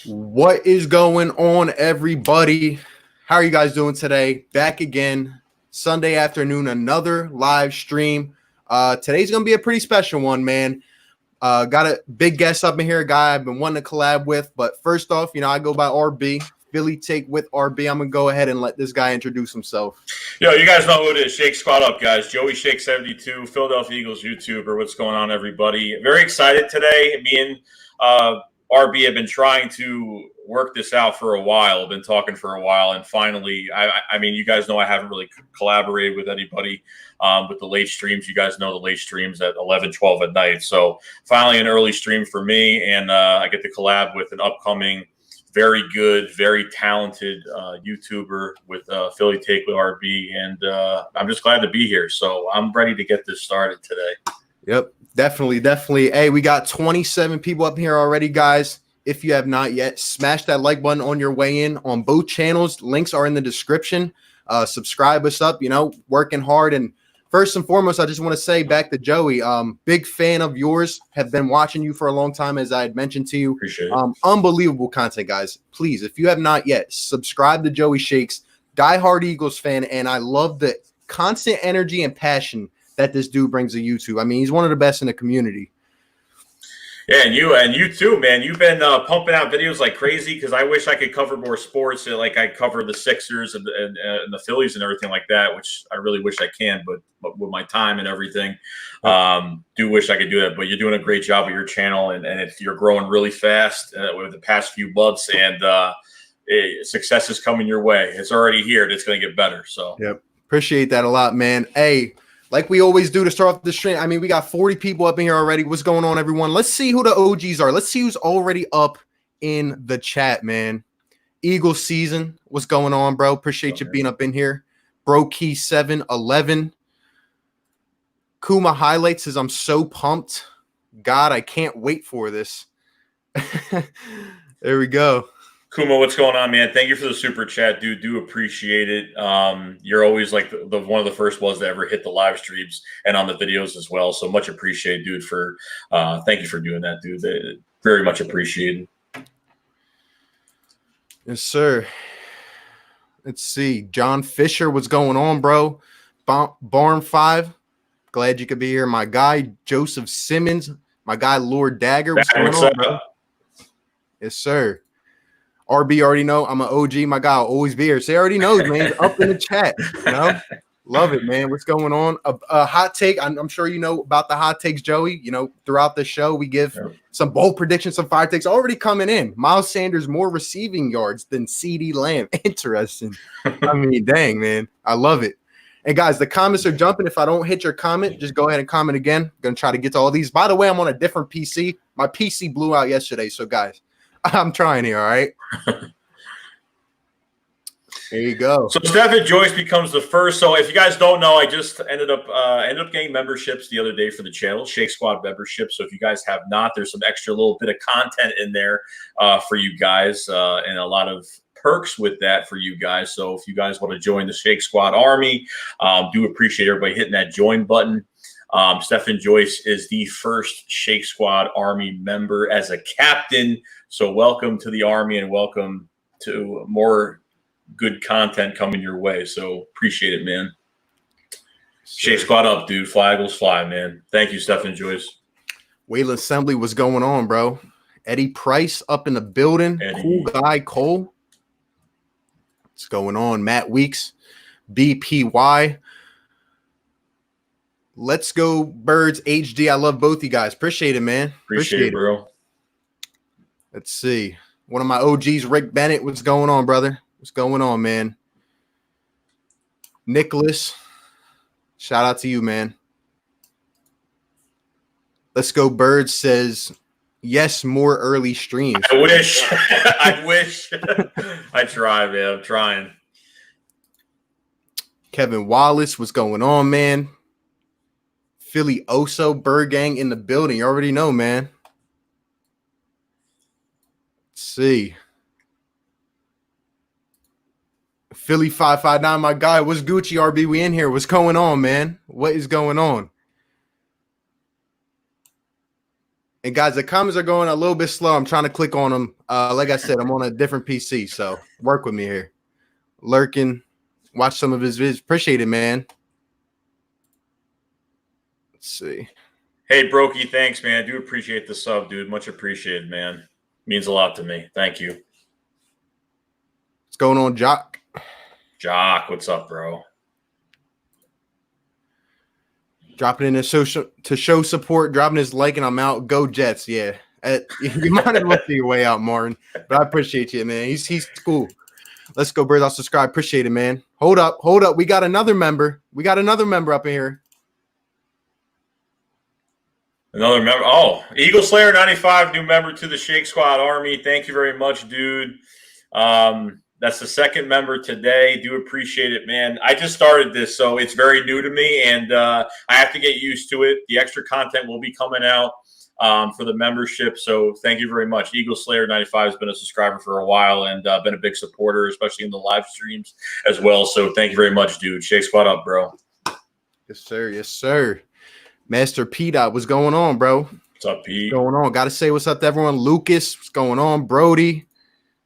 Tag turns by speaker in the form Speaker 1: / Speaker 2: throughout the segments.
Speaker 1: What is going on, everybody? How are you guys doing today? Back again, Sunday afternoon, another live stream. Today's going to be a pretty special one, man. Got a big guest up in here, a guy I've been wanting to collab with. But first off, I go by RB. Philly Take with RB. I'm going to go ahead and let this guy introduce himself.
Speaker 2: Yo, you guys know who it is. Shake Squad up, guys. Joeyshakes 72, Philadelphia Eagles YouTuber. What's going on, everybody? Very excited today. Me and RB have been trying to work this out for a while. I've been talking for a while, and finally, I mean, you guys know I haven't really collaborated with anybody with the late streams. You guys know the late streams at 11, 12 at night. So finally, an early stream for me, and I get to collab with an upcoming, very good, very talented YouTuber with Philly Take with RB, and I'm just glad to be here. So I'm ready to get this started today.
Speaker 1: Yep. Definitely. Hey, we got 27 people up here already, guys. If you have not yet, smash that like button on your way in on both channels. Links are in the description. Subscribe us up, working hard. And first and foremost, I just want to say back to Joey, big fan of yours. Have been watching you for a long time, as I had mentioned to you.
Speaker 2: Appreciate it.
Speaker 1: Unbelievable content, guys. Please, if you have not yet, subscribe to Joeyshakes, diehard Eagles fan. And I love the constant energy and passion that this dude brings to YouTube. I mean, he's one of the best in the community.
Speaker 2: Yeah, and you too, man. You've been pumping out videos like crazy because I wish I could cover more sports. Like I cover the Sixers and the Phillies and everything like that, which I really wish I can, but with my time and everything, do wish I could do that. But you're doing a great job with your channel, and if you're growing really fast with the past few months, and success is coming your way. It's already here, and it's going to get better. So,
Speaker 1: yep, appreciate that a lot, man. Hey. Like we always do to start off the stream. I mean, we got 40 people up in here already. What's going on, everyone? Let's see who the OGs are. Let's see who's already up in the chat, man. Eagles season. What's going on, bro? Appreciate you being up in here. Bro Key 711. Kuma highlights says, I'm so pumped. God, I can't wait for this. There we go.
Speaker 2: Kuma, what's going on, man? Thank you for the super chat, dude. Do appreciate it. You're always like the one of the first ones to ever hit the live streams and on the videos as well. So much appreciated, dude. Thank you for doing that, dude. Very much appreciated.
Speaker 1: Yes, sir. Let's see. John Fisher, what's going on, bro? Barn 5. Glad you could be here. My guy, Joseph Simmons. My guy, Lord Dagger. What's going on, bro? Yes, sir. RB already know I'm an OG. My guy will always be here. So he already knows, man. He's up in the chat. Love it, man. What's going on? A hot take. I'm sure you know about the hot takes, Joey. Throughout the show, we give some bold predictions, some fire takes already coming in. Miles Sanders more receiving yards than CD Lamb. Interesting. I mean, dang, man. I love it. And guys, the comments are jumping. If I don't hit your comment, just go ahead and comment again. I'm going to try to get to all these. By the way, I'm on a different PC. My PC blew out yesterday. So, guys, I'm trying here, all right? There you go.
Speaker 2: So Stephen Joyce becomes the first. So if you guys don't know, I just ended up getting memberships the other day for the channel, Shake Squad membership. So if you guys have not, there's some extra little bit of content in there for you guys and a lot of perks with that for you guys. So if you guys want to join the Shake Squad army, do appreciate everybody hitting that join button. Stephen Joyce is the first Shake Squad Army member as a captain. So welcome to the Army and welcome to more good content coming your way. So appreciate it, man. Shake Squad up, dude. Flag will fly, man. Thank you, Stephen Joyce.
Speaker 1: Wayland Assembly, what's going on, bro? Eddie Price up in the building.
Speaker 2: Eddie.
Speaker 1: Cool guy, Cole. What's going on? Matt Weeks, BPY. Let's go, Birds HD. I love both you guys. Appreciate it, man.
Speaker 2: Appreciate it, bro.
Speaker 1: Let's see. One of my OGs, Rick Bennett. What's going on, brother? What's going on, man? Nicholas. Shout out to you, man. Let's go, Birds says, yes, more early streams.
Speaker 2: I wish. I wish. I try, man. I'm trying.
Speaker 1: Kevin Wallace. What's going on, man? Philly Oso, Bird Gang in the building. You already know, man. Let's see. Philly 559, my guy. What's Gucci, RB? We in here. What's going on, man? What is going on? And guys, the comments are going a little bit slow. I'm trying to click on them. Like I said, I'm on a different PC, so work with me here. Lurking, watch some of his vids. Appreciate it, man. Let's see.
Speaker 2: Hey, Brokey, thanks, man. I do appreciate the sub, dude. Much appreciated, man. Means a lot to me. Thank you.
Speaker 1: What's going on, Jock?
Speaker 2: Jock, what's up, bro?
Speaker 1: Dropping in to show support, dropping his like, and I'm out. Go Jets, yeah. You might have looked your way out, Martin, but I appreciate you, man. He's cool. Let's go, Birds. I'll subscribe. Appreciate it, man. Hold up. We got another member. Up in here.
Speaker 2: Another member. Oh, Eagle Slayer 95, new member to the Shake Squad Army. Thank you very much, dude. That's the second member today. Do appreciate it, man. I just started this, so it's very new to me, and I have to get used to it. The extra content will be coming out for the membership, so thank you very much. Eagle Slayer 95 has been a subscriber for a while and been a big supporter, especially in the live streams as well. So thank you very much, dude. Shake Squad up, bro.
Speaker 1: Yes, sir. Yes, sir. Master P-Dot, what's going on, bro?
Speaker 2: What's up, Pete?
Speaker 1: What's going on? Got to say what's up to everyone. Lucas, what's going on? Brody,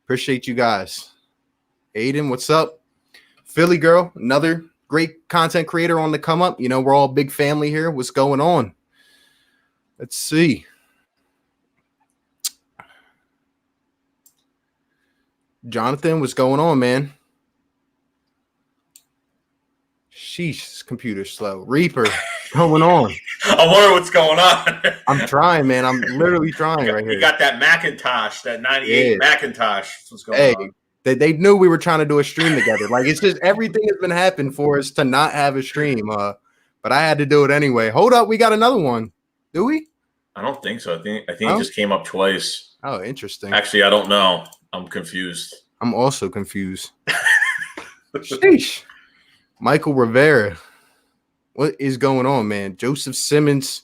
Speaker 1: appreciate you guys. Aiden, what's up? Philly girl, another great content creator on the come up. You know, we're all a big family here. What's going on? Let's see. Jonathan, what's going on, man? Sheesh, this computer's slow. Reaper, going on?
Speaker 2: I wonder what's going on.
Speaker 1: I'm trying, man. I'm literally trying right here.
Speaker 2: You got that Macintosh, that 98 Macintosh. What's going on?
Speaker 1: They knew we were trying to do a stream together. Like, it's just everything has been happening for us to not have a stream. But I had to do it anyway. Hold up, we got another one. Do we?
Speaker 2: I don't think so. I think it just came up twice.
Speaker 1: Oh, interesting.
Speaker 2: Actually, I don't know. I'm confused.
Speaker 1: I'm also confused. Sheesh. Michael Rivera. What is going on, man? Joseph Simmons.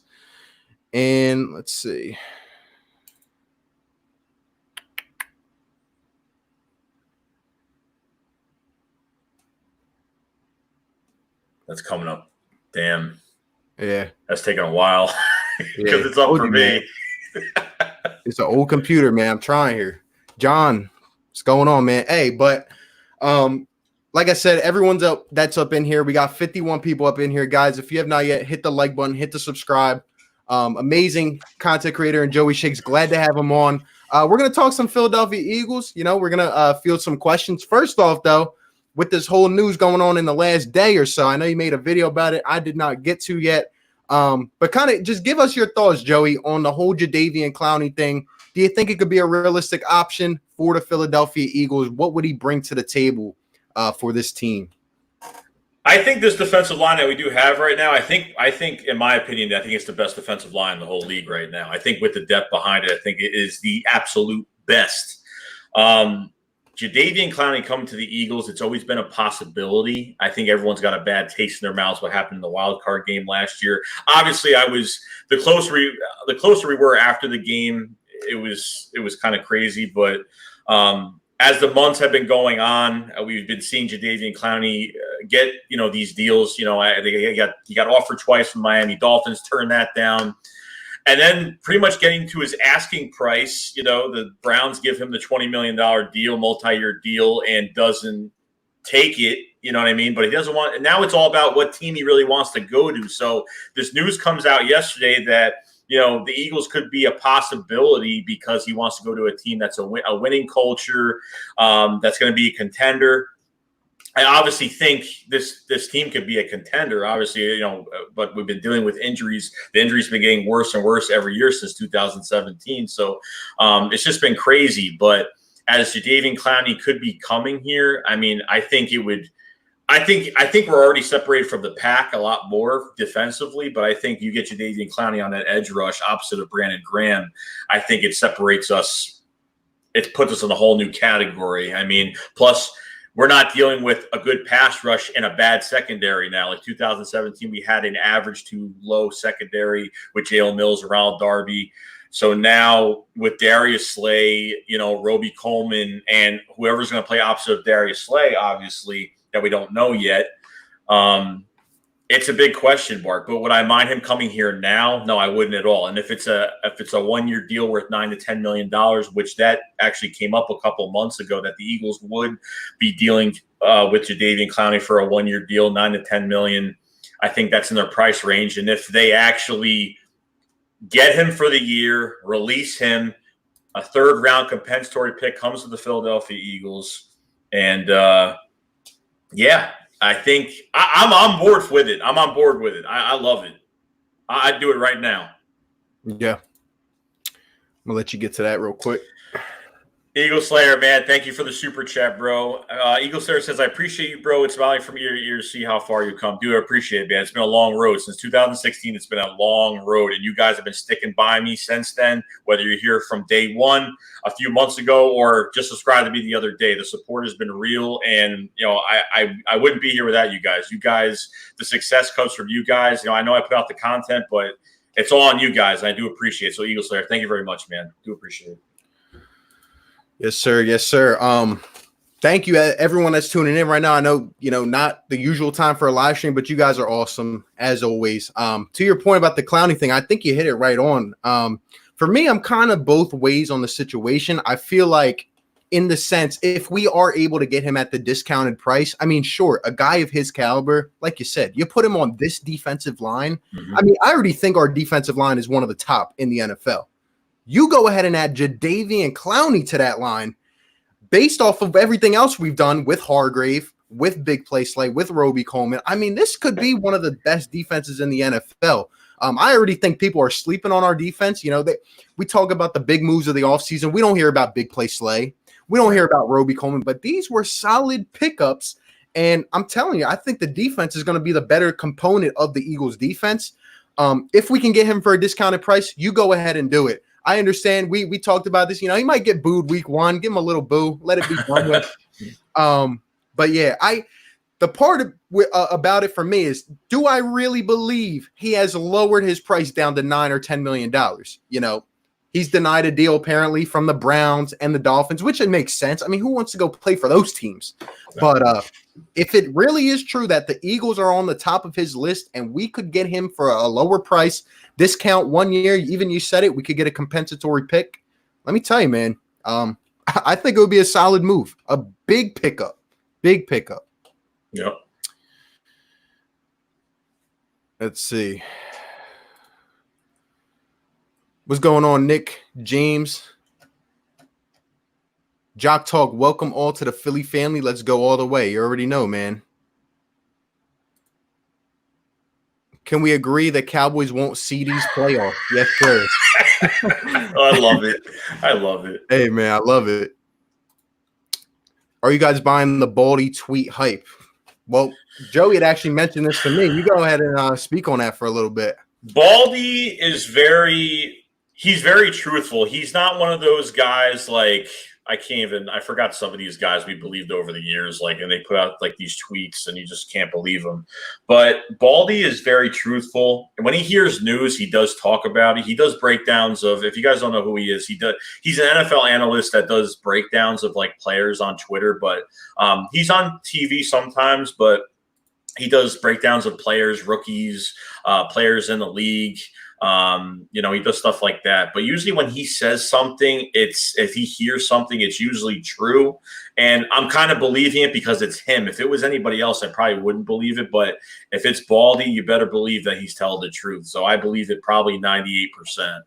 Speaker 1: And let's see.
Speaker 2: That's coming up. Damn.
Speaker 1: Yeah.
Speaker 2: That's taking a while because it's up for me.
Speaker 1: It's an old computer, man. I'm trying here. John, what's going on, man? Hey, but like I said, everyone's up that's up in here. We got 51 people up in here, guys. If you have not yet, hit the like button, hit the subscribe. Amazing content creator and Joeyshakes. Glad to have him on. We're gonna talk some Philadelphia Eagles. You know, we're gonna field some questions. First off, though, with this whole news going on in the last day or so, I know you made a video about it. I did not get to yet. But kind of just give us your thoughts, Joey, on the whole Jadeveon Clowney thing. Do you think it could be a realistic option for the Philadelphia Eagles? What would he bring to the table for this team?
Speaker 2: I think this defensive line that we do have right now, I think, in my opinion, I think it's the best defensive line in the whole league right now. I think with the depth behind it, I think it is the absolute best. Jadeveon Clowney coming to the Eagles, it's always been a possibility. I think everyone's got a bad taste in their mouths what happened in the wild card game last year. Obviously, the closer we were after the game, it was kind of crazy. But as the months have been going on, we've been seeing Jadeveon Clowney get these deals. He got offered twice from Miami Dolphins, turned that down. And then pretty much getting to his asking price, the Browns give him the $20 million deal, multi-year deal, and doesn't take it, you know what I mean? But he doesn't want – and now it's all about what team he really wants to go to. So this news comes out yesterday that, the Eagles could be a possibility because he wants to go to a team that's a winning culture, that's going to be a contender. I obviously think this team could be a contender, obviously, but we've been dealing with injuries. The injuries have been getting worse and worse every year since 2017. So it's just been crazy. But as Jadeveon Clowney could be coming here, I mean, I think we're already separated from the pack a lot more defensively, but I think you get Jadeveon Clowney on that edge rush opposite of Brandon Graham. I think it separates us. It puts us in a whole new category. I mean, plus – we're not dealing with a good pass rush and a bad secondary now. Like 2017, we had an average to low secondary with Jalen Mills, Ronald Darby. So now with Darius Slay, Roby Coleman, and whoever's going to play opposite of Darius Slay, obviously, that we don't know yet, It's a big question mark, but would I mind him coming here now? No, I wouldn't at all. And if it's a 1-year deal worth $9 to $10 million, which that actually came up a couple months ago, that the Eagles would be dealing with Jadeveon Clowney for a 1-year deal, $9 to $10 million. I think that's in their price range. And if they actually get him for the year, release him, a 3rd-round compensatory pick comes to the Philadelphia Eagles, and yeah. I think I'm on board with it. I'm on board with it. I love it. I'd do it right now.
Speaker 1: Yeah. I'm going to let you get to that real quick.
Speaker 2: Eagle Slayer, man, thank you for the super chat, bro. Eagle Slayer says, I appreciate you, bro. It's valuable from year to year to see how far you come. Do appreciate it, man. It's been a long road. Since 2016, it's been a long road, and you guys have been sticking by me since then, whether you're here from day one, a few months ago, or just subscribed to me the other day. The support has been real, and, I wouldn't be here without you guys. You guys, the success comes from you guys. I know I put out the content, but it's all on you guys, and I do appreciate it. So, Eagle Slayer, thank you very much, man. Do appreciate it.
Speaker 1: Yes, sir. Yes, sir. Thank you, everyone that's tuning in right now. I know, not the usual time for a live stream, but you guys are awesome as always. To your point about the Clowney thing, I think you hit it right on. For me, I'm kind of both ways on the situation. I feel like, in the sense, if we are able to get him at the discounted price, I mean, sure, a guy of his caliber, like you said, you put him on this defensive line. Mm-hmm. I mean, I already think our defensive line is one of the top in the NFL. You go ahead and add Jadeveon Clowney to that line based off of everything else we've done with Hargrave, with Big Play Slay, with Roby Coleman. I mean, this could be one of the best defenses in the NFL. I already think people are sleeping on our defense. We talk about the big moves of the offseason. We don't hear about Big Play Slay. We don't hear about Roby Coleman, but these were solid pickups. And I'm telling you, I think the defense is going to be the better component of the Eagles defense. If we can get him for a discounted price, you go ahead and do it. I understand. We talked about this. He might get booed week 1. Give him a little boo. Let it be done with. But yeah, the part about it for me is, do I really believe he has lowered his price down to $9 or $10 million? He's denied a deal apparently from the Browns and the Dolphins, which it makes sense. I mean, who wants to go play for those teams? But if it really is true that the Eagles are on the top of his list and we could get him for a lower price, discount 1 year, even you said it, we could get a compensatory pick. Let me tell you, man, I think it would be a solid move, a big pickup.
Speaker 2: Yep.
Speaker 1: Let's see. What's going on, Nick, James? Jock Talk, welcome all to the Philly family. Let's go all the way. You already know, man. Can we agree that Cowboys won't see these playoffs? Yes, sir.
Speaker 2: I love it.
Speaker 1: Hey, man, I love it. Are you guys buying the Baldy tweet hype? Well, Joey had actually mentioned this to me. You go ahead and speak on that for a little bit.
Speaker 2: Baldy is he's very truthful. He's not one of those guys like, I forgot some of these guys we believed over the years, and they put out these tweets and you just can't believe them. But Baldy is very truthful. And when he hears news, he does talk about it. He does breakdowns of, if you guys don't know who he is, he's an NFL analyst that does breakdowns of players on Twitter, but he's on TV sometimes, but he does breakdowns of players, rookies, players in the league. He does stuff like that. But usually when he says something, if he hears something, it's usually true. And I'm kind of believing it because it's him. If it was anybody else, I probably wouldn't believe it. But if it's Baldy, you better believe that he's telling the truth. So I believe it probably 98%.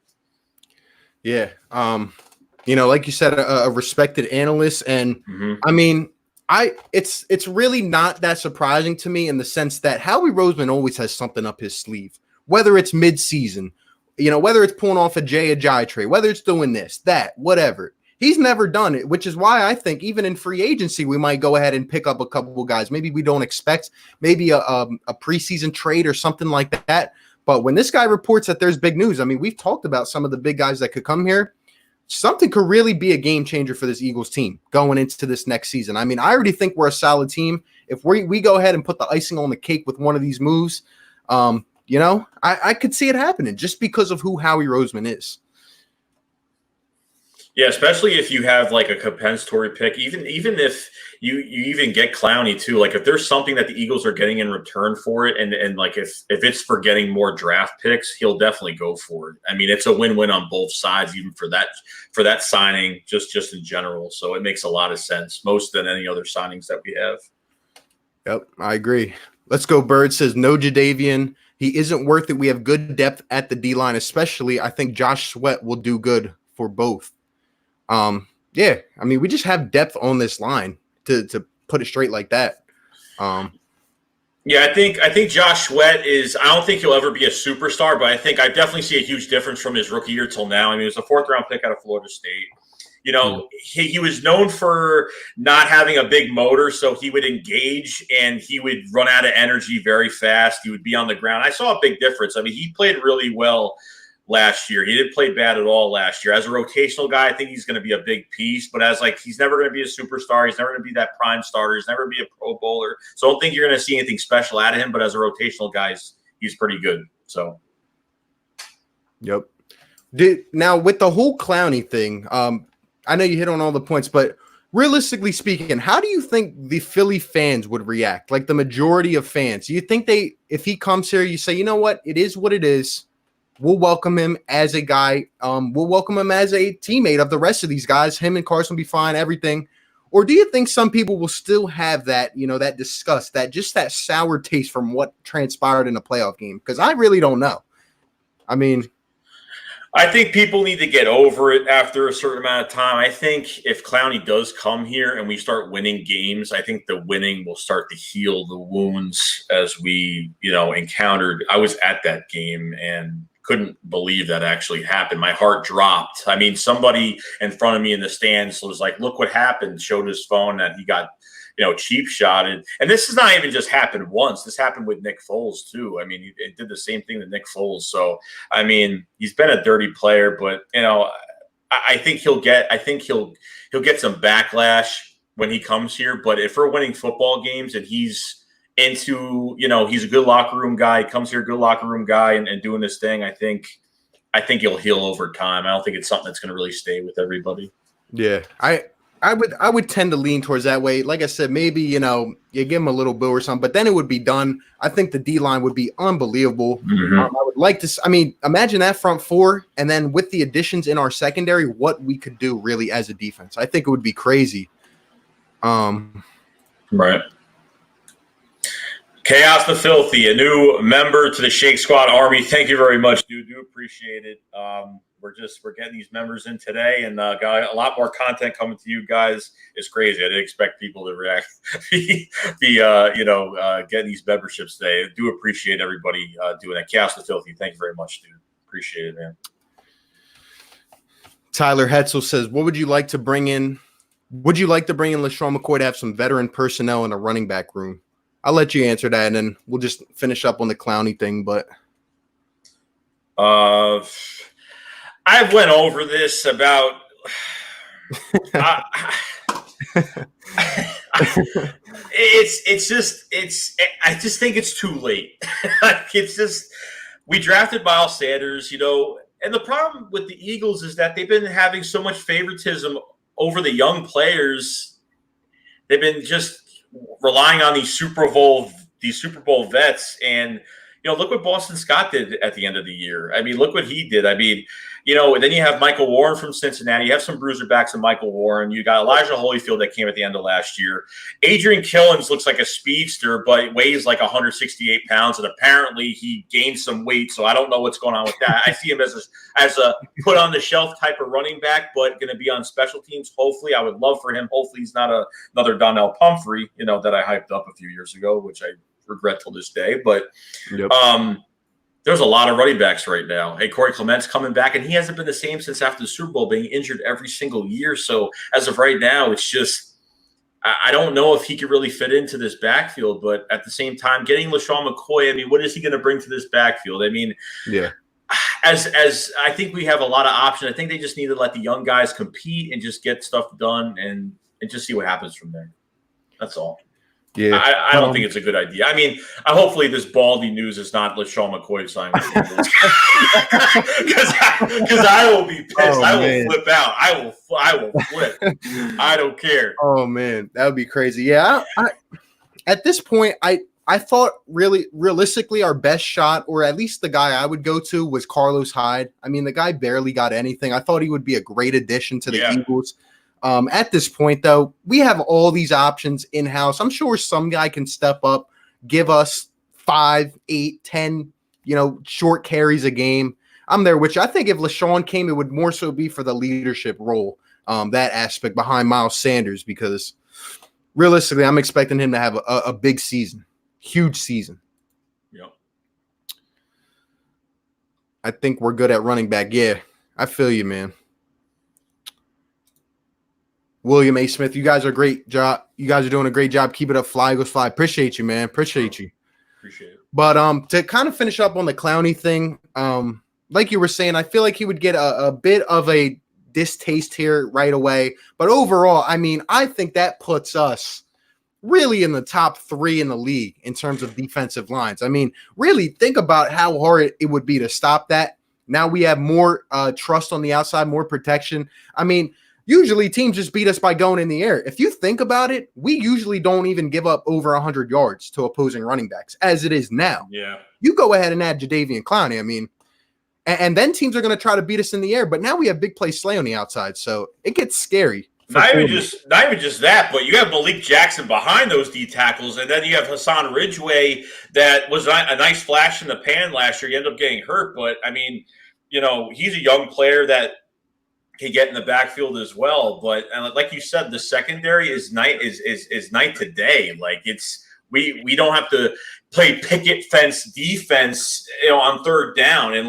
Speaker 1: Yeah. Like you said, a respected analyst. And I mean, it's really not that surprising to me in the sense that Howie Roseman always has something up his sleeve. Whether it's mid-season, whether it's pulling off a Jay Ajayi trade, whether it's doing this, that, whatever. He's never done it, which is why I think even in free agency, we might go ahead and pick up a couple of guys. Maybe we don't expect, maybe a preseason trade or something like that. But when this guy reports that there's big news, I mean, we've talked about some of the big guys that could come here. Something could really be a game changer for this Eagles team going into this next season. I mean, I already think we're a solid team. If we go ahead and put the icing on the cake with one of these moves, I could see it happening just because of who Howie Roseman is.
Speaker 2: Yeah, especially if you have like a compensatory pick, even if you even get Clowney too. Like if there's something that the Eagles are getting in return for it, and like if it's for getting more draft picks, he'll definitely go for it. I mean, it's a win-win on both sides, even for that signing, just in general. So it makes a lot of sense, most than any other signings that we have.
Speaker 1: Yep, I agree. Let's go. Bird says no Jadeveon. He isn't worth it. We have good depth at the D line, especially. I think Josh Sweat will do good for both. Yeah, I mean, we just have depth on this line to put it straight like that.
Speaker 2: Yeah, I think Josh Sweat is. I don't think he'll ever be a superstar, but I definitely see a huge difference from his rookie year till now. I mean, he was a 4th-round pick out of Florida State. You know, he was known for not having a big motor, so he would engage and he would run out of energy very fast. He would be on the ground. I saw a big difference. I mean, he played really well last year. He didn't play bad at all last year. As a rotational guy, I think he's going to be a big piece, but as like, he's never going to be a superstar. He's never going to be that prime starter. He's never going to be a Pro Bowler. So I don't think you're going to see anything special out of him, but as a rotational guy, he's pretty good. So.
Speaker 1: Yep. Now with the whole Clowney thing, I know you hit on all the points, but realistically speaking, how do you think the Philly fans would react? Like the majority of fans, do you think if he comes here, you say, you know what, it is what it is. We'll welcome him as a guy. We'll welcome him as a teammate of the rest of these guys. Him and Carson will be fine, everything. Or do you think some people will still have that, that disgust, that sour taste from what transpired in a playoff game? Because I really don't know. I mean,
Speaker 2: I think people need to get over it after a certain amount of time. I think if Clowney does come here and we start winning games, I think the winning will start to heal the wounds as we, encountered. I was at that game and couldn't believe that actually happened. My heart dropped. I mean, somebody in front of me in the stands was like, look what happened, showed his phone that he got, cheap shotted. And this has not even just happened once. This happened with Nick Foles too. I mean, it did the same thing to Nick Foles. So, I mean, he's been a dirty player, but I think he'll get some backlash when he comes here. But if we're winning football games and he's into, he's a good locker room guy, he comes here, good locker room guy and doing this thing, I think he'll heal over time. I don't think it's something that's going to really stay with everybody.
Speaker 1: Yeah. I would tend to lean towards that way. Like I said, maybe, you give him a little boo or something, but then it would be done. I think the D-line would be unbelievable.
Speaker 2: Mm-hmm.
Speaker 1: I would like to – imagine that front four, and then with the additions in our secondary, what we could do really as a defense. I think it would be crazy.
Speaker 2: Right. Chaos the Filthy, a new member to the Shake Squad Army. Thank you very much, dude. Do appreciate it. We're getting these members in today, and got a lot more content coming to you guys. It's crazy. I didn't expect people to react, getting these memberships today. I do appreciate everybody doing that. Chaos the Filthy, thank you very much, dude. Appreciate it, man.
Speaker 1: Tyler Hetzel says, "What would you like to bring in? Would you like to bring in LaShawn McCoy to have some veteran personnel in a running back room?" I'll let you answer that, and then we'll just finish up on the Clowney thing. But
Speaker 2: I went over this about. I just think it's too late. We drafted Miles Sanders, and the problem with the Eagles is that they've been having so much favoritism over the young players. They've been just relying on these Super Bowl vets, and look what Boston Scott did at the end of the year. I mean, look what he did. I mean, and then you have Michael Warren from Cincinnati. You have some bruiser backs in Michael Warren. You got Elijah Holyfield that came at the end of last year. Adrian Killens looks like a speedster, but weighs like 168 pounds, and apparently he gained some weight. So I don't know what's going on with that. I see him as a put on the shelf type of running back, but going to be on special teams. Hopefully, I would love for him. Hopefully, he's not another Donnell Pumphrey, that I hyped up a few years ago, which I regret till this day. But
Speaker 1: yep.
Speaker 2: There's a lot of running backs right now. Hey, Corey Clement's coming back, and he hasn't been the same since after the Super Bowl, being injured every single year. So as of right now, it's just I don't know if he could really fit into this backfield. But at the same time, getting LaShawn McCoy, I mean, what is he going to bring to this backfield? I mean,
Speaker 1: yeah.
Speaker 2: As I think we have a lot of options. I think they just need to let the young guys compete and just get stuff done and just see what happens from there. That's all.
Speaker 1: Yeah.
Speaker 2: I don't think it's a good idea. I mean, hopefully this Baldy news is not LaShawn McCoy signing with the Eagles. Because I will be pissed. I will flip out. I will flip. I don't care.
Speaker 1: Oh man, that would be crazy. Yeah, I at this point, I thought realistically our best shot, or at least the guy I would go to, was Carlos Hyde. I mean, the guy barely got anything. I thought he would be a great addition to the Eagles. At this point, though, we have all these options in-house. I'm sure some guy can step up, give us 5, 8, 10, short carries a game. I'm there, which I think if LaShawn came, it would more so be for the leadership role, that aspect behind Miles Sanders, because realistically, I'm expecting him to have a big season, huge season.
Speaker 2: Yep.
Speaker 1: I think we're good at running back. Yeah, I feel you, man. William A. Smith, you guys are great job. You guys are doing a great job. Keep it up. Fly, Eagles, fly. Appreciate you, man. Appreciate you.
Speaker 2: Appreciate it.
Speaker 1: But to kind of finish up on the Clowney thing, like you were saying, I feel like he would get a bit of a distaste here right away. But overall, I mean, I think that puts us really in the top 3 in the league in terms of defensive lines. I mean, really think about how hard it would be to stop that. Now we have more trust on the outside, more protection. I mean, usually teams just beat us by going in the air. If you think about it, we usually don't even give up over 100 yards to opposing running backs as it is now.
Speaker 2: Yeah.
Speaker 1: You go ahead and add Jadeveon Clowney. I mean, and then teams are going to try to beat us in the air. But now we have big play Slay on the outside, so it gets scary.
Speaker 2: Not even just that, but you have Malik Jackson behind those D tackles, and then you have Hassan Ridgeway that was a nice flash in the pan last year. He ended up getting hurt, but I mean, he's a young player that can get in the backfield as well. But like you said, the secondary is night to day. Like we don't have to play picket fence defense, on third down and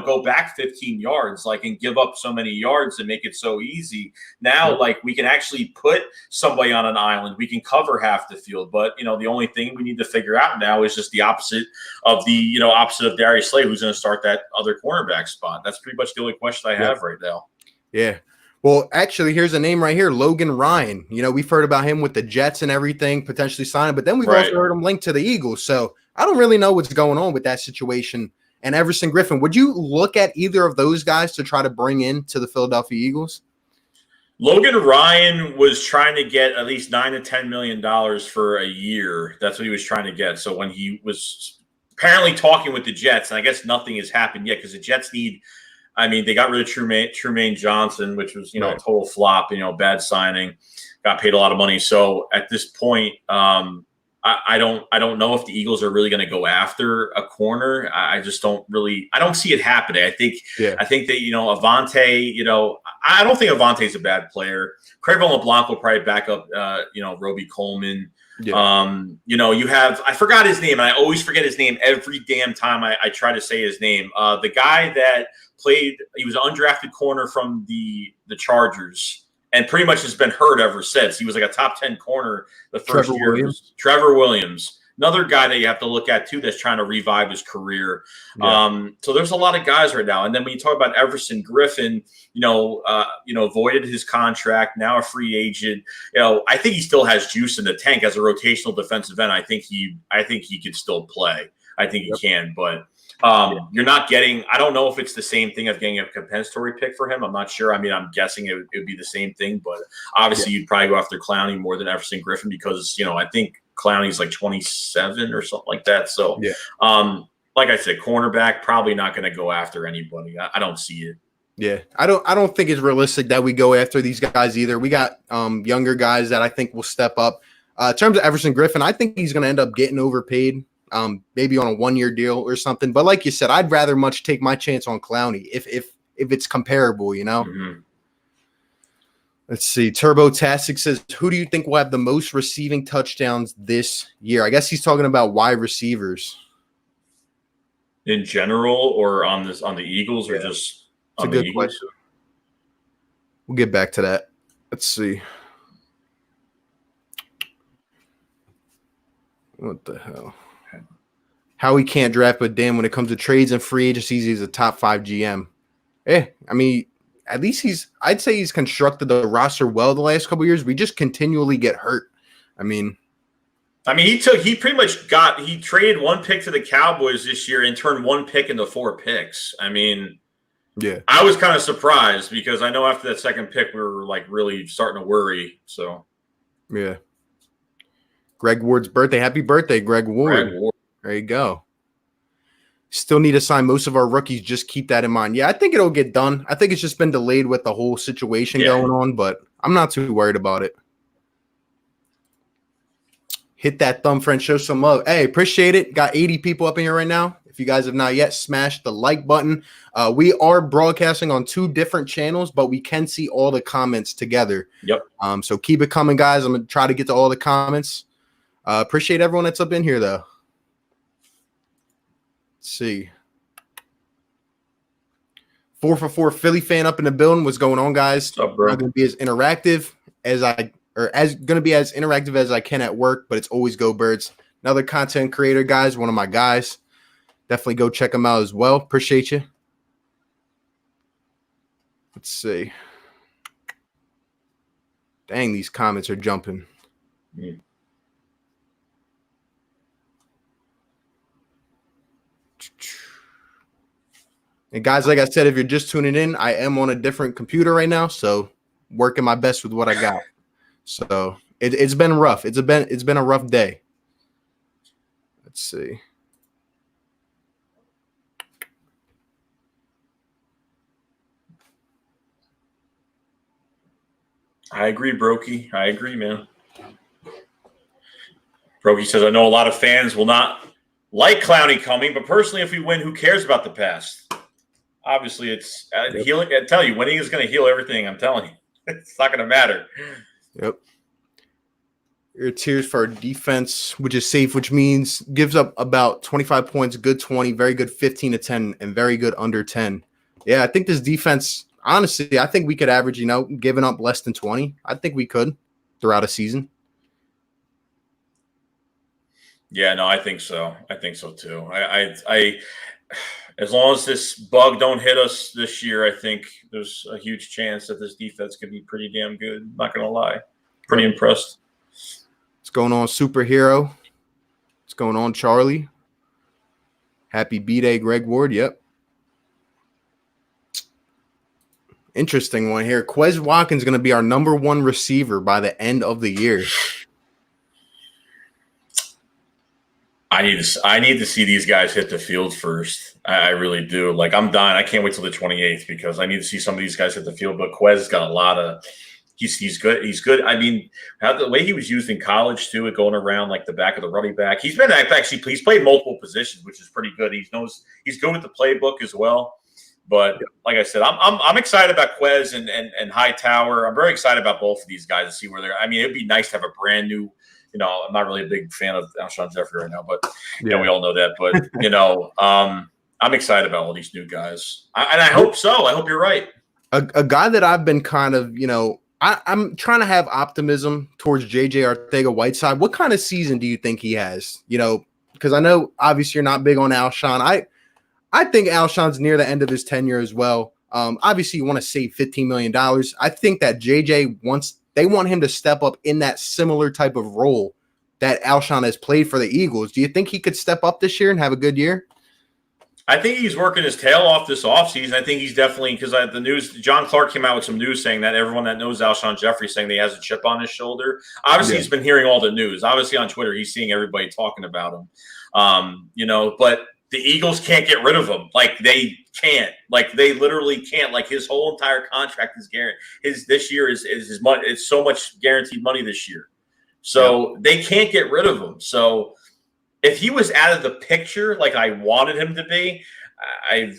Speaker 2: go back 15 yards, and give up so many yards and make it so easy. Now, we can actually put somebody on an island. We can cover half the field. But, the only thing we need to figure out now is just the opposite of Darius Slay, who's going to start that other cornerback spot. That's pretty much the only question I have right now.
Speaker 1: Yeah. Well, actually, here's a name right here, Logan Ryan. We've heard about him with the Jets and everything, potentially signing, but then we've also heard him linked to the Eagles. So I don't really know what's going on with that situation. And Everson Griffin, would you look at either of those guys to try to bring in to the Philadelphia Eagles?
Speaker 2: Logan Ryan was trying to get at least $9 to $10 million for a year. That's what he was trying to get. So when he was apparently talking with the Jets, and I guess nothing has happened yet because the Jets need – they got rid of Trumaine Johnson, which was, a total flop, bad signing, got paid a lot of money. So at this point, I don't know if the Eagles are really going to go after a corner. I just don't see it happening. I think that, Avante, I don't think Avante's a bad player. Crayvon LeBlanc will probably back up, Roby Coleman. Yeah. You have, I forgot his name, and I always forget his name every damn time I try to say his name. The guy that played, he was an undrafted corner from the Chargers and pretty much has been hurt ever since. He was like a top 10 corner the first year. Trevor Williams, another guy that you have to look at too, that's trying to revive his career. Yeah. So there's a lot of guys right now. And then when you talk about Everson Griffin, voided his contract, now a free agent. I think he still has juice in the tank as a rotational defensive end. I think he can still play. I think he can, but you're not getting, I don't know if it's the same thing of getting a compensatory pick for him. I'm not sure. I'm guessing it would be the same thing, but obviously you'd probably go after Clowney more than Everson Griffin because, I think Clowney's like 27 or something like that. So, like I said, cornerback, probably not going to go after anybody. I don't see it.
Speaker 1: Yeah, I don't think it's realistic that we go after these guys either. We got younger guys that I think will step up. In terms of Everson Griffin, I think he's going to end up getting overpaid. Maybe on a 1-year deal or something. But like you said, I'd rather much take my chance on Clowney if it's comparable, Mm-hmm. Let's see. Turbo Tastic says, who do you think will have the most receiving touchdowns this year? I guess he's talking about wide receivers.
Speaker 2: In general or on the Eagles or just
Speaker 1: on the Eagles? It's a good question. We'll get back to that. Let's see. What the hell? How he can't draft, but damn, when it comes to trades and free agencies, he's a top 5 GM. At least I'd say he's constructed the roster well the last couple of years. We just continually get hurt. I
Speaker 2: I mean, he traded one pick to the Cowboys this year and turned one pick into 4 picks. I mean,
Speaker 1: Yeah.
Speaker 2: I was kind of surprised because I know after that second pick, we were like really starting to worry. So,
Speaker 1: yeah. Greg Ward's birthday. Happy birthday, Greg Ward. There you go. Still need to sign most of our rookies. Just keep that in mind. Yeah, I think it'll get done. I think it's just been delayed with the whole situation going on, but I'm not too worried about it. Hit that thumb, friend. Show some love. Hey, appreciate it. Got 80 people up in here right now. If you guys have not yet, smash the like button. We are broadcasting on 2 different channels, but we can see all the comments together.
Speaker 2: Yep.
Speaker 1: So keep it coming, guys. I'm going to try to get to all the comments. Appreciate everyone that's up in here, though. Let's see. 4 for 4 Philly fan up in the building. What's going on, guys?
Speaker 2: What's up, bro?
Speaker 1: I'm going to be as interactive as I can at work, but it's always Go Birds. Another content creator, guys, one of my guys. Definitely go check him out as well. Appreciate you. Let's see. Dang, these comments are jumping.
Speaker 2: Yeah.
Speaker 1: And guys, like I said, if you're just tuning in, I am on a different computer right now, so working my best with what I got. So it's been rough. It's been a rough day. Let's see.
Speaker 2: I agree, Brokey. I agree, man. Brokey says, I know a lot of fans will not like Clowney coming, but personally, if we win, who cares about the past? Obviously, it's healing. I tell you, winning is going to heal everything. I'm telling you. It's not going to matter.
Speaker 1: Yep. Your tiers for our defense, which is safe, which means gives up about 25 points, good 20, very good 15 to 10, and very good under 10. Yeah, I think this defense, honestly, I think we could average, giving up less than 20. I think we could throughout a season.
Speaker 2: Yeah, no, I think so. I think so too. I as long as this bug don't hit us this year, I think there's a huge chance that this defense could be pretty damn good. I'm not gonna lie. Pretty impressed.
Speaker 1: What's going on, superhero? What's going on, Charlie? Happy B-Day, Greg Ward. Yep. Interesting one here. Quez Watkins is going to be our number 1 receiver by the end of the year.
Speaker 2: I need to see these guys hit the field first. I really do. Like, I'm dying. I can't wait till the 28th because I need to see some of these guys hit the field. But Quez has got a lot of he's good. He's good. I mean, the way he was used in college too, going around like the back of the running back. He's played multiple positions, which is pretty good. He's good with the playbook as well. But like I said, I'm excited about Quez and Hightower. I'm very excited about both of these guys to see where they're. I mean, it'd be nice to have a brand new. I'm not really a big fan of Alshon Jeffrey right now, but we all know that. But I'm excited about all these new guys, and I hope so. I hope you're right.
Speaker 1: A guy that I've been kind of, I'm trying to have optimism towards JJ Arcega-Whiteside. What kind of season do you think he has? Because I know obviously you're not big on Alshon. I think Alshon's near the end of his tenure as well. Obviously, you want to save $15 million. I think that JJ they want him to step up in that similar type of role that Alshon has played for the Eagles. Do you think he could step up this year and have a good year?
Speaker 2: I think he's working his tail off this offseason. I think he's definitely because the news. John Clark came out with some news saying that everyone that knows Alshon Jeffrey saying that he has a chip on his shoulder. Obviously, he's been hearing all the news. Obviously, on Twitter, he's seeing everybody talking about him. But the Eagles can't get rid of him. Like, they can't. Like, they literally can't. Like, his whole entire contract is guaranteed. This year is his money. It's so much guaranteed money this year. So they can't get rid of him. So if he was out of the picture like I wanted him to be, I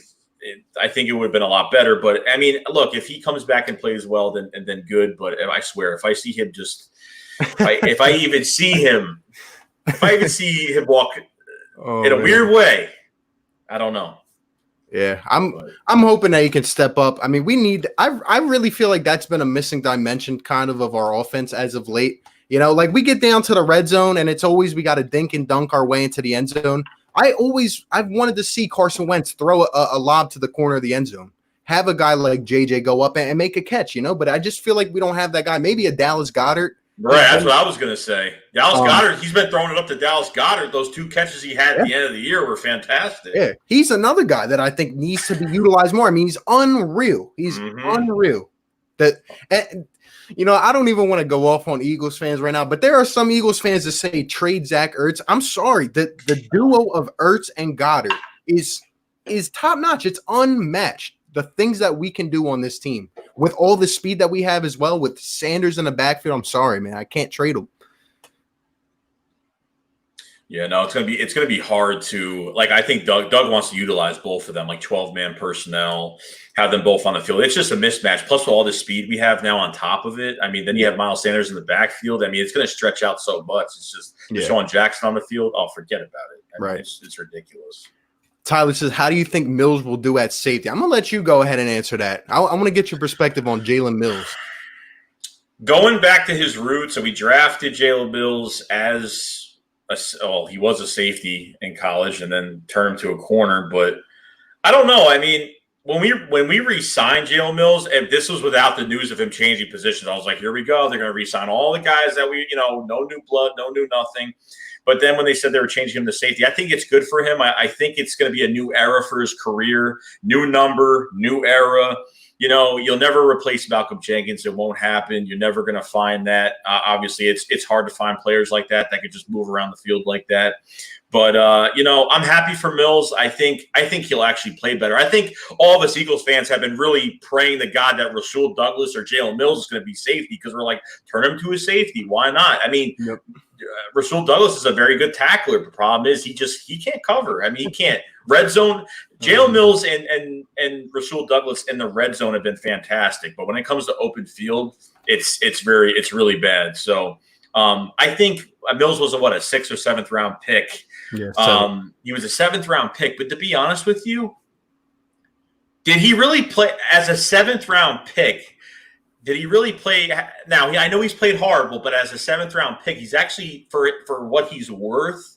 Speaker 2: think it would have been a lot better. But, I mean, look, if he comes back and plays well, then good. But I swear, if I see him if I even see him walk in a weird way, I don't know.
Speaker 1: Yeah, I'm hoping that he can step up. I mean, I really feel like that's been a missing dimension kind of our offense as of late. Like we get down to the red zone and it's always we got to dink and dunk our way into the end zone. I've wanted to see Carson Wentz throw a lob to the corner of the end zone. Have a guy like JJ go up and make a catch, but I just feel like we don't have that guy. Maybe a Dallas Goedert.
Speaker 2: Right, that's what I was going to say. Dallas Goedert, he's been throwing it up to Dallas Goedert. Those 2 catches he had at the end of the year were fantastic.
Speaker 1: Yeah, he's another guy that I think needs to be utilized more. I mean, he's unreal. He's unreal. And, you know, I don't even want to go off on Eagles fans right now, but there are some Eagles fans that say trade Zach Ertz. I'm sorry. The duo of Ertz and Goddard is top notch. It's unmatched. The things that we can do on this team with all the speed that we have as well with Sanders in the backfield. I'm sorry, man. I can't trade him.
Speaker 2: Yeah, no, it's gonna be hard to, like, I think Doug wants to utilize both of them, like 12-man personnel, have them both on the field. It's just a mismatch. Plus, with all the speed we have now on top of it, I mean, then you have Miles Sanders in the backfield. I mean, it's gonna stretch out so much. It's just Deshaun Jackson on the field. Oh, forget about it. I mean, it's ridiculous.
Speaker 1: Tyler says, how do you think Mills will do at safety? I'm going to let you go ahead and answer that. I want to get your perspective on Jalen Mills.
Speaker 2: Going back to his roots, so we drafted Jalen Mills as he was a safety in college and then turned him to a corner. But I don't know. I mean, when we re-signed Jalen Mills, and this was without the news of him changing positions, I was like, here we go. They're going to re-sign all the guys that no new blood, no new nothing. But then when they said they were changing him to safety, I think it's good for him. I think it's going to be a new era for his career, new number, new era. You know, you'll never replace Malcolm Jenkins. It won't happen. You're never going to find that. Obviously, it's hard to find players like that could just move around the field like that. But, I'm happy for Mills. I think he'll actually play better. I think all of us Eagles fans have been really praying to God that Rasul Douglas or Jalen Mills is going to be safety because we're like, turn him to a safety. Why not? I mean, Rasul Douglas is a very good tackler. The problem is he can't cover. I mean, he can't. Red zone, Jalen Mills and Rasul Douglas in the red zone have been fantastic. But when it comes to open field, it's really bad. So I think Mills was a 6th or 7th round pick.
Speaker 1: Yeah,
Speaker 2: he was a 7th round pick, but to be honest with you, did he really play as a 7th round pick? Did he really play? Now, I know he's played horrible, but as a 7th round pick, he's actually for what he's worth,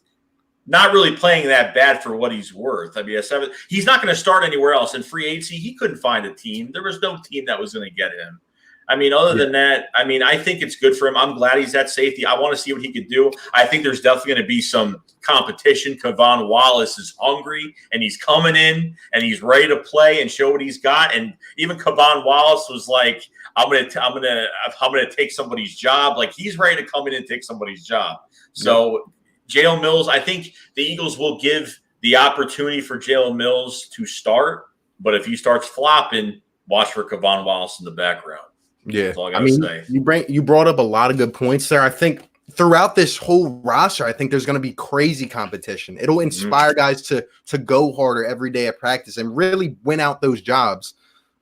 Speaker 2: not really playing that bad for what he's worth. I mean, he's not going to start anywhere else in free agency. He couldn't find a team. There was no team that was going to get him. I mean, other than that, I mean, I think it's good for him. I'm glad he's at safety. I want to see what he could do. I think there's definitely going to be some competition. Kevon Wallace is hungry, and he's coming in, and he's ready to play and show what he's got. And even Kevon Wallace was like, I'm gonna take somebody's job. Like, he's ready to come in and take somebody's job. So Jalen Mills, I think the Eagles will give the opportunity for Jalen Mills to start, but if he starts flopping, watch for Kevon Wallace in the background.
Speaker 1: Yeah,
Speaker 2: that's all I gotta say.
Speaker 1: You brought up a lot of good points there. I think throughout this whole roster, I think there's going to be crazy competition. It'll inspire guys to go harder every day at practice and really win out those jobs.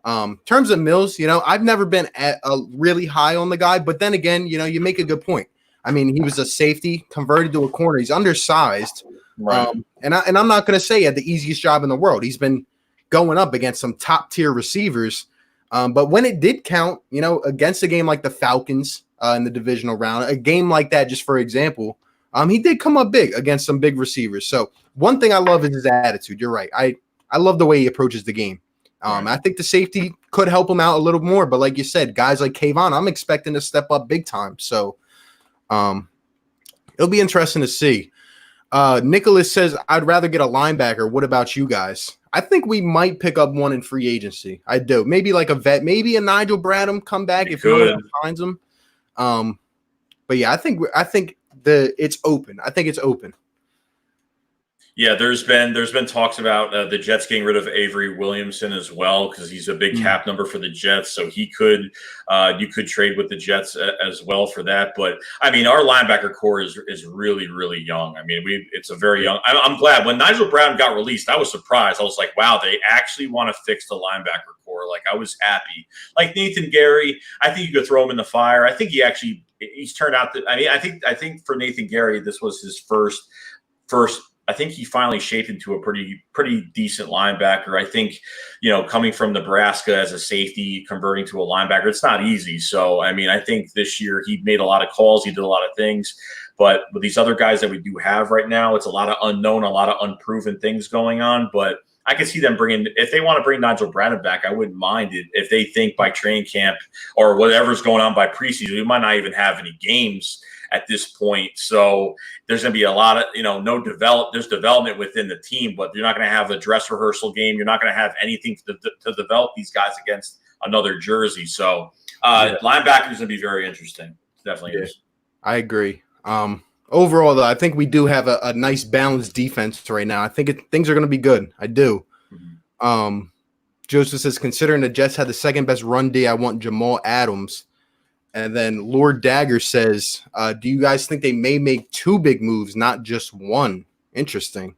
Speaker 1: In terms of Mills, I've never been really high on the guy, but then again, you make a good point. I mean, he was a safety converted to a corner. He's undersized.
Speaker 2: Right.
Speaker 1: And I'm not going to say he had the easiest job in the world. He's been going up against some top tier receivers. But when it did count, against a game like the Falcons in the divisional round, a game like that, just for example, he did come up big against some big receivers. So one thing I love is his attitude. You're right. I love the way he approaches the game. I think the safety could help him out a little more. But like you said, guys like Kayvon, I'm expecting to step up big time. So it'll be interesting to see. Nicholas says, I'd rather get a linebacker. What about you guys? I think we might pick up one in free agency. I do. Maybe like a vet, maybe a Nigel Bradham come back if no one finds him. But yeah, I think it's open. I think it's open.
Speaker 2: Yeah, there's been talks about the Jets getting rid of Avery Williamson as well because he's a big cap number for the Jets. So you could trade with the Jets as well for that. But I mean, our linebacker core is really, really young. I mean, it's a very young. I'm glad when Nigel Brown got released, I was surprised. I was like, wow, they actually want to fix the linebacker core. Like, I was happy. Like Nathan Gary, I think you could throw him in the fire. I think he's turned out that. I mean, I think for Nathan Gary, this was his first. I think he finally shaped into a pretty decent linebacker. I think, coming from Nebraska as a safety, converting to a linebacker, it's not easy. So, I mean, I think this year he made a lot of calls. He did a lot of things. But with these other guys that we do have right now, it's a lot of unknown, a lot of unproven things going on. But I could see them bringing – if they want to bring Nigel Bradham back, I wouldn't mind it if they think by training camp or whatever's going on by preseason, we might not even have any games at this point. So there's going to be a lot of, there's development within the team, but you're not going to have a dress rehearsal game. You're not going to have anything to develop these guys against another jersey. So linebacker is going to be very interesting. Definitely is.
Speaker 1: I agree. Overall, though, I think we do have a nice balanced defense right now. I think things are going to be good. I do. Mm-hmm. Joseph says, considering the Jets had the second best run D, I want Jamal Adams. And then Lord Dagger says, do you guys think they may make 2 big moves, not just one? Interesting.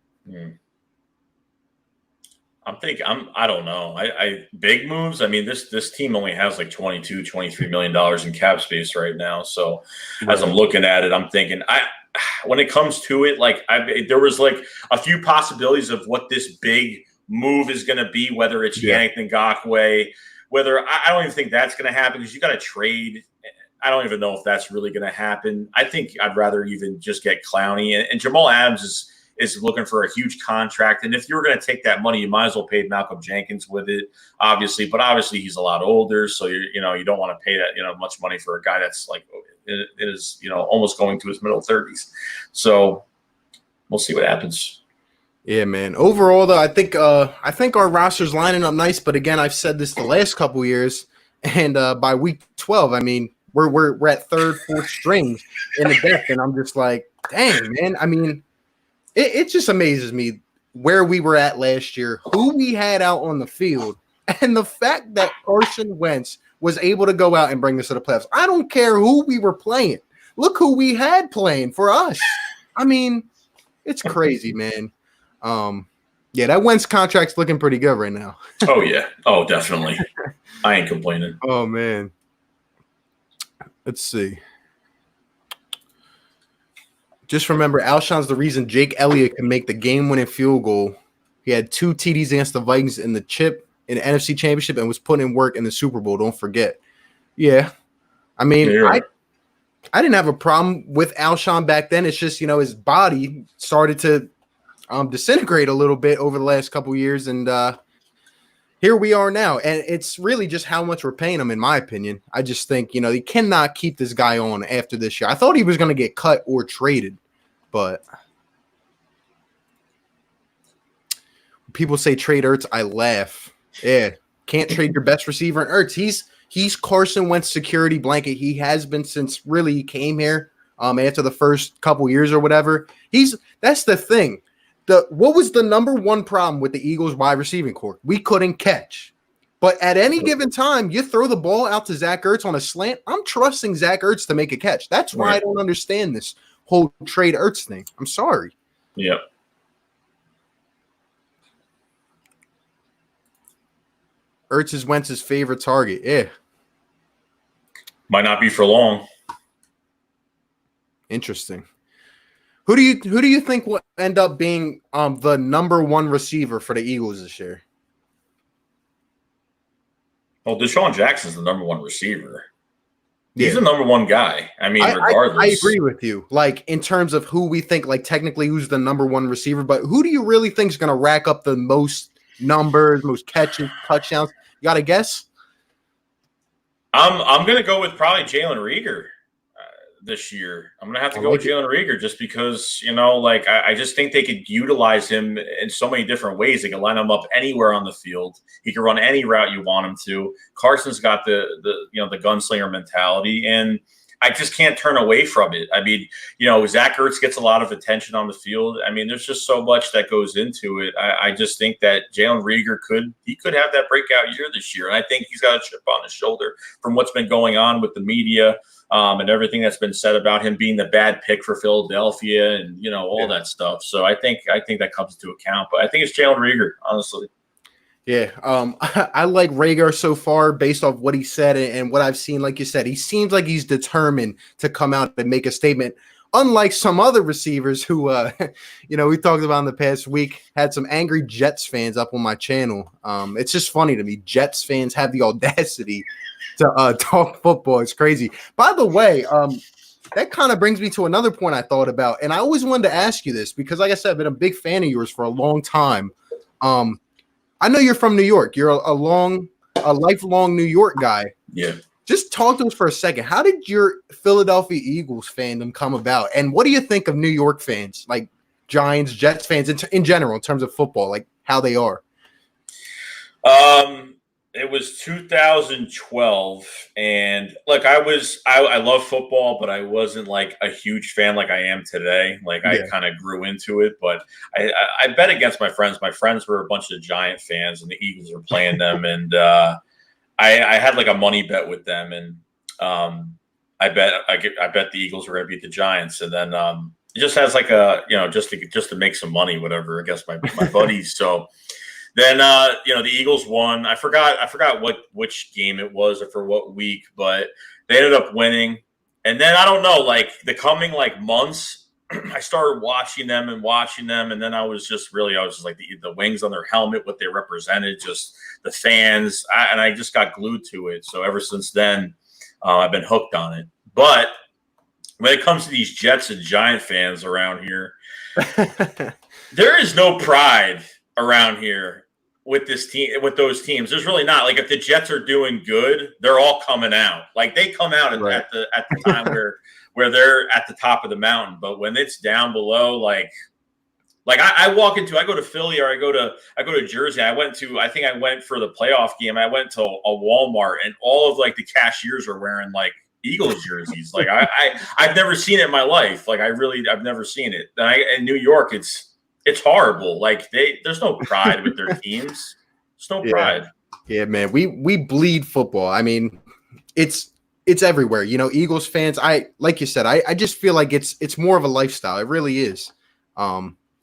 Speaker 2: I don't know. I big moves. I mean, this team only has like $23 million in cap space right now. So as I'm looking at it, I'm thinking when it comes to it, there was like a few possibilities of what this big move is going to be, whether it's Yannick Ngakoue, whether I don't even think that's going to happen because you got to trade. I don't even know if that's really going to happen. I think I'd rather even just get Clowney and Jamal Adams is looking for a huge contract. And if you were going to take that money, you might as well pay Malcolm Jenkins with it, obviously. But obviously he's a lot older, so you don't want to pay that much money for a guy that's like it is almost going to his middle 30s. So we'll see what happens.
Speaker 1: Yeah, man. Overall, though, I think our roster's lining up nice. But again, I've said this the last couple of years, and by week 12, I mean we're at third, fourth strings in the depth, and I'm just like, dang, man. I mean, it just amazes me where we were at last year, who we had out on the field, and the fact that Carson Wentz was able to go out and bring us to the playoffs. I don't care who we were playing. Look who we had playing for us. I mean, it's crazy, man. That Wentz contract's looking pretty good right now.
Speaker 2: Oh, yeah. Oh, definitely. I ain't complaining.
Speaker 1: Oh, man. Let's see. Just remember, Alshon's the reason Jake Elliott can make the game-winning field goal. He had 2 TDs against the Vikings in the NFC Championship and was putting in work in the Super Bowl. Don't forget. Yeah. I mean, I didn't have a problem with Alshon back then. It's just, his body started to disintegrate a little bit over the last couple of years, and here we are now. And it's really just how much we're paying him, in my opinion. I just think, he cannot keep this guy on after this year. I thought he was going to get cut or traded, but when people say trade Ertz, I laugh. Yeah, can't trade your best receiver in Ertz. He's Carson Wentz security blanket. He has been since really he came here after the first couple years or whatever. That's the thing. What was the number one problem with the Eagles wide receiving corps? We couldn't catch. But at any given time, you throw the ball out to Zach Ertz on a slant, I'm trusting Zach Ertz to make a catch. That's why I don't understand this whole trade Ertz thing. I'm sorry.
Speaker 2: Yep.
Speaker 1: Ertz is Wentz's favorite target. Yeah.
Speaker 2: Might not be for long.
Speaker 1: Interesting. Who do you think will end up being the number one receiver for the Eagles this year?
Speaker 2: Well, Deshaun Jackson's the number one receiver. He's the number one guy. I mean, regardless.
Speaker 1: I agree with you. Like, in terms of who we think, like, technically who's the number one receiver, but who do you really think is going to rack up the most numbers, most catches, touchdowns? You got to guess?
Speaker 2: I'm going to go with probably Jalen Reagor this year. I'm going to have to go with Jalen Reagor just because, I just think they could utilize him in so many different ways. They can line him up anywhere on the field. He can run any route you want him to. Carson's got the gunslinger mentality, and I just can't turn away from it. I mean, Zach Ertz gets a lot of attention on the field. I mean, there's just so much that goes into it. I just think that Jalen Reagor could have that breakout year this year. And I think he's got a chip on his shoulder from what's been going on with the media and everything that's been said about him being the bad pick for Philadelphia and, all that stuff. So I think that comes into account. But I think it's Jalen Reagor, honestly.
Speaker 1: Yeah, I like Reagor so far based off what he said and what I've seen. Like you said, he seems like he's determined to come out and make a statement. Unlike some other receivers who, we talked about in the past week, had some angry Jets fans up on my channel. It's just funny to me. Jets fans have the audacity to talk football. It's crazy. By the way, that kind of brings me to another point I thought about. And I always wanted to ask you this because, like I said, I've been a big fan of yours for a long time. I know you're from New York. You're a lifelong New York guy.
Speaker 2: Yeah.
Speaker 1: Just talk to us for a second. How did your Philadelphia Eagles fandom come about? And what do you think of New York fans, like Giants, Jets fans in general, in terms of football, like how they are?
Speaker 2: It was 2012, and look, I love football, but I wasn't like a huge fan like I am today. Like I kind of grew into it, but I bet against my friends. My friends were a bunch of Giant fans, and the Eagles were playing them, and I had like a money bet with them, and I bet the Eagles were going to beat the Giants, and then it just has like a just to make some money, whatever, against my buddies. So. Then the Eagles won. I forgot which game it was or for what week, but they ended up winning. And then I don't know, like the coming like months, I started watching them, and then I was just like the wings on their helmet, what they represented, just the fans, and I just got glued to it. So ever since then, I've been hooked on it. But when it comes to these Jets and Giant fans around here, there is no pride around here with this team, with those teams. There's really not. Like if the Jets are doing good, they're all coming out. Like they come out at the time where they're at the top of the mountain. But when it's down below, like I go to Philly or I go to Jersey. I think I went for the playoff game. I went to a Walmart, and all of like the cashiers are wearing like Eagles jerseys. Like I've never seen it in my life. Like I've never seen it. In New York, it's horrible. Like there's no pride with their teams. There's no pride.
Speaker 1: Yeah, man. We bleed football. I mean, it's everywhere. Eagles fans. Like you said, I just feel like it's more of a lifestyle. It really is.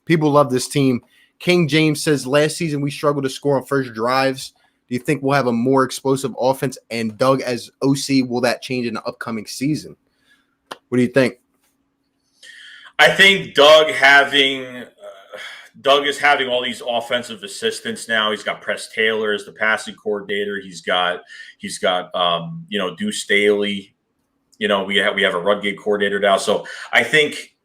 Speaker 1: People love this team. King James says last season we struggled to score on first drives. Do you think we'll have a more explosive offense? And Doug as OC, will that change in the upcoming season? What do you think?
Speaker 2: I think Doug is having all these offensive assistants now. He's got Press Taylor as the passing coordinator. He's got Deuce Staley. We have a run game coordinator now. So I think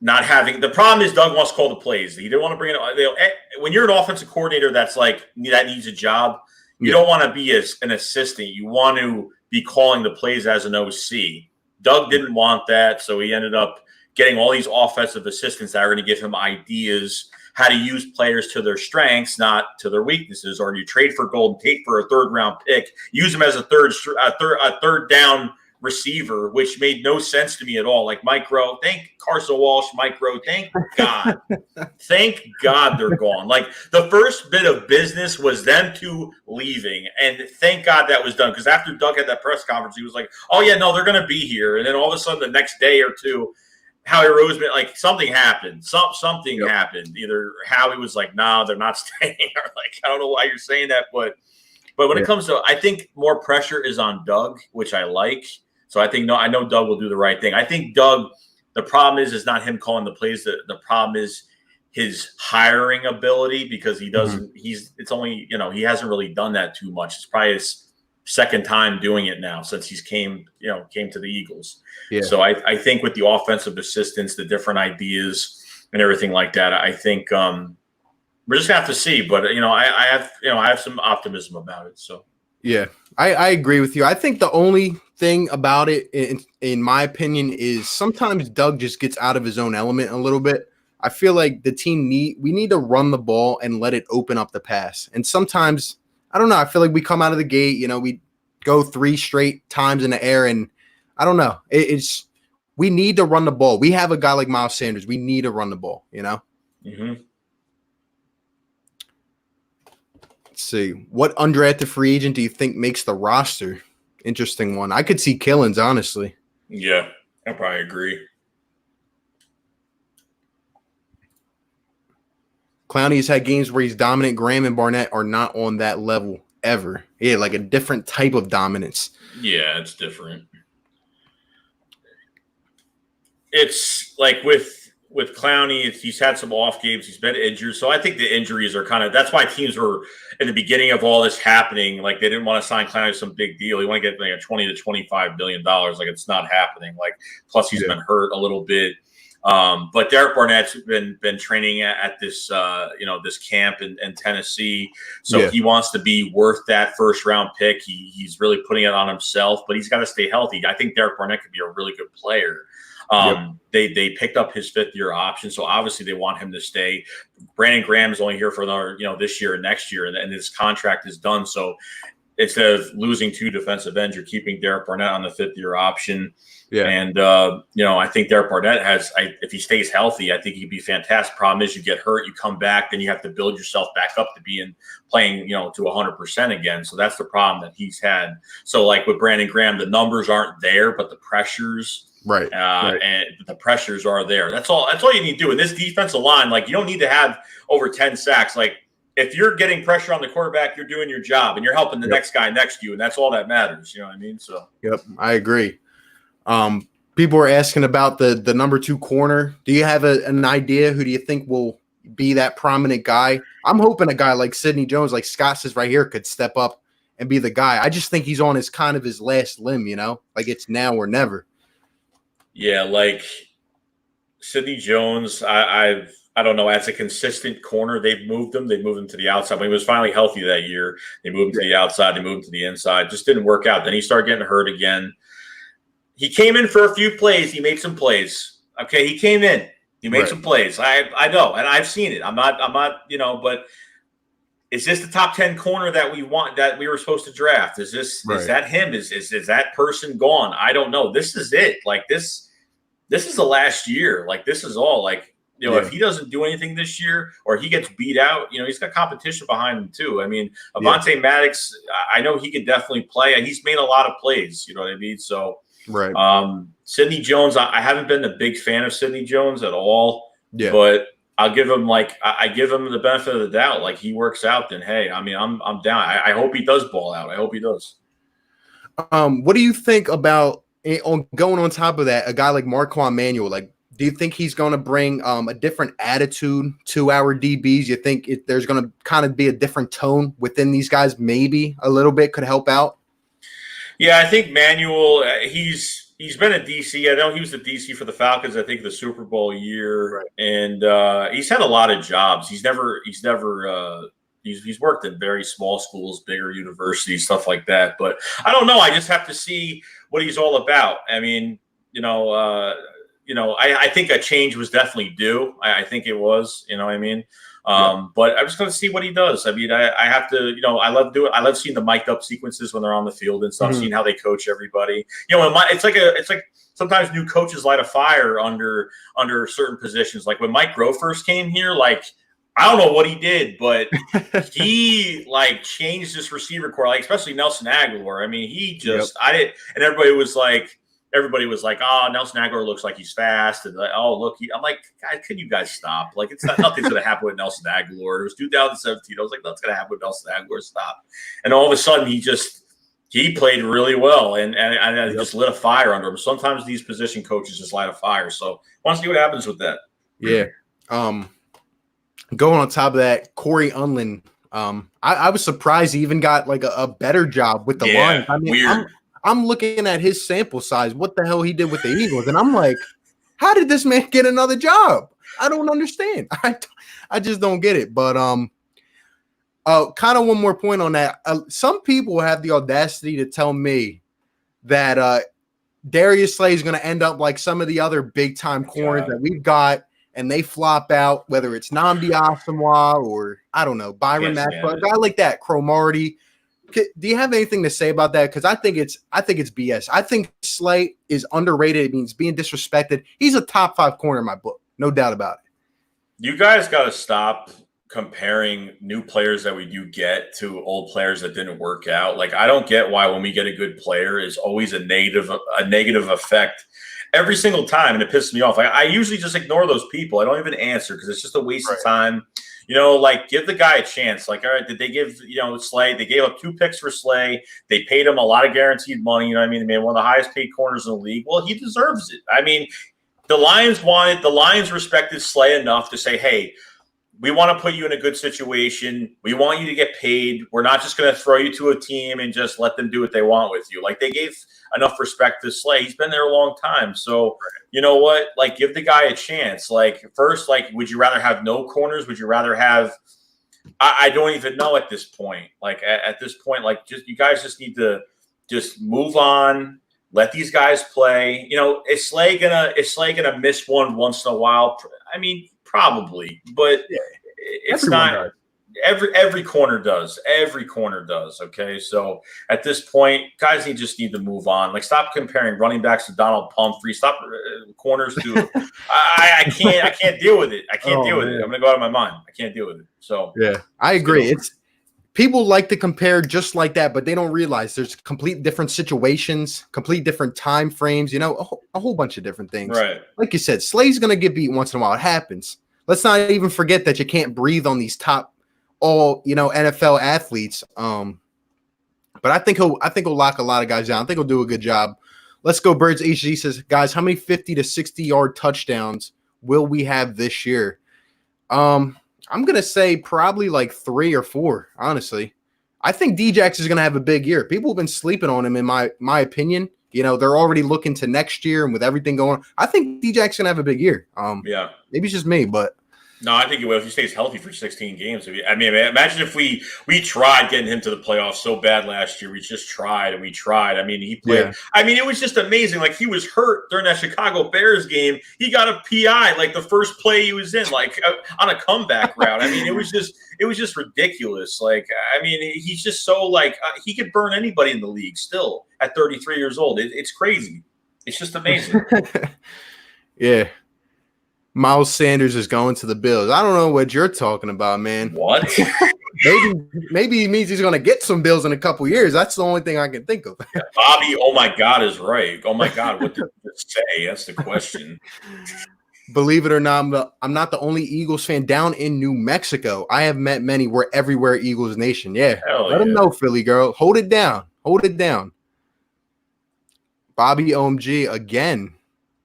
Speaker 2: not having the problem is Doug wants to call the plays. He didn't want to bring it. When you're an offensive coordinator, that's like that needs a job. You don't want to be as an assistant. You want to be calling the plays as an OC. Doug didn't want that, so he ended up getting all these offensive assistants that are going to give him ideas how to use players to their strengths, not to their weaknesses. Or you trade for Golden Tate for a third-round pick, use him as a third down receiver, which made no sense to me at all. Like Mike Rowe, thank Carson Walsh, Mike Rowe, thank God. Thank God they're gone. Like the first bit of business was them two leaving, and thank God that was done, because after Doug had that press conference, he was like, oh yeah, no, they're going to be here. And then all of a sudden the next day or two, Howie Roseman, like something happened. Something happened. Either Howie was like, "Nah, they're not staying," or like, I don't know why you're saying that, but when it comes to, I think more pressure is on Doug, which I like. So I know Doug will do the right thing. I think Doug, the problem is not him calling the plays. The problem is his hiring ability, because he doesn't. It's only he hasn't really done that too much. It's probably his second time doing it now since he's came to the Eagles. Yeah. So I think with the offensive assistants, the different ideas and everything like that, I think we're just gonna have to see. But I have some optimism about it. So
Speaker 1: yeah, I agree with you. I think the only thing about it, in my opinion, is sometimes Doug just gets out of his own element a little bit. I feel like the team we need to run the ball and let it open up the pass. And sometimes, I don't know, I feel like we come out of the gate, we go 3 straight times in the air, and I don't know. We need to run the ball. We have a guy like Miles Sanders. We need to run the ball,
Speaker 2: Mm-hmm.
Speaker 1: Let's see. What undrafted free agent do you think makes the roster? Interesting one. I could see Killins, honestly.
Speaker 2: Yeah, I probably agree.
Speaker 1: Clowney's had games where he's dominant. Graham and Barnett are not on that level ever. Yeah, like a different type of dominance.
Speaker 2: Yeah, it's different. It's like with Clowney, he's had some off games. He's been injured. So I think the injuries are that's why teams were, in the beginning of all this happening, like they didn't want to sign Clowney to some big deal. He want to get like a $20 to $25 billion. Like it's not happening. Like, plus he's been hurt a little bit. But Derek Barnett's been training at this this camp in Tennessee, so he wants to be worth that first round pick. He's really putting it on himself, but he's got to stay healthy. I think Derek Barnett could be a really good player. They picked up his 5th-year option, so obviously they want him to stay. Brandon Graham is only here for another this year and next year, and his contract is done. So instead of losing 2 defensive ends, you're keeping Derek Barnett on the 5th-year option. Yeah. And, I think Derek Barnett if he stays healthy, I think he'd be fantastic. Problem is you get hurt, you come back, then you have to build yourself back up to playing, to 100% again. So that's the problem that he's had. So like with Brandon Graham, the numbers aren't there, but the pressures and the pressures are there. That's all you need to do. In this defensive line, like you don't need to have over 10 sacks. Like if you're getting pressure on the quarterback, you're doing your job and you're helping the next guy next to you. And that's all that matters. You know what I mean? So,
Speaker 1: I agree. People are asking about the number 2 corner. Do you have an idea? Who do you think will be that prominent guy? I'm hoping a guy like Sidney Jones, like Scott says right here, could step up and be the guy. I just think he's on his last limb, like it's now or never. Yeah,
Speaker 2: like Sidney Jones, I don't know. As a consistent corner, they've moved him. They moved him to the outside. When he was finally healthy that year, they moved him to the outside. They moved him to the inside. Just didn't work out. Then he started getting hurt again. He came in for a few plays. He made some plays. Okay, he came in. He made some plays. I know, and I've seen it. I'm not, but is this the top 10 corner that we want, that we were supposed to draft? Is that him? Is that person gone? I don't know. This is it. Like this is the last year. Like this is all. Like if he doesn't do anything this year or he gets beat out, he's got competition behind him too. I mean, Avonte Maddox, I know he could definitely play. He's made a lot of plays. You know what I mean? So.
Speaker 1: Right.
Speaker 2: Sidney Jones, I haven't been a big fan of Sidney Jones at all. Yeah. But I'll give him I give him the benefit of the doubt. Like he works out, then hey, I mean I'm down. I hope he does ball out. I hope he does.
Speaker 1: What do you think about going on top of that, a guy like Marquand Manuel? Like, do you think he's going to bring a different attitude to our DBs? You think there's going to kind of be a different tone within these guys? Maybe a little bit could help out.
Speaker 2: Yeah, I think Manuel, he's been a DC. I know he was the DC for the Falcons, I think, the Super Bowl year. Right. And he's had a lot of jobs. He's worked in very small schools, bigger universities, stuff like that. But I don't know. I just have to see what he's all about. I mean, I think a change was definitely due. I think it was, what I mean? But I'm just going to see what he does. I mean, I have to, I love doing. I love seeing the mic'd up sequences when they're on the field and stuff. Seeing how they coach everybody. It's like sometimes new coaches light a fire under certain positions. Like when Mike Groh first came here, like I don't know what he did, but he changed this receiver core, especially Nelson Aguilar. I mean, he just and everybody was like, oh, Nelson Aguilar looks like he's fast. And oh, look, I'm like, God, can you guys stop? Like, nothing's going to happen with Nelson Aguilar. It was 2017. I was like, nothing's going to happen with Nelson Aguilar. Stop. And all of a sudden, he played really well. And I just lit a fire under him. Sometimes these position coaches just light a fire. So I want to see what happens with that.
Speaker 1: Yeah. Going on top of that, Corey Unlin, I was surprised he even got a better job with the Lions. I mean, weird. I'm looking at his sample size, what the hell he did with the Eagles, and I'm like, how did this man get another job? I don't understand. I just don't get it. But kind of one more point on that. Some people have the audacity to tell me that Darius Slay is going to end up like some of the other big-time corners that we've got, and they flop out, whether it's Nnamdi Asomugha or, I don't know, Byron Maxwell, a guy like that, Cromartie. Do you have anything to say about that? Because I think it's BS. I think Slay is underrated. It means being disrespected. He's a top 5 corner in my book, no doubt about it.
Speaker 2: You guys got to stop comparing new players that we do get to old players that didn't work out. Like, I don't get why when we get a good player is always a negative effect every single time, and it pisses me off. I usually just ignore those people. I don't even answer because it's just a waste of time. Give the guy a chance. Like, all right, did they give, Slay? They gave up 2 picks for Slay. They paid him a lot of guaranteed money. You know what I mean? They made one of the highest paid corners in the league. Well, he deserves it. I mean, the Lions respected Slay enough to say, hey, we want to put you in a good situation. We want you to get paid. We're not just going to throw you to a team and just let them do what they want with you. Like, they gave enough respect to Slay. He's been there a long time. So, you know what? Like, give the guy a chance. Like, first, like, would you rather have no corners? Would you rather have I don't even know at this point. Like, at this point, like, just you guys just need to just move on. Let these guys play. You know, is Slay gonna miss one once in a while? I mean, probably, but it's
Speaker 1: Everyone
Speaker 2: not.
Speaker 1: does.
Speaker 2: Every corner does. Every corner does. Okay, so at this point, guys just need to move on. Like, stop comparing running backs to Donald Pumphrey. Stop corners to. I can't deal with it. I can't deal with it. I'm gonna go out of my mind. I can't deal with it. So
Speaker 1: yeah, I agree. It's people like to compare just like that, but they don't realize there's complete different situations, complete different time frames. You know, a whole bunch of different things.
Speaker 2: Right.
Speaker 1: Like you said, Slay's gonna get beat once in a while. It happens. Let's not even forget that you can't breathe on these top. All NFL athletes. But I think he'll lock a lot of guys down. I think he'll do a good job. Let's go. Birds HG says, guys, how many 50 to 60-yard touchdowns will we have this year? I'm gonna say probably like 3 or 4. Honestly, I think Djax is gonna have a big year. People have been sleeping on him, in my opinion. You know, they're already looking to next year, and with everything going on, I think Djax is gonna have a big year.
Speaker 2: Yeah,
Speaker 1: maybe it's just me, but.
Speaker 2: No, I think he will if he stays healthy for 16 games. I mean, imagine if we tried getting him to the playoffs so bad last year. We just tried and we tried. I mean, he played. Yeah. I mean, it was just amazing. Like, he was hurt during that Chicago Bears game. He got a PI like the first play he was in, like on a comeback route. I mean, it was just ridiculous. Like, I mean, he's just so like he could burn anybody in the league still at 33 years old. It's crazy. It's just amazing.
Speaker 1: Yeah. Miles Sanders is going to the Bills. I don't know what you're talking about, man.
Speaker 2: What?
Speaker 1: maybe he means he's going to get some Bills in a couple years. That's the only thing I can think of.
Speaker 2: Bobby, oh my God, is right. Oh my God, what did you say? That's the question.
Speaker 1: Believe it or not, I'm not the only Eagles fan down in New Mexico. I have met many. We're everywhere Eagles Nation. Yeah. Let them know, Philly girl. Hold it down. Hold it down. Bobby OMG again.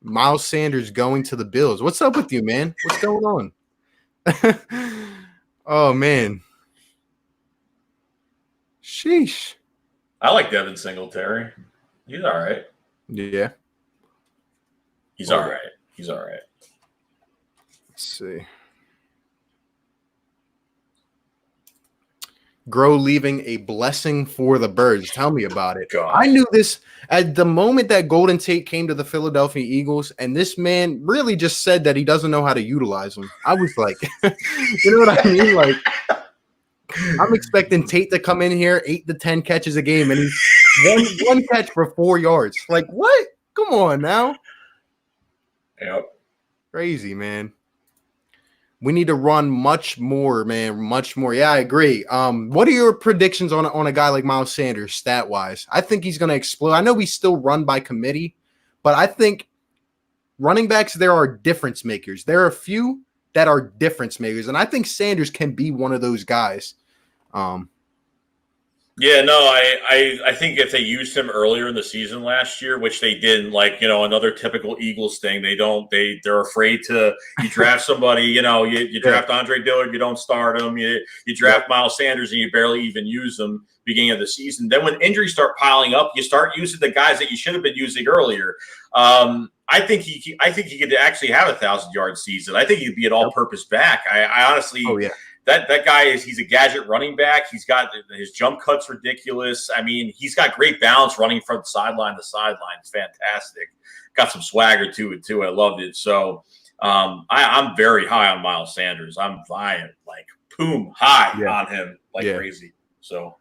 Speaker 1: Miles Sanders going to the Bills. What's up with you, man? What's going on? Oh, man. Sheesh.
Speaker 2: I like Devin Singletary. He's all right.
Speaker 1: Yeah.
Speaker 2: He's all right. He's all right.
Speaker 1: Let's see. Grow leaving a blessing for the Birds. Tell me about it.
Speaker 2: God.
Speaker 1: I knew this at the moment that Golden Tate came to the Philadelphia Eagles, and this man really just said that he doesn't know how to utilize them. I was like, you know what I mean? Like, I'm expecting Tate to come in here, 8 to 10 catches a game, and he's one catch for 4 yards. Like, what? Come on now.
Speaker 2: Yep.
Speaker 1: Crazy, man. We need to run much more, man. Much more. Yeah, I agree. What are your predictions on a guy like Miles Sanders, stat-wise? I think he's going to explode. I know we still run by committee, but I think running backs, there are difference makers. There are a few that are difference makers, and I think Sanders can be one of those guys.
Speaker 2: Yeah, no, I think if they used him earlier in the season last year, which they didn't, like, you know, another typical Eagles thing, they're afraid to, you draft somebody, you know, you draft Andre Dillard, you don't start him, you draft Miles Sanders and you barely even use them beginning of the season. Then when injuries start piling up, you start using the guys that you should have been using earlier. I think he could actually have a 1,000-yard season. I think he'd be an all-purpose back. I honestly, that guy he's a gadget running back. He's got his jump cut's ridiculous. I mean, he's got great balance running from the sideline to sideline. It's fantastic. Got some swagger to it too. I loved it. So I'm very high on Miles Sanders. I'm like boom high on him like crazy. So.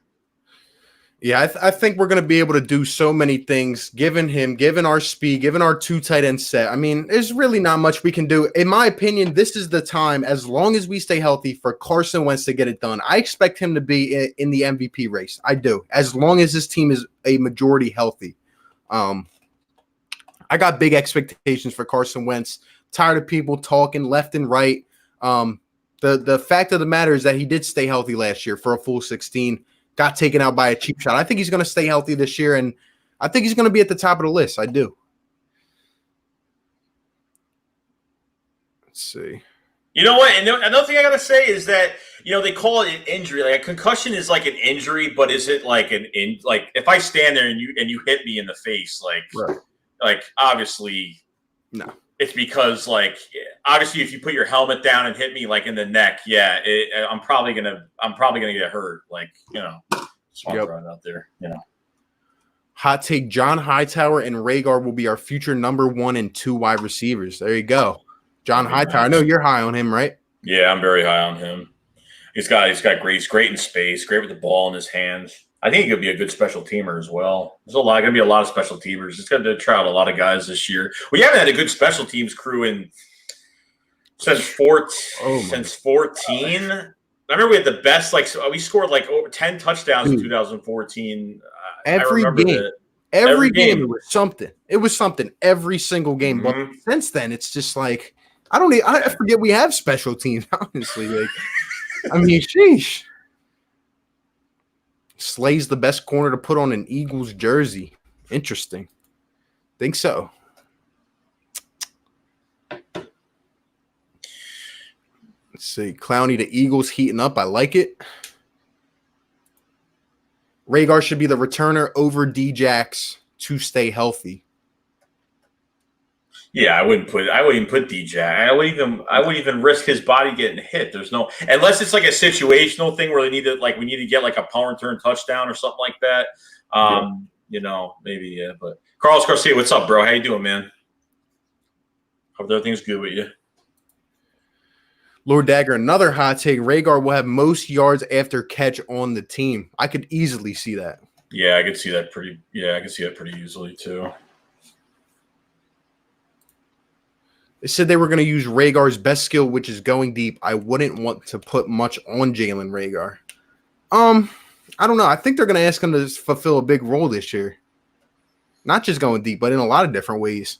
Speaker 1: Yeah, I think we're going to be able to do so many things, given our speed, given our 2 tight end set. I mean, there's really not much we can do. In my opinion, this is the time, as long as we stay healthy, for Carson Wentz to get it done. I expect him to be in the MVP race. I do, as long as this team is a majority healthy. I got big expectations for Carson Wentz. Tired of people talking left and right. The fact of the matter is that he did stay healthy last year for a full 16. Got taken out by a cheap shot. I think he's going to stay healthy this year, and I think he's going to be at the top of the list. I do. Let's see.
Speaker 2: You know what? And another thing I gotta say is that they call it an injury. Like a concussion is like an injury, but is it like like if I stand there and you hit me in the face,
Speaker 1: Right.
Speaker 2: like obviously
Speaker 1: No.
Speaker 2: it's because like obviously if you put your helmet down and hit me like in the neck, yeah, I'm probably gonna get hurt. Like just want to throw it out there.
Speaker 1: Hot take: John Hightower and Rhaegar will be our future number 1 and 2 wide receivers. There you go. John Hightower. I know you're high on him, right?
Speaker 2: Yeah, I'm very high on him. He's great in space, great with the ball in his hands. I think he could be a good special teamer as well. There's going to be a lot of special teamers. It's going to try out a lot of guys this year. We haven't had a good special teams crew since 14. I remember we had the best. We scored like over 10 touchdowns in 2014.
Speaker 1: Every game it was something. It was something every single game.
Speaker 2: Mm-hmm.
Speaker 1: But since then, it's just like I forget we have special teams. Honestly, like I mean, sheesh. Slay's the best corner to put on an Eagles jersey. Interesting. Think so. Let's see. Clowney to Eagles heating up. I like it. Rhaegar should be the returner over D-Jax to stay healthy.
Speaker 2: Yeah, I wouldn't put DJ. I wouldn't even risk his body getting hit. There's no, unless it's like a situational thing where we need to get like a power return touchdown or something like that. Maybe, yeah. But Carlos Garcia, what's up, bro? How you doing, man? Hope everything's good with you.
Speaker 1: Lord Dagger, another hot take. Rhaegar will have most yards after catch on the team. I could easily see that.
Speaker 2: Yeah, I could see that pretty easily too.
Speaker 1: They said they were going to use Rhaegar's best skill, which is going deep. I wouldn't want to put much on Jalen Rhaegar. I don't know. I think they're going to ask him to fulfill a big role this year. Not just going deep, but in a lot of different ways.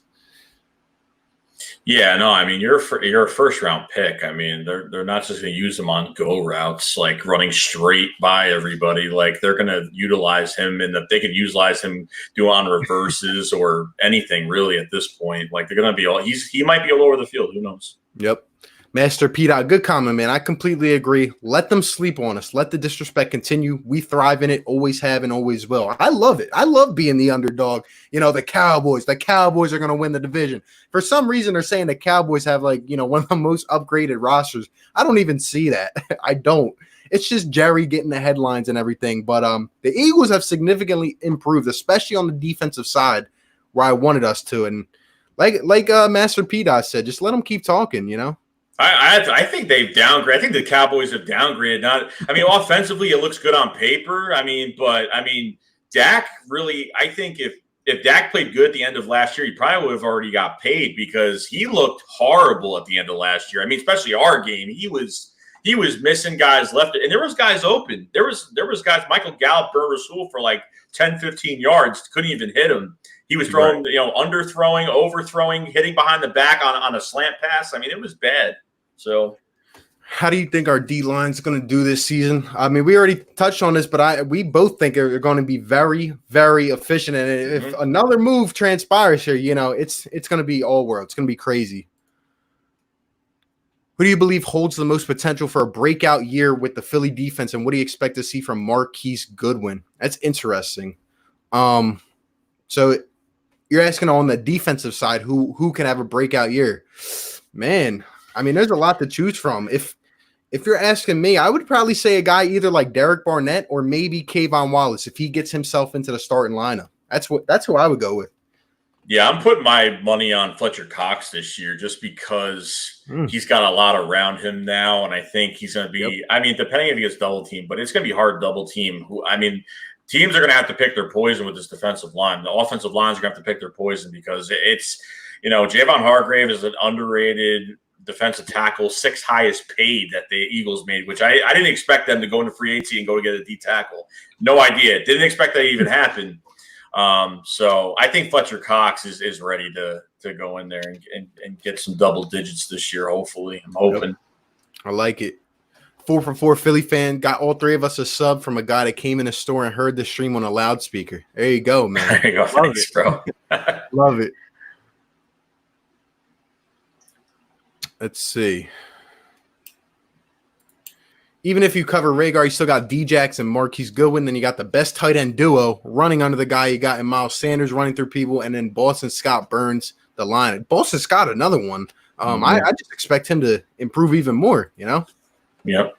Speaker 2: Yeah, no, I mean you're a first round pick. I mean they're not just going to use him on go routes like running straight by everybody. Like they're going to utilize him, and if they could utilize him do on reverses or anything really at this point. Like they're going to be he might be all over the field. Who knows?
Speaker 1: Yep. Master Pete, good comment, man. I completely agree. Let them sleep on us. Let the disrespect continue. We thrive in it, always have and always will. I love it. I love being the underdog. The Cowboys. The Cowboys are going to win the division. For some reason, they're saying the Cowboys have one of the most upgraded rosters. I don't even see that. I don't. It's just Jerry getting the headlines and everything. But the Eagles have significantly improved, especially on the defensive side where I wanted us to. And like Master Pete said, just let them keep talking,
Speaker 2: I think they've downgraded. I think the Cowboys have downgraded. Offensively, it looks good on paper. But Dak really. I think if Dak played good at the end of last year, he probably would have already got paid because he looked horrible at the end of last year. Especially our game, he was missing guys left, and there was guys open. There was guys. Michael Gallup burned Rasul for like 10, 15 yards. Couldn't even hit him. He was throwing, underthrowing, overthrowing, hitting behind the back on a slant pass. It was bad. So,
Speaker 1: how do you think our D line is going to do this season? We already touched on this, but we both think they're going to be very, very efficient. And if another move transpires here, it's going to be all world. It's going to be crazy. Who do you believe holds the most potential for a breakout year with the Philly defense, and what do you expect to see from Marquise Goodwin? That's interesting. So you're asking on the defensive side who can have a breakout year? Man, there's a lot to choose from. If you're asking me, I would probably say a guy either like Derek Barnett or maybe Kayvon Wallace if he gets himself into the starting lineup. That's who I would go with. Yeah,
Speaker 2: I'm putting my money on Fletcher Cox this year just because he's got a lot around him now, and I think he's going to be. Yep. Depending if he gets double team, but it's going to be hard double team. Teams are going to have to pick their poison with this defensive line. The offensive lines are going to have to pick their poison because it's Javon Hargrave is an underrated defensive tackle, 6th highest paid that the Eagles made, which I didn't expect them to go into free agency and go to get a D tackle. No idea. Didn't expect that to even happen. So I think Fletcher Cox is ready to go in there and get some double digits this year. Hopefully, I'm hoping.
Speaker 1: Yep. I like it. 4 for 4 Philly fan got all 3 of us a sub from a guy that came in the store and heard the stream on a loudspeaker. There you go, man.
Speaker 2: There you go. Thanks, bro.
Speaker 1: Love it. Let's see. even if you cover Rhaegar, you still got Djax and Marquise Goodwin. Then you got the best tight end duo running under the guy you got in Miles Sanders running through people, and then Boston Scott burns the line. Boston Scott, another one. I just expect him to improve even more, you know?
Speaker 2: Yep.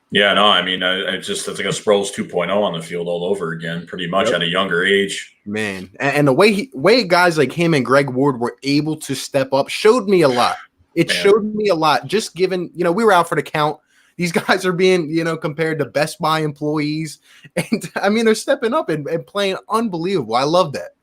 Speaker 2: Yeah, no, I mean, it's like a Sproles 2.0 on the field all over again, pretty much at a younger age.
Speaker 1: Man, and the way guys like him and Greg Ward were able to step up showed me a lot. It showed me a lot. Just given, we were out for the count. These guys are being, compared to Best Buy employees. And, I mean, they're stepping up and playing unbelievable. I love that.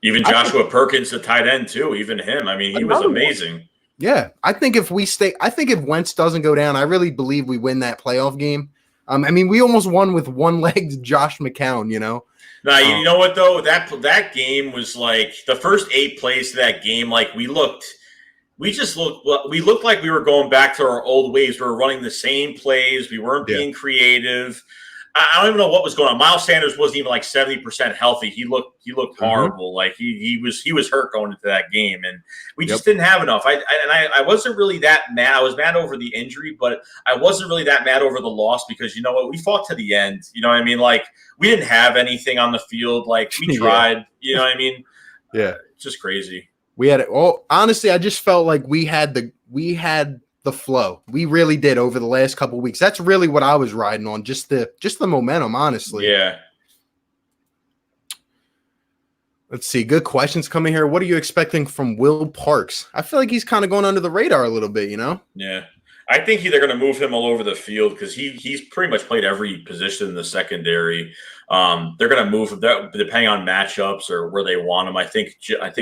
Speaker 2: Even Joshua Perkins, the tight end, too. Even him. I mean, he was amazing.
Speaker 1: Yeah, I think if Wentz doesn't go down, I really believe we win that playoff game. I mean, we almost won with one-legged Josh McCown,
Speaker 2: Now, you know what, though? That game was like the first 8 plays to that game, like we looked like we were going back to our old ways. We were running the same plays. We weren't being creative. I don't even know what was going on. Miles Sanders wasn't even like 70% healthy. He looked horrible. Like he was hurt going into that game, and we just didn't have enough. I wasn't really that mad. I was mad over the injury, but I wasn't really that mad over the loss because you know what? We fought to the end. You know what I mean? Like we didn't have anything on the field. Like we tried. You know what I mean?
Speaker 1: Yeah,
Speaker 2: just crazy.
Speaker 1: We had it. Well, honestly, I just felt like we had the flow. We really did over the last couple of weeks. That's really what I was riding on. Just the momentum, honestly.
Speaker 2: Yeah.
Speaker 1: Let's see. Good questions coming here. What are you expecting from Will Parks? I feel like he's kind of going under the radar a little bit,
Speaker 2: Yeah. I think they're going to move him all over the field because he's pretty much played every position in the secondary. They're going to move him depending on matchups or where they want him. I think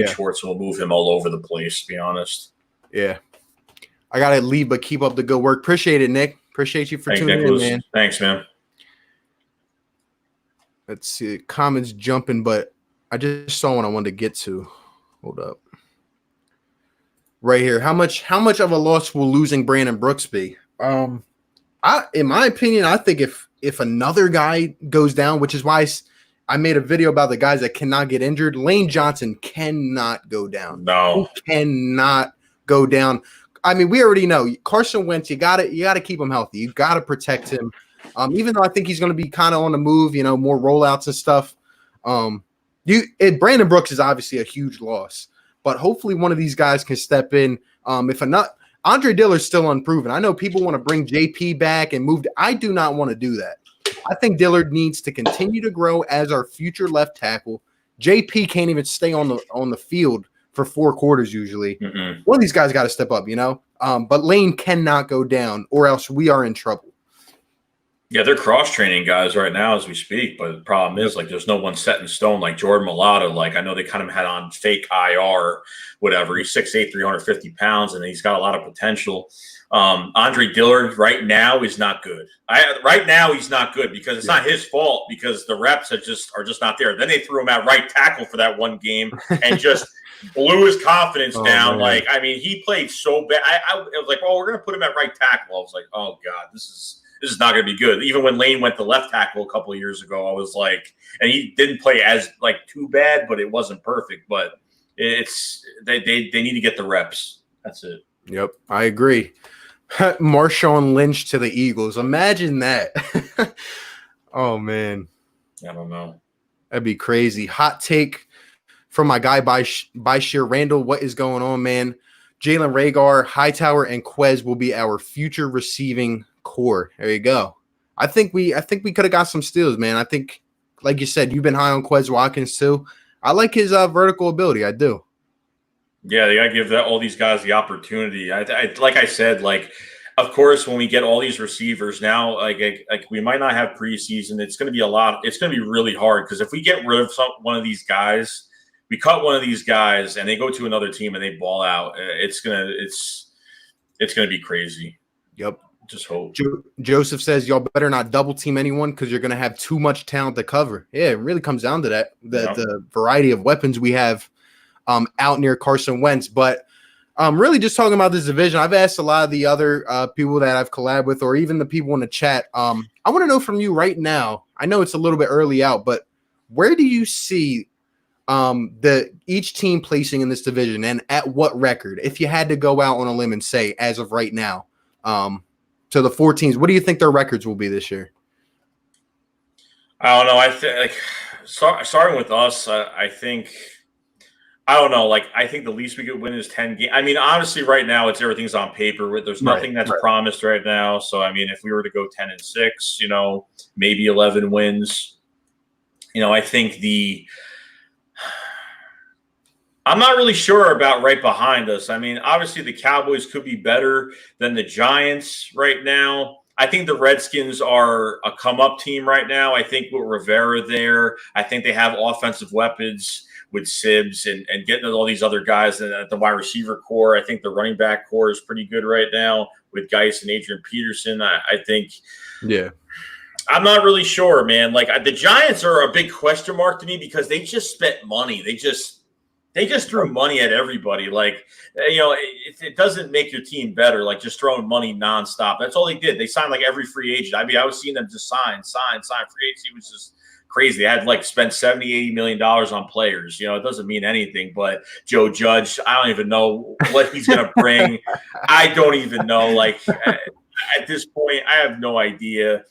Speaker 2: Schwartz will move him all over the place, to be honest.
Speaker 1: Yeah. I got to leave, but keep up the good work. Appreciate it, Nick. Appreciate you for tuning in, man.
Speaker 2: Thanks, man.
Speaker 1: Let's see. Comments jumping, but I just saw one I wanted to get to. Hold up. Right here. How much of a loss will losing Brandon Brooks be? In my opinion, I think if another guy goes down, which is why I made a video about the guys that cannot get injured, Lane Johnson cannot go down.
Speaker 2: No.
Speaker 1: He cannot go down. I mean, we already know Carson Wentz. You got to keep him healthy. You got to protect him. Even though I think he's going to be kind of on the move, more rollouts and stuff. Brandon Brooks is obviously a huge loss, but hopefully one of these guys can step in. If not, Andre Dillard's still unproven. I know people want to bring JP back and move. I do not want to do that. I think Dillard needs to continue to grow as our future left tackle. JP can't even stay on the field for 4 quarters usually.
Speaker 2: Mm-mm.
Speaker 1: One of these guys got to step up, but Lane cannot go down or else we are in trouble.
Speaker 2: Yeah, they're cross-training guys right now as we speak, but the problem is, like, there's no one set in stone like Jordan Mailata. Like, I know they kind of had on fake IR, whatever. He's 6'8", 350 pounds, and he's got a lot of potential. Andre Dillard right now is not good. Right now he's not good because it's not his fault because the reps are just not there. Then they threw him at right tackle for that one game and just blew his confidence down. Man. Like, I mean, he played so bad. I was like, oh, we're going to put him at right tackle. I was like, oh, God, this is not going to be good. Even when Lane went to left tackle a couple of years ago, I was like, and he didn't play as like too bad, but it wasn't perfect. But they need to get the reps. That's it.
Speaker 1: Yep, I agree. Marshawn Lynch to the Eagles. Imagine that. Oh man,
Speaker 2: I don't know.
Speaker 1: That'd be crazy. Hot take from my guy Bashir Randall. What is going on, man? Jalen Rhaegar, Hightower, and Quez will be our future receiving core. There you go. I think we could have got some steals, man. I think, like you said, you've been high on Quez Watkins too. I like his vertical ability. I do.
Speaker 2: Yeah, they got to give all these guys the opportunity. Like I said, like, of course, when we get all these receivers now, like we might not have preseason. It's going to be a lot. It's going to be really hard because if we get rid of one of these guys, we cut one of these guys and they go to another team and they ball out. It's gonna be crazy.
Speaker 1: Yep.
Speaker 2: Just hope.
Speaker 1: Joseph says y'all better not double team anyone because you're gonna have too much talent to cover. Yeah, it really comes down to that. The variety of weapons we have out near Carson Wentz. But really just talking about this division, I've asked a lot of the other people that I've collabed with or even the people in the chat. I want to know from you right now. I know it's a little bit early out, but where do you see each team placing in this division and at what record? If you had to go out on a limb and say, as of right now, to the 4 teams. What do you think their records will be this year?
Speaker 2: I don't know. I think starting with us, I think. I don't know. Like, I think the least we could win is 10 games. I mean, honestly, right now, everything's on paper. There's nothing that's promised right now. So, I mean, if we were to go 10-6, maybe 11 wins, I think I'm not really sure about right behind us. I mean, obviously, the Cowboys could be better than the Giants right now. I think the Redskins are a come-up team right now. I think with Rivera there, I think they have offensive weapons with Sibbs and getting all these other guys at the wide receiver core. I think the running back core is pretty good right now with Geis and Adrian Peterson. I think I'm not really sure, man. Like, the Giants are a big question mark to me because they just spent money. They just threw money at everybody. Like, it doesn't make your team better, like just throwing money nonstop. That's all they did. They signed like every free agent. I mean, I was seeing them just sign. Free agency was just crazy. They had like spent $70-80 million on players. It doesn't mean anything, but Joe Judge, I don't even know what he's going to bring. I don't even know. Like, at this point, I have no idea.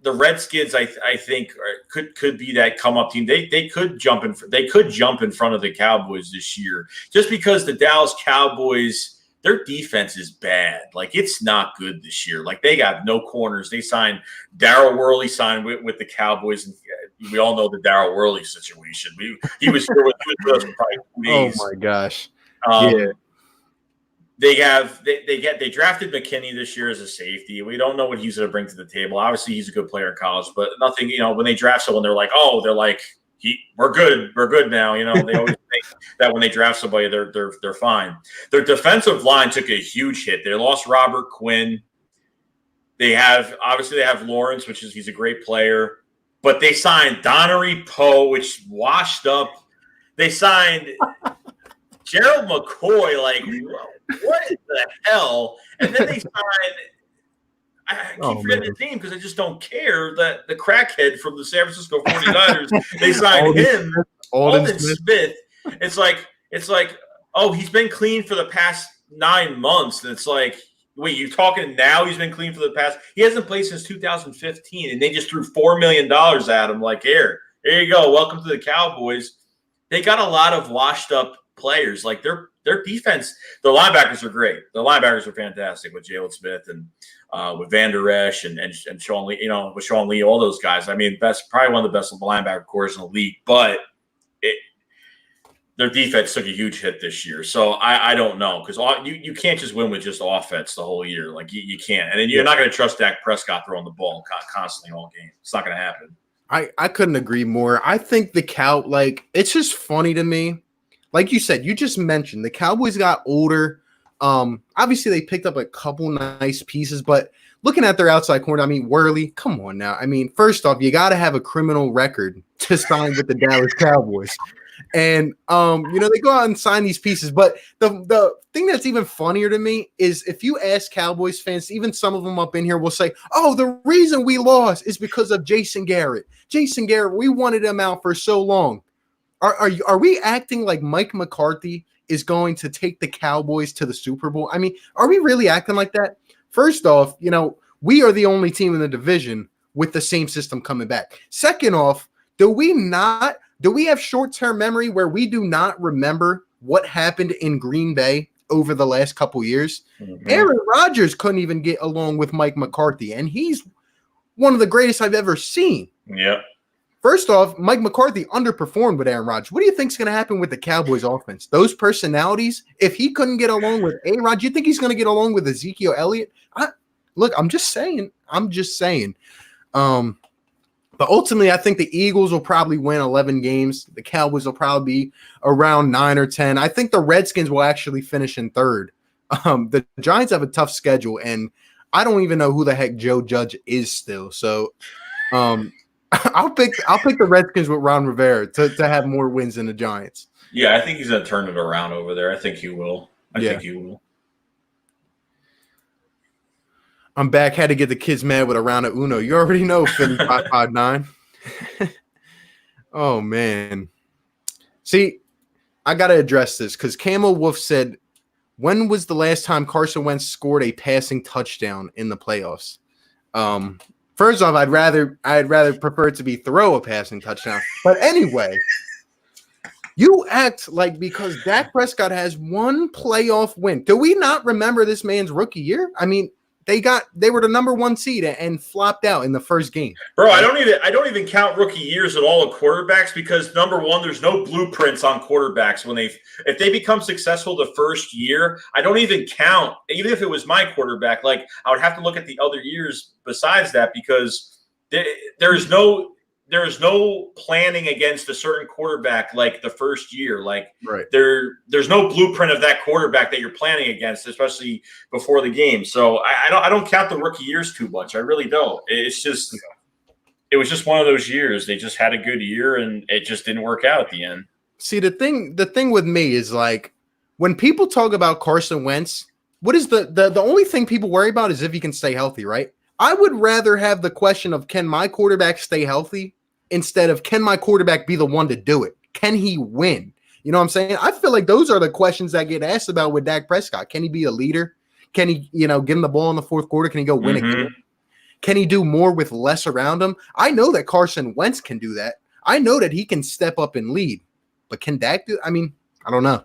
Speaker 2: The Redskins, I think, could be that come up team. They could jump in. They could jump in front of the Cowboys this year, just because the Dallas Cowboys, their defense is bad. Like, it's not good this year. Like, they got no corners. They signed Darryl Worley with the Cowboys, and we all know the Darryl Worley situation. He was here with us for probably 2 days.
Speaker 1: Oh my gosh!
Speaker 2: They drafted McKinney this year as a safety. We don't know what he's going to bring to the table. Obviously, he's a good player in college, but nothing. When they draft someone, we're good now. They always think that when they draft somebody, they're fine. Their defensive line took a huge hit. They lost Robert Quinn. They have Lawrence, he's a great player, but they signed Donnery Poe, which washed up. They signed Gerald McCoy, like, what the hell? And then they signed, I keep forgetting his name because I just don't care, that the crackhead from the San Francisco 49ers, they signed him, Alden Smith. It's like, oh, he's been clean for the past 9 months. And it's like, wait, you're talking now he's been clean for the past – he hasn't played since 2015, and they just threw $4 million at him like, here you go, welcome to the Cowboys. They got a lot of washed-up players. Like, their defense, the linebackers are great. The linebackers are fantastic with Jalen Smith and with Van Der Esch and Sean Lee, with Sean Lee, all those guys. I mean, probably one of the best linebacker cores in the league, but their defense took a huge hit this year. So I don't know, because you can't just win with just offense the whole year. Like, you can't. And then you're not going to trust Dak Prescott throwing the ball constantly all game. It's not going to happen.
Speaker 1: I couldn't agree more. I think it's just funny to me. Like you said, you just mentioned the Cowboys got older. Obviously, they picked up a couple nice pieces, but looking at their outside corner, I mean, Worley, come on now. I mean, first off, you got to have a criminal record to sign with the Dallas Cowboys. And, they go out and sign these pieces. But the thing that's even funnier to me is if you ask Cowboys fans, even some of them up in here will say, oh, the reason we lost is because of Jason Garrett. Jason Garrett, we wanted him out for so long. Are we acting like Mike McCarthy is going to take the Cowboys to the Super Bowl? I mean, are we really acting like that? First off, we are the only team in the division with the same system coming back. Second off, do we have short-term memory where we do not remember what happened in Green Bay over the last couple years? Mm-hmm. Aaron Rodgers couldn't even get along with Mike McCarthy, and he's one of the greatest I've ever seen.
Speaker 2: Yeah.
Speaker 1: First off, Mike McCarthy underperformed with Aaron Rodgers. What do you think is going to happen with the Cowboys offense? Those personalities, if he couldn't get along with A-Rod, do you think he's going to get along with Ezekiel Elliott? Look, I'm just saying. But ultimately, I think the Eagles will probably win 11 games. The Cowboys will probably be around 9 or 10. I think the Redskins will actually finish in third. The Giants have a tough schedule, and I don't even know who the heck Joe Judge is still. So I'll pick the Redskins with Ron Rivera to have more wins than the Giants.
Speaker 2: Yeah, I think he's going to turn it around over there. I think he will. I think he will.
Speaker 1: I'm back. Had to get the kids mad with a round of Uno. You already know, Philly 559. Oh, man. See, I got to address this because Camel Wolf said, when was the last time Carson Wentz scored a passing touchdown in the playoffs? First off, I'd rather prefer it to be throw a passing touchdown. But anyway, you act like because Dak Prescott has one playoff win. Do we not remember this man's rookie year? I mean, they were the number 1 seed and flopped out in the first game.
Speaker 2: Bro, I don't even count rookie years at all of quarterbacks because number one, there's no blueprints on quarterbacks if they become successful the first year. I don't even count, even if it was my quarterback. Like I would have to look at the other years besides that because there's no planning against a certain quarterback like the first year. Like
Speaker 1: right.
Speaker 2: There's no blueprint of that quarterback that you're planning against, especially before the game. So I don't count the rookie years too much. I really don't. It's just it was just one of those years. They just had a good year and it just didn't work out at the end.
Speaker 1: See, the thing with me is like when people talk about Carson Wentz, what is the only thing people worry about is if he can stay healthy, right? I would rather have the question of can my quarterback stay healthy instead of can my quarterback be the one to do it? Can he win? You know what I'm saying? I feel like those are the questions that get asked about with Dak Prescott. Can he be a leader? Can he, give him the ball in the fourth quarter? Can he go win a game? Can he do more with less around him? I know that Carson Wentz can do that. I know that he can step up and lead. But can Dak do? I mean, I don't know.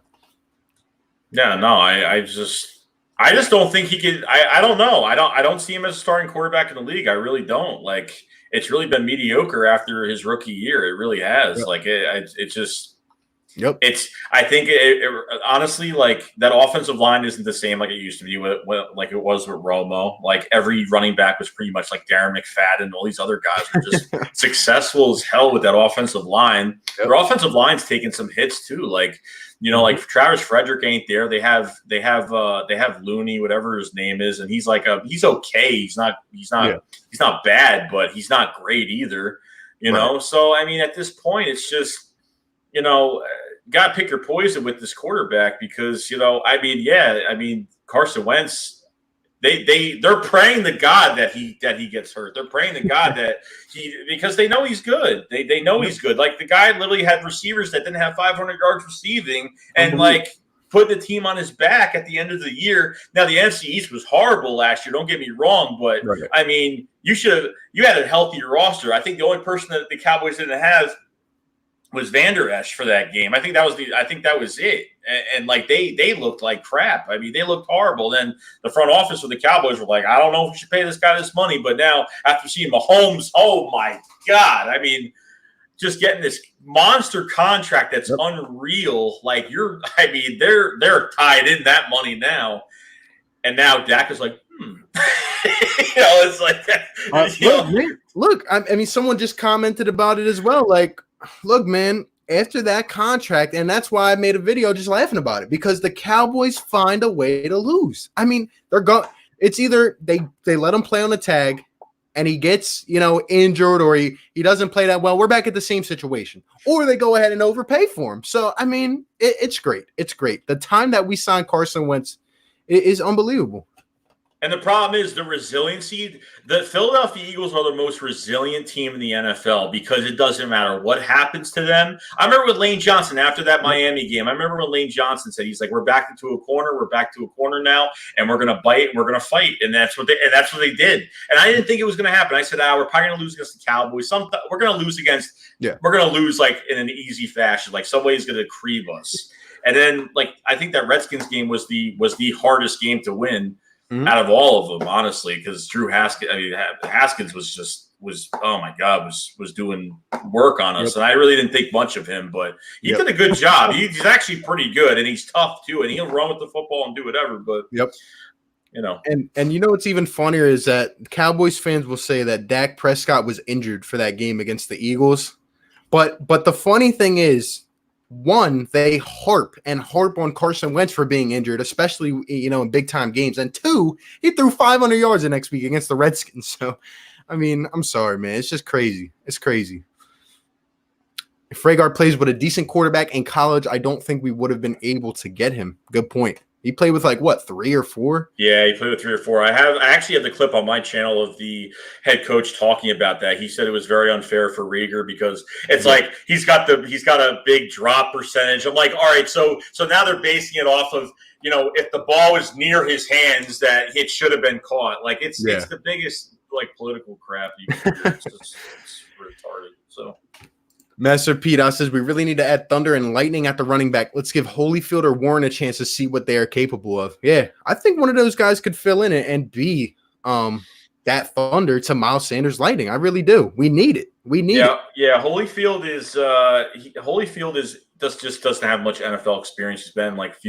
Speaker 2: Yeah, no, I just don't think he could. I don't know. I don't see him as a starting quarterback in the league. I really don't. Like it's really been mediocre after his rookie year. It really has. Yep. Like it just.
Speaker 1: Yep.
Speaker 2: I think honestly, like that offensive line isn't the same like it used to be like it was with Romo. Like every running back was pretty much like Darren McFadden. All these other guys were just successful as hell with that offensive line. Yep. Their offensive line's taking some hits too. Like, like Travis Frederick ain't there. They have Looney, whatever his name is, and he's he's okay. He's not bad, but he's not great either. You know? So I mean, at this point, it's just got to pick your poison with this quarterback because, Carson Wentz, they're praying to God that he gets hurt. They're praying to God that because they know he's good. They know he's good. Like the guy literally had receivers that didn't have 500 yards receiving and put the team on his back at the end of the year. Now the NFC East was horrible last year. Don't get me wrong, but I mean, you had a healthier roster. I think the only person that the Cowboys didn't have was Van Der Esch for that game. I think that was it. And like they looked like crap. I mean, they looked horrible. Then the front office of the Cowboys were like, I don't know if we should pay this guy this money. But now after seeing Mahomes, oh my God. I mean, just getting this monster contract that's unreal. Like they're tied in that money now. And now Dak is like, it's like
Speaker 1: look, I mean, someone just commented about it as well. Like, look, man, after that contract, and that's why I made a video just laughing about it, because the Cowboys find a way to lose. I mean, it's either they let him play on the tag and he gets, injured or he doesn't play that well. We're back at the same situation. Or they go ahead and overpay for him. So, I mean, it's great. It's great. The time that we signed Carson Wentz is unbelievable.
Speaker 2: And the problem is the resiliency. The Philadelphia Eagles are the most resilient team in the NFL because it doesn't matter what happens to them. I remember with Lane Johnson after that Miami game. I remember when Lane Johnson said, he's like, we're back into a corner. We're back to a corner now, and we're going to bite and we're going to fight. And that's what they did. And I didn't think it was going to happen. I said, we're probably going to lose against the Cowboys. We're going to lose we're going to lose like in an easy fashion. Like somebody's going to creep us. And then I think that Redskins game was the hardest game to win. Out of all of them, honestly, because Drew Haskins was oh my God, was doing work on us, and I really didn't think much of him, but he did a good job. He's actually pretty good, and he's tough too, and he'll run with the football and do whatever. But
Speaker 1: and what's even funnier is that Cowboys fans will say that Dak Prescott was injured for that game against the Eagles, but the funny thing is, one, they harp on Carson Wentz for being injured, especially, in big time games. And two, he threw 500 yards the next week against the Redskins. So, I mean, I'm sorry, man. It's just crazy. It's crazy. If Fragard plays with a decent quarterback in college, I don't think we would have been able to get him. Good point. He played with like what, 3 or 4?
Speaker 2: Yeah, he played with 3 or 4. I actually have the clip on my channel of the head coach talking about that. He said it was very unfair for Rieger because it's like he's got a big drop percentage. I'm like, all right, so now they're basing it off of, if the ball was near his hands that it should have been caught. Like it's the biggest like political crap you can do. It's retarded. So
Speaker 1: Master Pete says we really need to add Thunder and Lightning at the running back. Let's give Holyfield or Warren a chance to see what they are capable of. Yeah, I think one of those guys could fill in and be that Thunder to Miles Sanders Lightning. I really do. We need it. We need it.
Speaker 2: Yeah. Holyfield just doesn't have much NFL experience. He's been like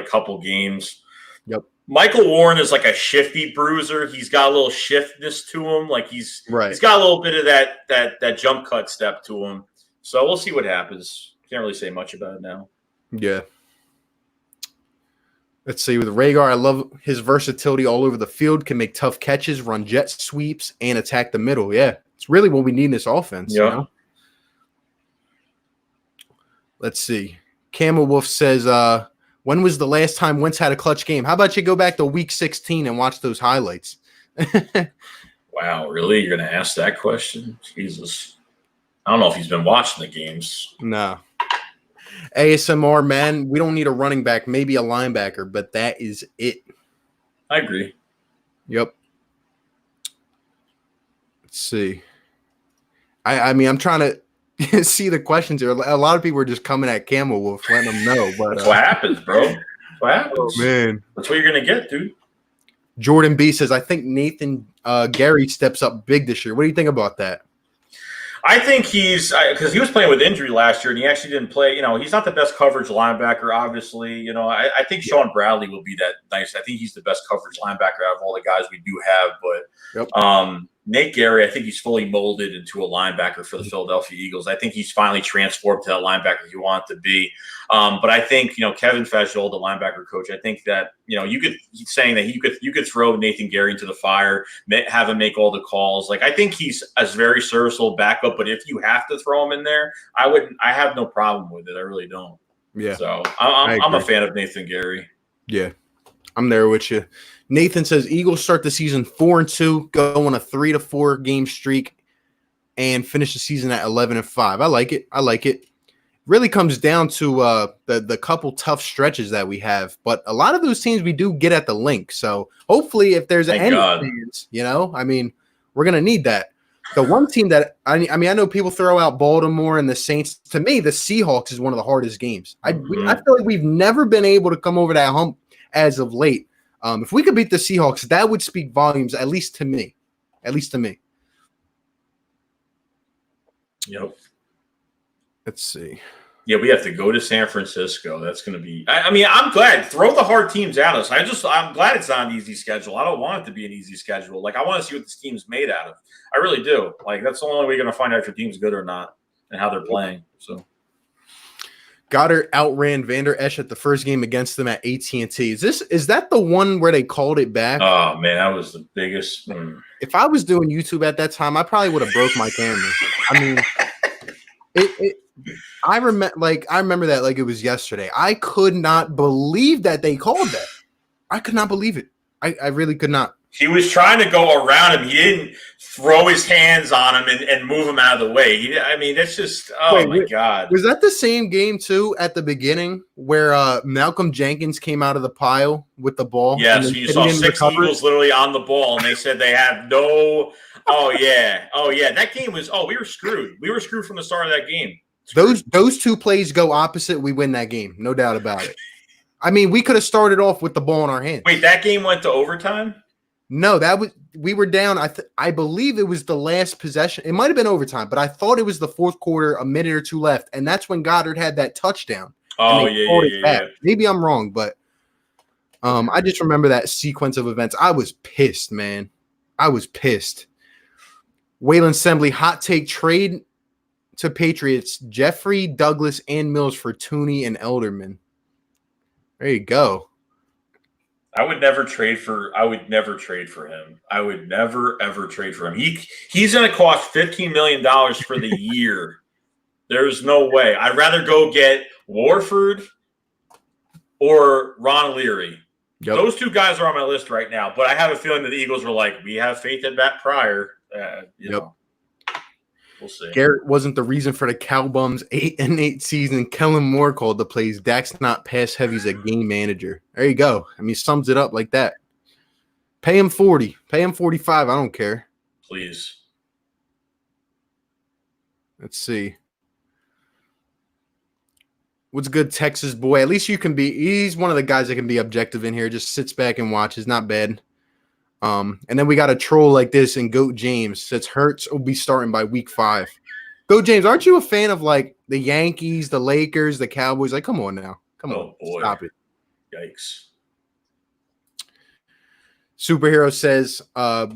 Speaker 2: couple games.
Speaker 1: Yep.
Speaker 2: Michael Warren is like a shifty bruiser. He's got a little shiftness to him. Like he's got a little bit of that jump cut step to him. So we'll see what happens. Can't really say much about it now.
Speaker 1: Yeah. Let's see. With Rhaegar, I love his versatility all over the field. Can make tough catches, run jet sweeps, and attack the middle. Yeah. It's really what we need in this offense.
Speaker 2: Yeah.
Speaker 1: You know? Let's see. Camel Wolf says, when was the last time Wentz had a clutch game? How about you go back to week 16 and watch those highlights?
Speaker 2: Wow, really? You're going to ask that question? Jesus. I don't know if he's been watching the games.
Speaker 1: No. ASMR, man, we don't need a running back, maybe a linebacker, but that is it.
Speaker 2: I agree.
Speaker 1: Yep. Let's see. I mean, I'm trying to see the questions here. A lot of people are just coming at Camel Wolf, letting them know. But
Speaker 2: that's what happens, bro. That's what happens.
Speaker 1: Oh, man.
Speaker 2: That's what you're going to get, dude.
Speaker 1: Jordan B says, I think Nathan Gary steps up big this year. What do you think about that?
Speaker 2: I think he's – because he was playing with injury last year, and he actually didn't play. He's not the best coverage linebacker, obviously. I think Sean Bradley will be that nice. I think he's the best coverage linebacker out of all the guys we do have. But Nate Gary, I think he's fully molded into a linebacker for the Philadelphia Eagles. I think he's finally transformed to that linebacker he wanted to be. But I think, Kevin Feshel, the linebacker coach, I think that, he's saying that you could throw Nathan Gary into the fire, have him make all the calls. Like, I think he's a very serviceable backup, but if you have to throw him in there, I have no problem with it. I really don't.
Speaker 1: Yeah.
Speaker 2: So I'm a fan of Nathan Gary.
Speaker 1: Yeah. I'm there with you. Nathan says Eagles start the season 4-2, go on a 3-4 game streak, and finish the season at 11-5. I like it. Really comes down to the couple tough stretches that we have, but a lot of those teams we do get at the link. So hopefully, if there's any fans, we're gonna need that. The one team that I know people throw out Baltimore and the Saints. To me, the Seahawks is one of the hardest games. I feel like we've never been able to come over that hump as of late. If we could beat the Seahawks, that would speak volumes, at least to me.
Speaker 2: Yep.
Speaker 1: Let's see.
Speaker 2: Yeah, we have to go to San Francisco. That's going to be – I'm glad. Throw the hard teams at us. I'm glad it's not an easy schedule. I don't want it to be an easy schedule. Like, I want to see what this team's made out of. I really do. Like, that's the only way we're going to find out if your team's good or not and how they're playing. So
Speaker 1: Goddard outran Vander Esch at the first game against them at AT&T. Is that the one where they called it back?
Speaker 2: Oh, man, that was the biggest.
Speaker 1: If I was doing YouTube at that time, I probably would have broke my camera. I mean, I remember that like it was yesterday. I could not believe that they called that. I could not believe it. I really could not.
Speaker 2: He was trying to go around him. He didn't throw his hands on him and move him out of the way. That's just my God.
Speaker 1: Was that the same game too at the beginning where Malcolm Jenkins came out of the pile with the ball?
Speaker 2: Yes, you saw 6 Eagles literally on the ball, and they said they have no. Oh yeah. That game was. We were screwed. We were screwed from the start of that game.
Speaker 1: Those two plays go opposite. We win that game, no doubt about it. I mean, we could have started off with the ball in our hands.
Speaker 2: Wait, that game went to overtime?
Speaker 1: No, we were down. I believe it was the last possession. It might have been overtime, but I thought it was the fourth quarter, a minute or two left, and that's when Goddard had that touchdown.
Speaker 2: Oh yeah.
Speaker 1: Maybe I'm wrong, but I just remember that sequence of events. I was pissed, man. I was pissed. Waylon Sembley, hot take trade to Patriots: Jeffrey, Douglas, and Mills for Tooney and Elderman. There you go.
Speaker 2: I would never trade for him. I would never, ever trade for him. He's going to cost $15 million for the year. There's no way. I'd rather go get Warford or Ron Leary.
Speaker 1: Yep.
Speaker 2: Those two guys are on my list right now, but I have a feeling that the Eagles were like, we have faith in Matt Pryor. You know, we'll see.
Speaker 1: Garrett wasn't the reason for the Cowbums 8-8 season. Kellen Moore called the plays. Dak's not pass heavy. He's a game manager. There you go. I mean, sums it up like that. Pay him 40. Pay him 45. I don't care.
Speaker 2: Please.
Speaker 1: Let's see. What's good, Texas boy? At least you can be – he's one of the guys that can be objective in here. Just sits back and watches. Not bad. And then we got a troll like this and Goat James says Hurts will be starting by week 5. Goat James, aren't you a fan of like the Yankees, the Lakers, the Cowboys? Like, come on now. Come on.
Speaker 2: Boy.
Speaker 1: Stop it.
Speaker 2: Yikes.
Speaker 1: Superhero says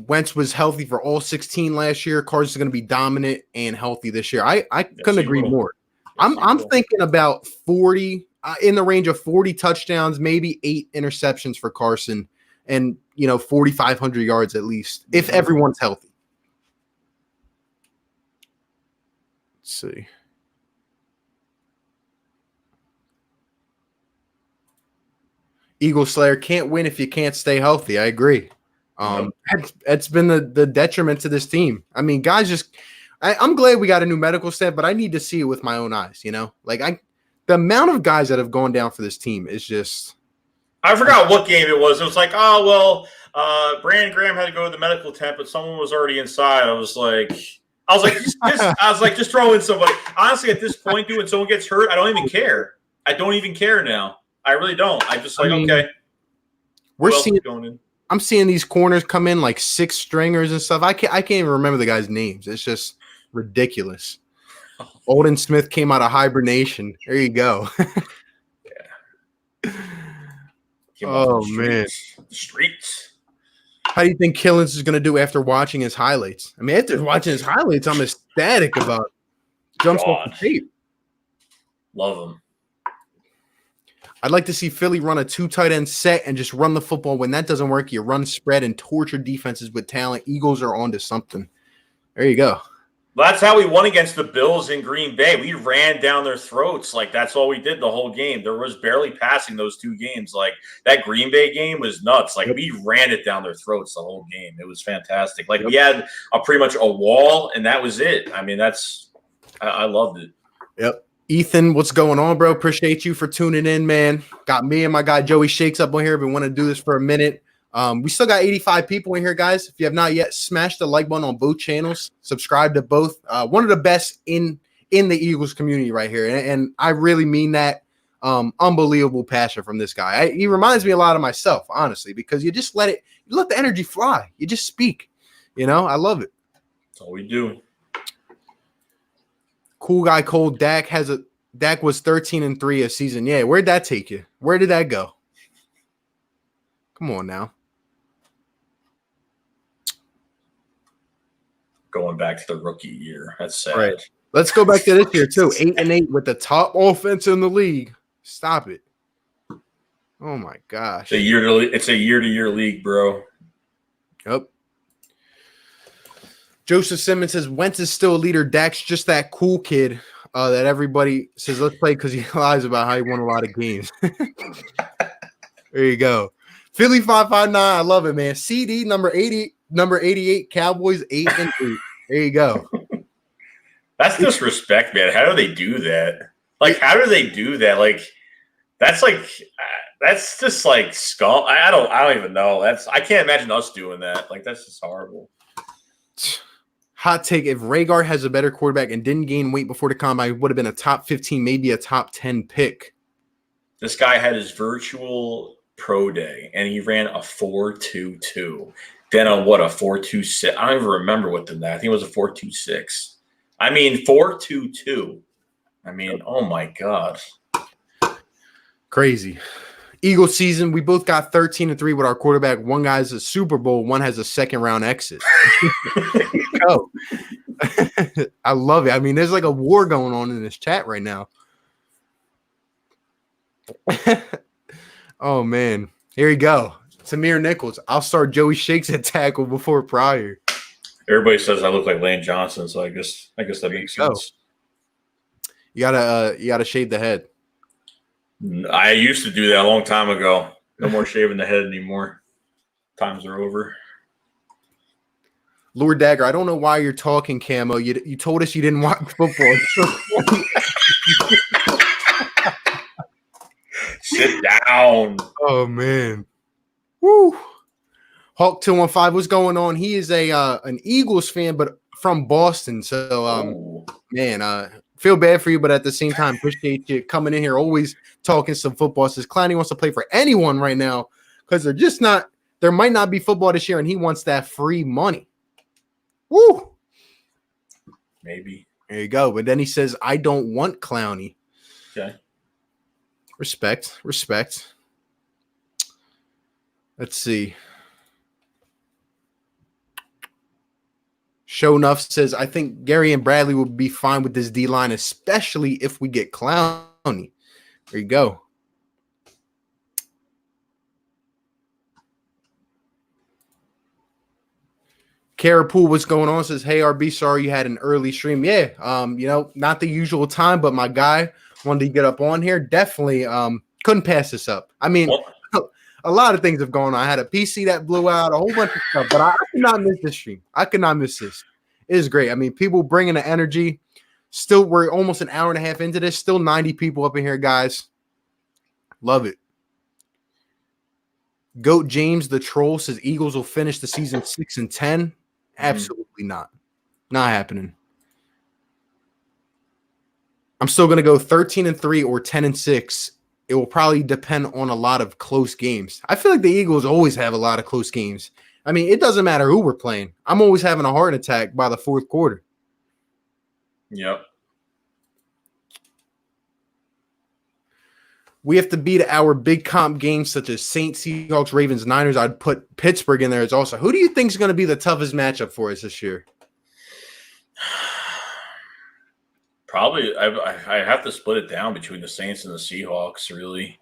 Speaker 1: Wentz was healthy for all 16 last year. Carson's going to be dominant and healthy this year. I couldn't agree more. I'm thinking about 40 in the range of 40 touchdowns, maybe 8 interceptions for Carson, and 4,500 yards at least if everyone's healthy. Let's see. Eagle Slayer can't win if you can't stay healthy. I agree. That's been the detriment to this team. I mean, guys I'm glad we got a new medical staff, but I need to see it with my own eyes, the amount of guys that have gone down for this team is just.
Speaker 2: I forgot what game it was. It was like, Brandon Graham had to go to the medical tent, but someone was already inside. I was like, just throw in somebody. Honestly, at this point, dude, when someone gets hurt, I don't even care. I don't even care now. I really don't. I just okay.
Speaker 1: I'm seeing these corners come in like 6 stringers and stuff. I can't even remember the guys' names. It's just ridiculous. Olden Smith came out of hibernation. There you go.
Speaker 2: Yeah.
Speaker 1: Oh man,
Speaker 2: the streets.
Speaker 1: How do you think Killins is going to do after watching his highlights? I mean, after watching his highlights, I'm ecstatic about jumps off the tape.
Speaker 2: Love him.
Speaker 1: I'd like to see Philly run a 2 tight end set and just run the football. When that doesn't work, you run spread and torture defenses with talent. Eagles are on to something. There you go.
Speaker 2: Well, that's how we won against the Bills in Green Bay. We ran down their throats. Like, that's all we did the whole game. There was barely passing those 2 games. Like, that Green Bay game was nuts. Like, we ran it down their throats the whole game. It was fantastic. Like, we had pretty much a wall, and that was it. I mean, I loved it.
Speaker 1: Yep. Ethan, what's going on, bro? Appreciate you for tuning in, man. Got me and my guy Joeyshakes up on here. Been wanting to do this for a minute. We still got 85 people in here, guys. If you have not yet, smash the like button on both channels. Subscribe to both. One of the best in the Eagles community right here. And I really mean that. Unbelievable passion from this guy. He reminds me a lot of myself, honestly, because you just let the energy fly. You just speak. I love it.
Speaker 2: That's all we do.
Speaker 1: Cool guy Cole Dak was 13-3 a season. Yeah, where'd that take you? Where did that go? Come on now.
Speaker 2: Going back to the rookie year. That's sad.
Speaker 1: Right. Let's go back to this year too. 8-8 with the top offense in the league. Stop it. Oh my gosh.
Speaker 2: It's a year-to-year league, bro.
Speaker 1: Yep. Joseph Simmons says Wentz is still a leader. Dak's just that cool kid that everybody says let's play because he lies about how he won a lot of games. There you go. Philly 559. I love it, man. CD number 88. Cowboys 8-8. There you go.
Speaker 2: That's disrespect, man. How do they do that? Like, how do they do that? Like, that's just like scum. I don't even know. I can't imagine us doing that. Like, that's just horrible.
Speaker 1: Hot take, if Rhaegar has a better quarterback and didn't gain weight before the combine, he would have been a top 15, maybe a top 10 pick.
Speaker 2: This guy had his virtual pro day, and he ran a 4.22. Then a 4.26? I don't even remember what the I think it was a 4.26. I mean, 4.22. I mean, oh my God.
Speaker 1: Crazy. Eagles season, we both got 13-3 with our quarterback. One guy's a Super Bowl, one has a second-round exit. Oh, I love it. I mean, there's like a war going on in this chat right now. Oh, man. Here we go. Samir Nichols. I'll start Joeyshakes at tackle before Pryor.
Speaker 2: Everybody says I look like Lane Johnson, so I guess that makes sense.
Speaker 1: You gotta shave the head.
Speaker 2: I used to do that a long time ago. No more shaving the head anymore. Times are over.
Speaker 1: Lord Dagger, I don't know why you're talking, Camo. You told us you didn't watch football.
Speaker 2: Sit down.
Speaker 1: Oh, man. Woo. Hawk 215, what's going on? He is an Eagles fan, but from Boston. So, man, feel bad for you, but at the same time, appreciate you coming in here, always talking some football. Says Clowney wants to play for anyone right now because there might not be football this year, and he wants that free money. Woo!
Speaker 2: Maybe.
Speaker 1: There you go. But then he says, I don't want Clowney.
Speaker 2: Okay.
Speaker 1: Respect. Let's see. Show Enough says, I think Gary and Bradley will be fine with this D-line, especially if we get Clowney. There you go. Carapool, what's going on? Says, hey, RB, sorry you had an early stream. Yeah, not the usual time, but my guy wanted to get up on here. Definitely couldn't pass this up. I mean, a lot of things have gone on. I had a PC that blew out, a whole bunch of stuff, but I could not miss this stream. I could not miss this. It is great. I mean, people bringing the energy. Still, we're almost an hour and a half into this. Still 90 people up in here, guys. Love it. Goat James, the troll, says Eagles will finish the season 6-10. Absolutely not. Not happening. I'm still going to go 13-3 or 10-6. It will probably depend on a lot of close games. I feel like the Eagles always have a lot of close games. I mean, it doesn't matter who we're playing. I'm always having a heart attack by the fourth quarter.
Speaker 2: Yep.
Speaker 1: We have to beat our big comp games such as Saints, Seahawks, Ravens, Niners. I'd put Pittsburgh in there as also. Who do you think is going to be the toughest matchup for us this year?
Speaker 2: Probably, I have to split it down between the Saints and the Seahawks, really.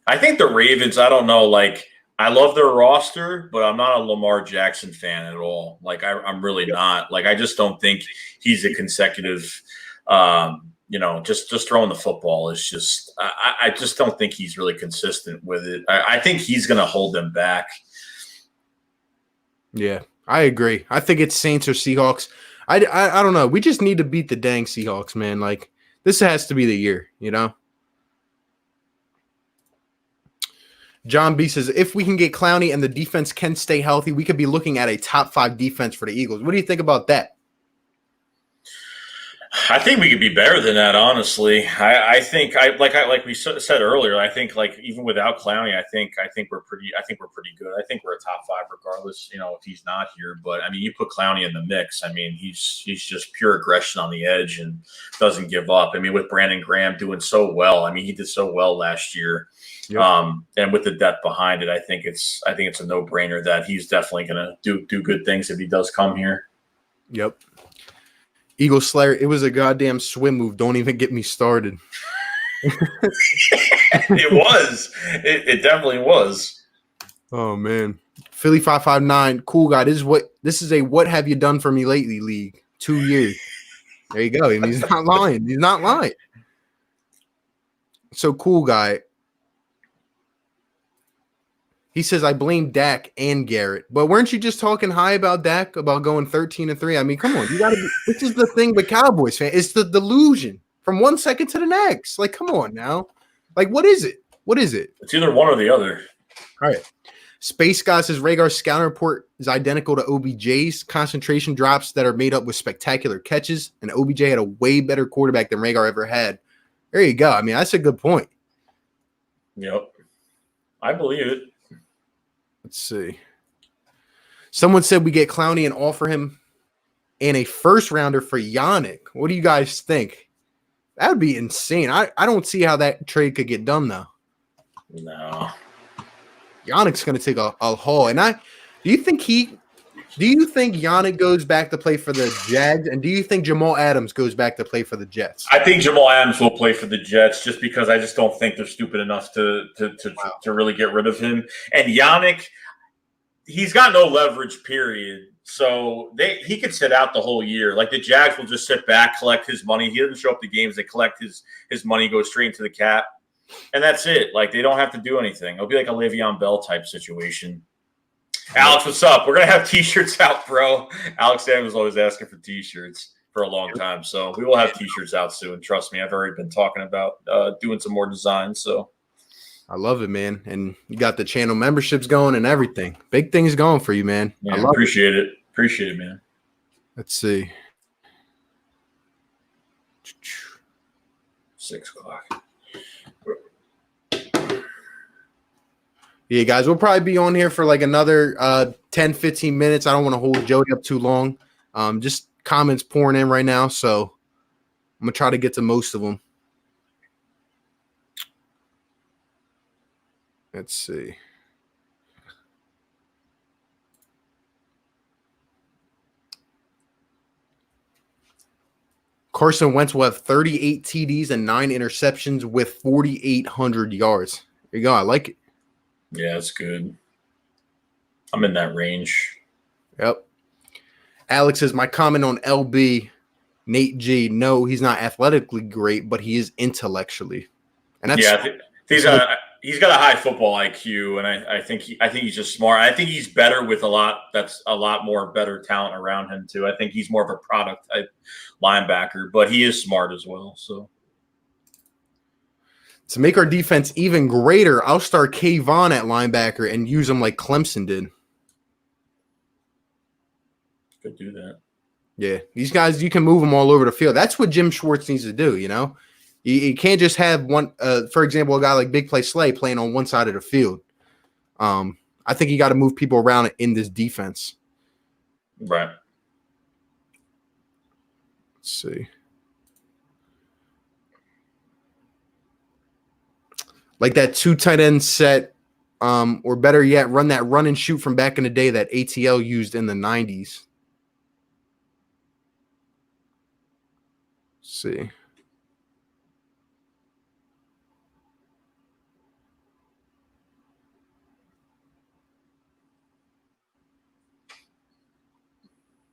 Speaker 2: I think the Ravens, I don't know, like, I love their roster, but I'm not a Lamar Jackson fan at all. Like, I'm really not. Like, I just don't think he's a consecutive just throwing the football is just I just don't think he's really consistent with it. I think he's going to hold them back.
Speaker 1: Yeah, I agree. I think it's Saints or Seahawks. I don't know. We just need to beat the dang Seahawks, man. Like, this has to be the year, you know? John B says, if we can get Clowney and the defense can stay healthy, we could be looking at a top 5 defense for the Eagles. What do you think about that?
Speaker 2: I think we could be better than that, honestly. I think like we said earlier. I think like even without Clowney, I think we're pretty good. I think we're a top 5 regardless. You know, if he's not here, but I mean, you put Clowney in the mix. I mean, he's just pure aggression on the edge and doesn't give up. I mean, with Brandon Graham doing so well, I mean, he did so well last year. Yep. And with the depth behind it, I think it's a no brainer that he's definitely going to do good things if he does come here.
Speaker 1: Yep. Eagle Slayer, it was a goddamn swim move. Don't even get me started.
Speaker 2: It was. It definitely was.
Speaker 1: Oh, man. Philly 559, cool guy. This is a what have you done for me lately league. 2 years. There you go. And he's not lying. He's not lying. So, cool guy. He says, I blame Dak and Garrett. But weren't you just talking high about Dak, about going 13-3? I mean, come on. This is the thing with Cowboys fans. It's the delusion from 1 second to the next. Like, come on now. Like, what is it? What is it?
Speaker 2: It's either one or the other.
Speaker 1: All right. Space Guy says, Rhaegar's scouting report is identical to OBJ's. Concentration drops that are made up with spectacular catches. And OBJ had a way better quarterback than Rhaegar ever had. There you go. I mean, that's a good point.
Speaker 2: Yep. I believe it.
Speaker 1: Let's see. Someone said we get Clowney and offer him and a first rounder for Yannick. What do you guys think? That would be insane. I don't see how that trade could get done, though.
Speaker 2: No.
Speaker 1: Yannick's going to take a haul. And do you think Yannick goes back to play for the Jags? And do you think Jamal Adams goes back to play for the Jets?
Speaker 2: I think Jamal Adams will play for the Jets just because I just don't think they're stupid enough to really get rid of him. And Yannick, he's got no leverage, period. So he could sit out the whole year. Like the Jags will just sit back, collect his money. He doesn't show up to games. They collect his money, goes straight into the cap. And that's it. Like, they don't have to do anything. It'll be like a Le'Veon Bell type situation. Alex, what's up? We're going to have T-shirts out, bro. Alex Sam was always asking for T-shirts for a long time. So we will have T-shirts out soon. Trust me. I've already been talking about doing some more designs. So
Speaker 1: I love it, man. And you got the channel memberships going and everything. Big things going for you, man.
Speaker 2: Yeah,
Speaker 1: I love
Speaker 2: appreciate it. Appreciate it, man.
Speaker 1: Let's see.
Speaker 2: 6 o'clock.
Speaker 1: Yeah, guys, we'll probably be on here for like another 10, 15 minutes. I don't want to hold Joey up too long. Just comments pouring in right now, so I'm going to try to get to most of them. Let's see. Carson Wentz will have 38 TDs and 9 interceptions with 4,800 yards. There you go. I like it.
Speaker 2: Yeah, that's good. I'm in that range.
Speaker 1: Yep. Alex says, my comment on LB, Nate G, no, he's not athletically great, but he is intellectually. And that's
Speaker 2: he's got a high football IQ, and I think he's just smart. I think he's better with a lot more better talent around him too. I think he's more of a product type linebacker, but he is smart as well. So
Speaker 1: to make our defense even greater, I'll start Kayvon at linebacker and use him like Clemson did.
Speaker 2: Could do that.
Speaker 1: Yeah, these guys, you can move them all over the field. That's what Jim Schwartz needs to do, you know? You can't just have one, for example, a guy like Big Play Slay playing on one side of the field. I think you got to move people around in this defense.
Speaker 2: Right.
Speaker 1: Let's see. Like that 2 tight end set, or better yet, run that run and shoot from back in the day that ATL used in the 90s. Let's see.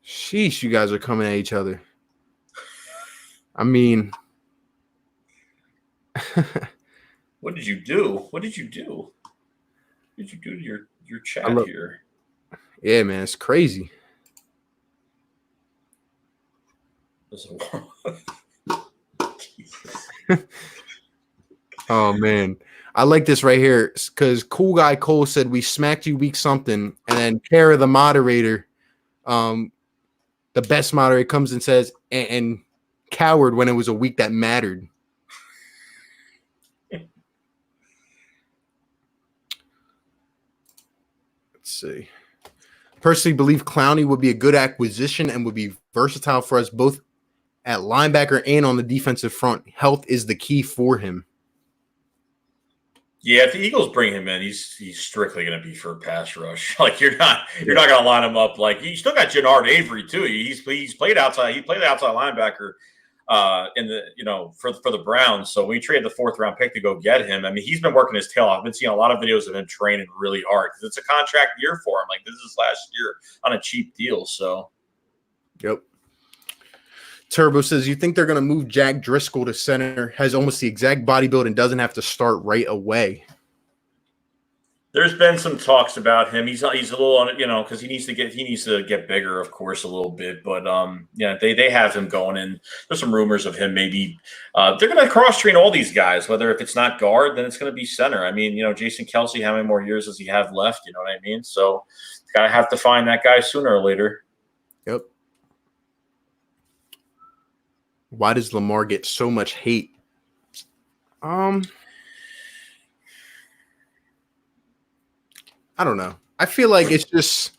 Speaker 1: Sheesh, you guys are coming at each other. I mean,
Speaker 2: what did you do? What did you do? What did you do to your chat here?
Speaker 1: Yeah, man, it's crazy. Oh man, I like this right here because Cool Guy Cole said we smacked you week something, and then Kara the moderator, the best moderator, comes and says and coward when it was a week that mattered. Let's see. Personally believe Clowney would be a good acquisition and would be versatile for us both at linebacker and on the defensive front. Health is the key for him.
Speaker 2: Yeah, if the Eagles bring him in, he's strictly going to be for pass rush. Like you're not going to line him up. Like you still got Jannard Avery too. He's played outside. He played the outside linebacker in the for the Browns. So we traded the 4th round pick to go get him. I mean, he's been working his tail off. I've been seeing a lot of videos of him training really hard because it's a contract year for him. Like this is last year on a cheap deal. So,
Speaker 1: yep. Turbo says, you think they're going to move Jack Driscoll to center, has almost the exact body build and doesn't have to start right away?
Speaker 2: There's been some talks about him. He's a little, because he needs to get bigger, of course, a little bit. But yeah, they have him going, and there's some rumors of him maybe they're going to cross train all these guys. Whether if it's not guard, then it's going to be center. I mean, Jason Kelsey, how many more years does he have left? You know what I mean? So gotta have to find that guy sooner or later.
Speaker 1: Yep. Why does Lamar get so much hate? I don't know. I feel like it's just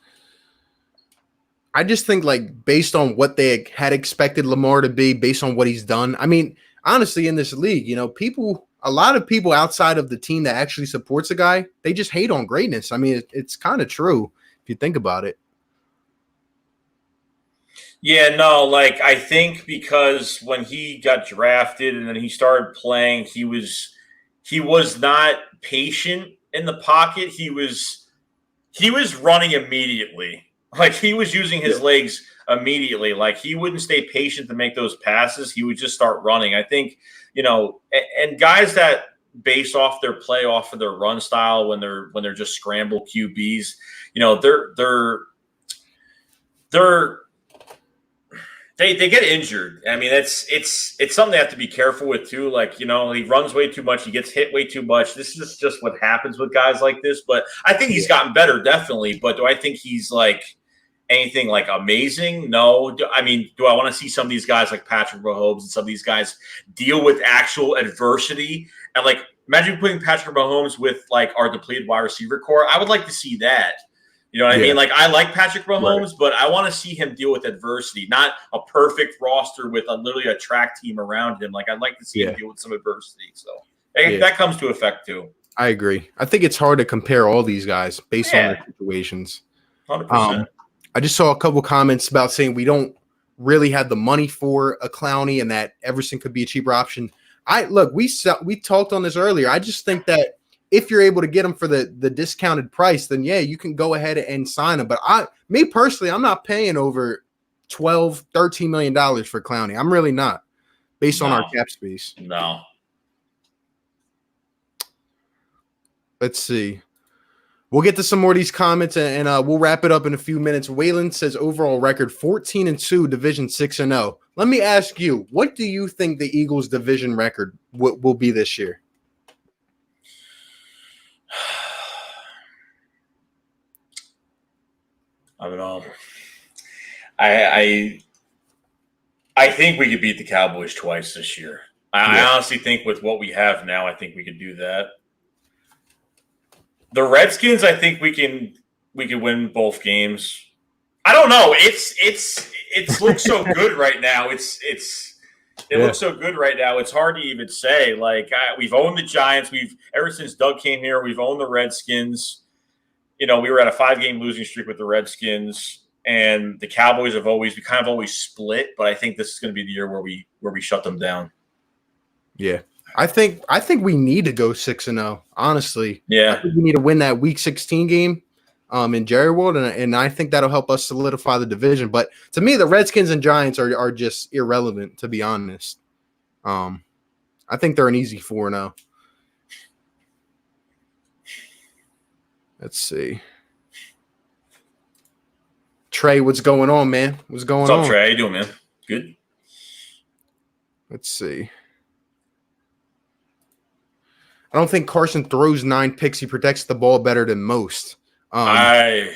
Speaker 1: – I just think, like, based on what they had expected Lamar to be, based on what he's done. I mean, honestly, in this league, a lot of people outside of the team that actually supports a guy, they just hate on greatness. I mean, it's kind of true if you think about it.
Speaker 2: Yeah, no, like I think because when he got drafted and then he started playing, he was not patient in the pocket. He was running immediately. Like he was using his legs immediately. Like he wouldn't stay patient to make those passes. He would just start running. I think, and guys that based off their play, off of their run style when they're just scramble QBs. They get injured. I mean, it's something they have to be careful with too. Like, he runs way too much. He gets hit way too much. This is just what happens with guys like this. But I think he's gotten better, definitely. But do I think he's like anything like amazing? No. Do I want to see some of these guys like Patrick Mahomes and some of these guys deal with actual adversity? And like, imagine putting Patrick Mahomes with like our depleted wide receiver core. I would like to see that. You know what I mean? Like, I like Patrick Mahomes, but I want to see him deal with adversity, not a perfect roster with literally a track team around him. Like, I'd like to see him deal with some adversity. So that comes to effect too.
Speaker 1: I agree. I think it's hard to compare all these guys based on their situations.
Speaker 2: 100%.
Speaker 1: I just saw a couple comments about saying we don't really have the money for a Clowney and that Everson could be a cheaper option. We talked on this earlier. I just think that if you're able to get him for the discounted price, then you can go ahead and sign him. But me personally, I'm not paying over $13 million for Clowney. I'm really not, based on our cap space.
Speaker 2: No.
Speaker 1: Let's see. We'll get to some more of these comments and we'll wrap it up in a few minutes. Waylon says overall record 14-2, division 6-0. Let me ask you, what do you think the Eagles' division record will be this year?
Speaker 2: I don't know. I think we could beat the Cowboys twice this year. I honestly think with what we have now, I think we could do that. The Redskins, I think we can win both games. I don't know. It looks so good right now. It looks so good right now. It's hard to even say. Like, we've owned the Giants. Ever since Doug came here, we've owned the Redskins. We were at a 5-game losing streak with the Redskins, and the Cowboys we kind of always split. But I think this is going to be the year where we shut them down.
Speaker 1: Yeah, I think we need to go 6-0. Honestly,
Speaker 2: yeah,
Speaker 1: I think we need to win that Week 16 game in Jerry World, and I think that'll help us solidify the division. But to me, the Redskins and Giants are just irrelevant, to be honest. I think they're an easy 4-0. Let's see. Trey, what's going on, man? What's going on?
Speaker 2: What's up, Trey? How you doing, man? Good.
Speaker 1: Let's see. I don't think Carson throws 9 picks. He protects the ball better than most.
Speaker 2: I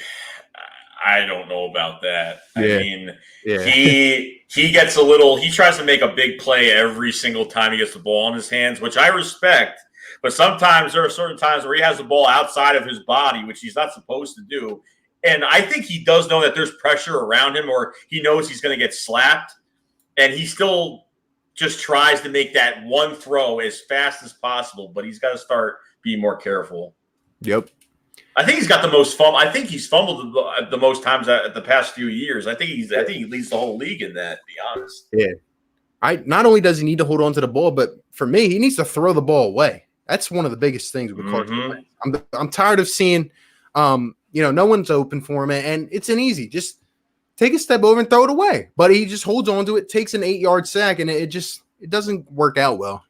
Speaker 2: don't know about that.
Speaker 1: Yeah.
Speaker 2: I mean, he gets he tries to make a big play every single time he gets the ball in his hands, which I respect. But sometimes there are certain times where he has the ball outside of his body, which he's not supposed to do. And I think he does know that there's pressure around him, or he knows he's going to get slapped. And he still just tries to make that one throw as fast as possible. But he's got to start being more careful.
Speaker 1: Yep.
Speaker 2: I think he's got the most fumble. I think he's fumbled the most times at the past few years. I think he leads the whole league in that, to be honest.
Speaker 1: Yeah. Not only does he need to hold on to the ball, but for me, he needs to throw the ball away. That's one of the biggest things with Carson. I'm tired of seeing, no one's open for him, and it's an easy. Just take a step over and throw it away. But he just holds on to it, takes an 8-yard sack, and it doesn't work out well,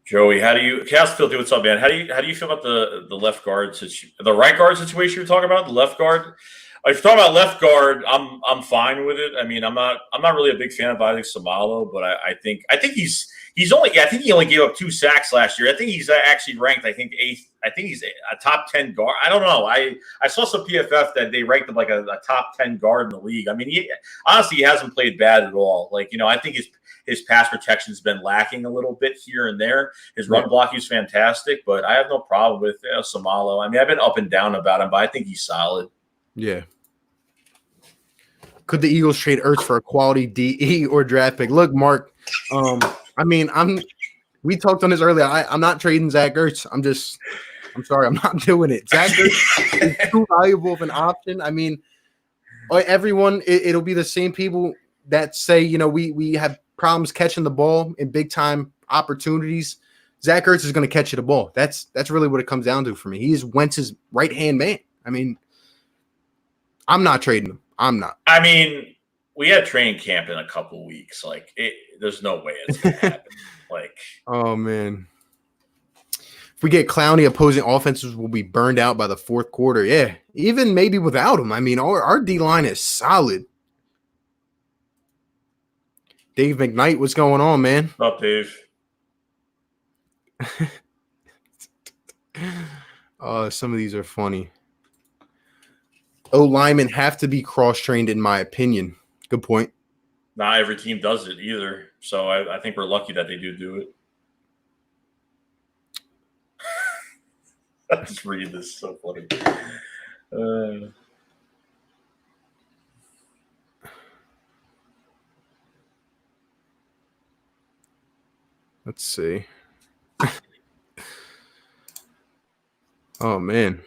Speaker 2: Joey, Chaos Filthy, what's up, man? How do you feel about the left guard situation, the right guard situation you're talking about, the left guard? If you're talking about left guard, I'm fine with it. I mean, I'm not really a big fan of Isaac Samalo, but I think he only gave up 2 sacks last year. I think he's actually ranked, 8th. I think he's a top 10 guard. I don't know. I saw some PFF that they ranked him like a top 10 guard in the league. I mean, he hasn't played bad at all. I think his pass protection has been lacking a little bit here and there. His run blocking is fantastic, but I have no problem with Samalo. I mean, I've been up and down about him, but I think he's solid.
Speaker 1: Yeah. Could the Eagles trade Ertz for a quality DE or draft pick? Look, Mark, we talked on this earlier. I'm not trading Zach Ertz. I'm sorry, I'm not doing it. Zach Ertz is too valuable of an option. I mean, everyone, it'll be the same people that say, we have problems catching the ball in big time opportunities. Zach Ertz is going to catch you the ball. That's really what it comes down to for me. He is Wentz's right hand man. I mean, I'm not trading him. I'm not.
Speaker 2: I mean, we had training camp in a couple weeks. There's no way it's going to happen. Like,
Speaker 1: Oh man. If we get Clowney, opposing offenses will be burned out by the fourth quarter. Yeah, even maybe without him. I mean, our D line is solid. Dave McKnight, what's going on, man?
Speaker 2: up, Dave.
Speaker 1: Some of these are funny. Linemen have to be cross-trained, in my opinion. Good point.
Speaker 2: Not every team does it either. So I think we're lucky that they do it. I'm just reading this. So funny.
Speaker 1: Let's see. Oh, man.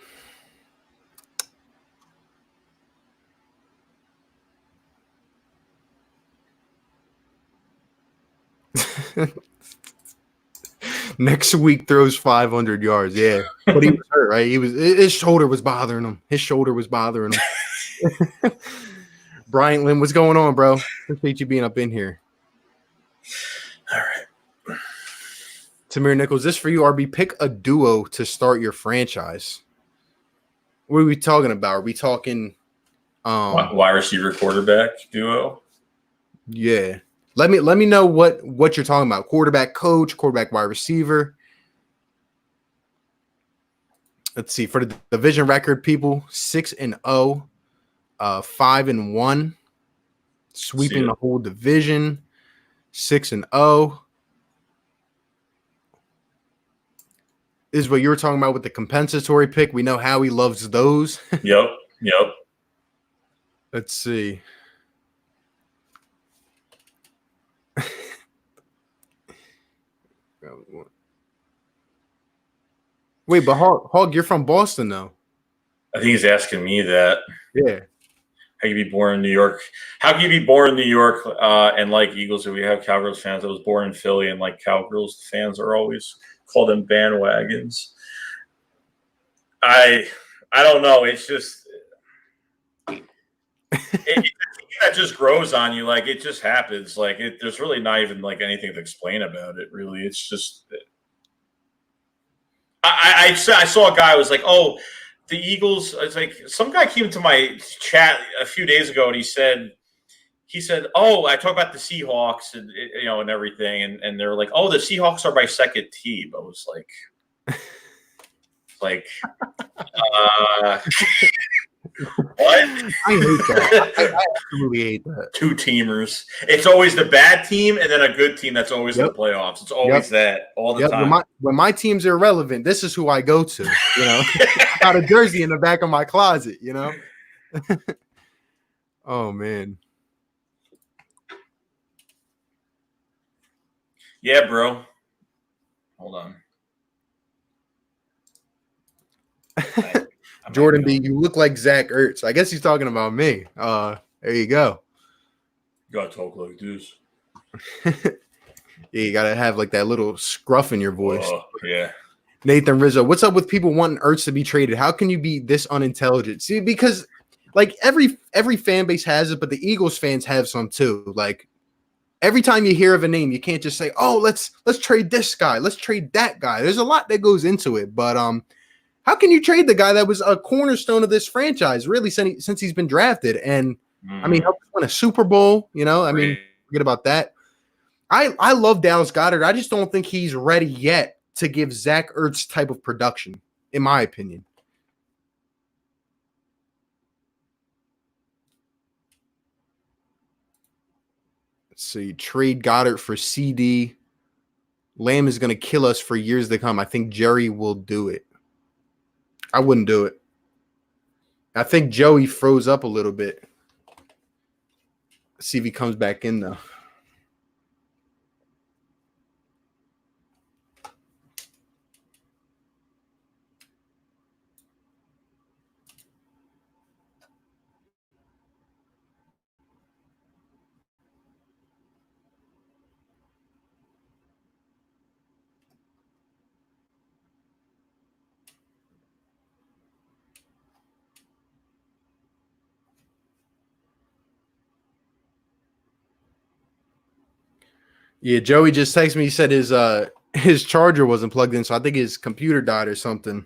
Speaker 1: Next week throws 500 yards. Yeah. But he was hurt, right? His shoulder was bothering him. Bryant Lynn, what's going on, bro? Appreciate you being up in here.
Speaker 2: All right.
Speaker 1: Tamir Nichols, this for you, RB. Pick a duo to start your franchise. What are we talking about? Are we talking
Speaker 2: wide receiver quarterback duo?
Speaker 1: Yeah. Let me know what you're talking about. Quarterback coach, quarterback wide receiver. Let's see. For the division record, people, 6-0, 5-1, sweeping the whole division, 6-0. This is what you were talking about with the compensatory pick. We know Howie loves those.
Speaker 2: Yep.
Speaker 1: Let's see. Wait, but Hog, you're from Boston, though.
Speaker 2: I think he's asking me that.
Speaker 1: Yeah.
Speaker 2: How can you be born in New York? How can you be born in New York and like Eagles? If we have Cowgirls fans, I was born in Philly, and like Cowgirls fans are always call them bandwagons. I don't know. It's just that just grows on you. Like it just happens. Like there's really not even like anything to explain about it. Really, it's just. I saw a guy who was like, "Oh, the Eagles." It's like some guy came into my chat a few days ago and he said, "Oh, I talk about the Seahawks and and everything," and they're like, "Oh, the Seahawks are my second team." I was like, what?
Speaker 1: I hate that. I absolutely hate that.
Speaker 2: Two teamers. It's always the bad team and then a good team that's always in the playoffs. It's always that all the time.
Speaker 1: When my teams are irrelevant, this is who I go to. I got a jersey in the back of my closet. Oh man.
Speaker 2: Yeah, bro. Hold on.
Speaker 1: Jordan B, you look like Zach Ertz. I guess he's talking about me. There you go.
Speaker 2: You gotta talk like this.
Speaker 1: Yeah, you gotta have like that little scruff in your voice.
Speaker 2: Yeah.
Speaker 1: Nathan Rizzo, what's up with people wanting Ertz to be traded? How can you be this unintelligent? See, because like every fan base has it, but the Eagles fans have some too. Like every time you hear of a name, you can't just say, "Oh, let's trade this guy, let's trade that guy." There's a lot that goes into it, but how can you trade the guy that was a cornerstone of this franchise, really, since he's been drafted? And I mean, helped win a Super Bowl. I mean, forget about that. I love Dallas Goedert. I just don't think he's ready yet to give Zach Ertz type of production, in my opinion. Let's see. Trade Goddard for CD. Lamb is going to kill us for years to come. I think Jerry will do it. I wouldn't do it. I think Joey froze up a little bit. Let's see if he comes back in, though. Yeah, Joey just texted me. He said his charger wasn't plugged in, so I think his computer died or something.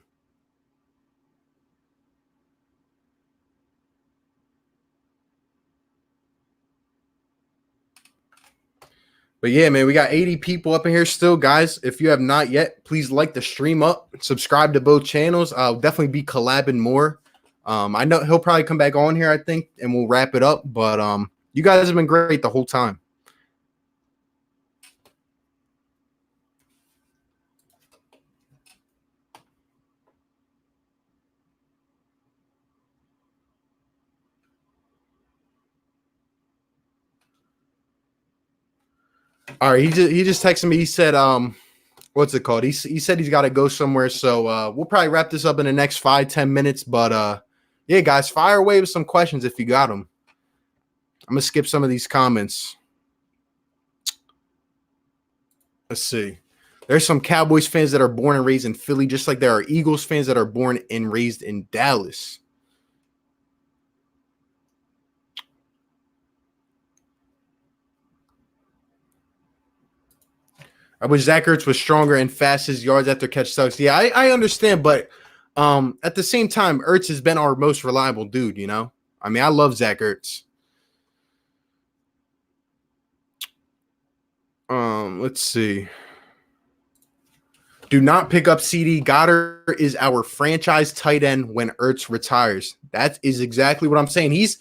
Speaker 1: But yeah, man, we got 80 people up in here still, guys. If you have not yet, please like the stream up, subscribe to both channels. I'll definitely be collabing more. I know he'll probably come back on here, I think, and we'll wrap it up. But you guys have been great the whole time. All right, he just texted me. He said, what's it called? He said he's got to go somewhere. So we'll probably wrap this up in the next 5-10 minutes. But yeah, guys, fire away with some questions if you got them. I'm gonna skip some of these comments. Let's see. There's some Cowboys fans that are born and raised in Philly, just like there are Eagles fans that are born and raised in Dallas. I wish Zach Ertz was stronger and fast. His yards after catch sucks. Yeah, I understand, but at the same time, Ertz has been our most reliable dude, you know? I mean, I love Zach Ertz. Let's see. Do not pick up CD. Goddard is our franchise tight end when Ertz retires. That is exactly what I'm saying. He's,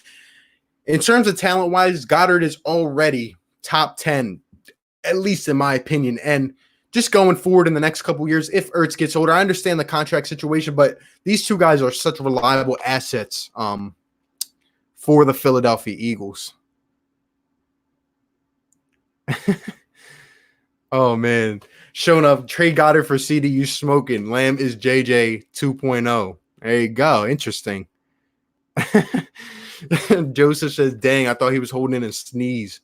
Speaker 1: in terms of talent-wise, Goddard is already top 10, at least in my opinion. And just going forward in the next couple years, if Ertz gets older, I understand the contract situation, but these two guys are such reliable assets for the Philadelphia Eagles. Oh, man. Showing up, trade Goddard for CD, you smoking. Lamb is JJ 2.0. There you go. Interesting. Joseph says, dang, I thought he was holding in a sneeze.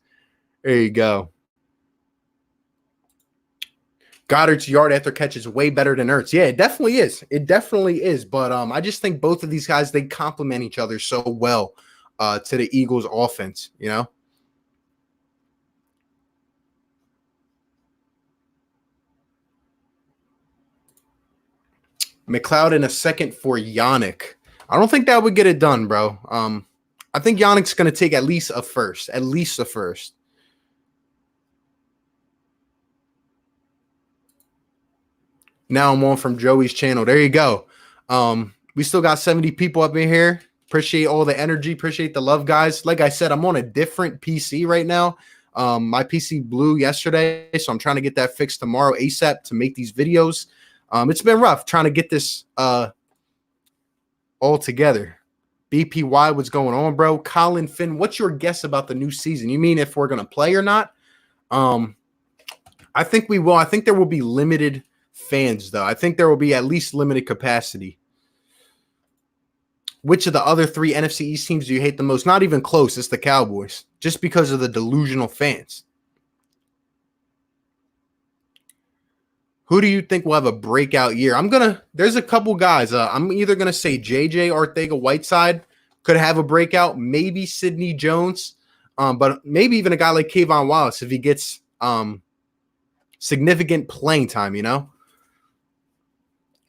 Speaker 1: There you go. Goddard's yard after catch is way better than Ertz. Yeah, it definitely is. It definitely is. But I just think both of these guys, they complement each other so well to the Eagles offense, you know? McLeod in a second for Yannick. I don't think that would get it done, bro. I think Yannick's going to take at least a first. At least a first. Now I'm on from Joey's channel. There you go. We still got 70 people up in here. Appreciate all the energy. Appreciate the love, guys. Like I said, I'm on a different PC right now. My PC blew yesterday, so I'm trying to get that fixed tomorrow ASAP to make these videos. It's been rough trying to get this all together. BPY, what's going on, bro? Colin Finn, what's your guess about the new season? You mean if we're going to play or not? I think we will. I think there will be limited fans, though. I think there will be at least limited capacity. Which of the other 3 NFC East teams do you hate the most? Not even close. It's the Cowboys. Just because of the delusional fans. Who do you think will have a breakout year? There's a couple guys. I'm either going to say JJ Arcega-Whiteside could have a breakout. Maybe Sidney Jones. But maybe even a guy like Kayvon Wallace if he gets significant playing time, you know?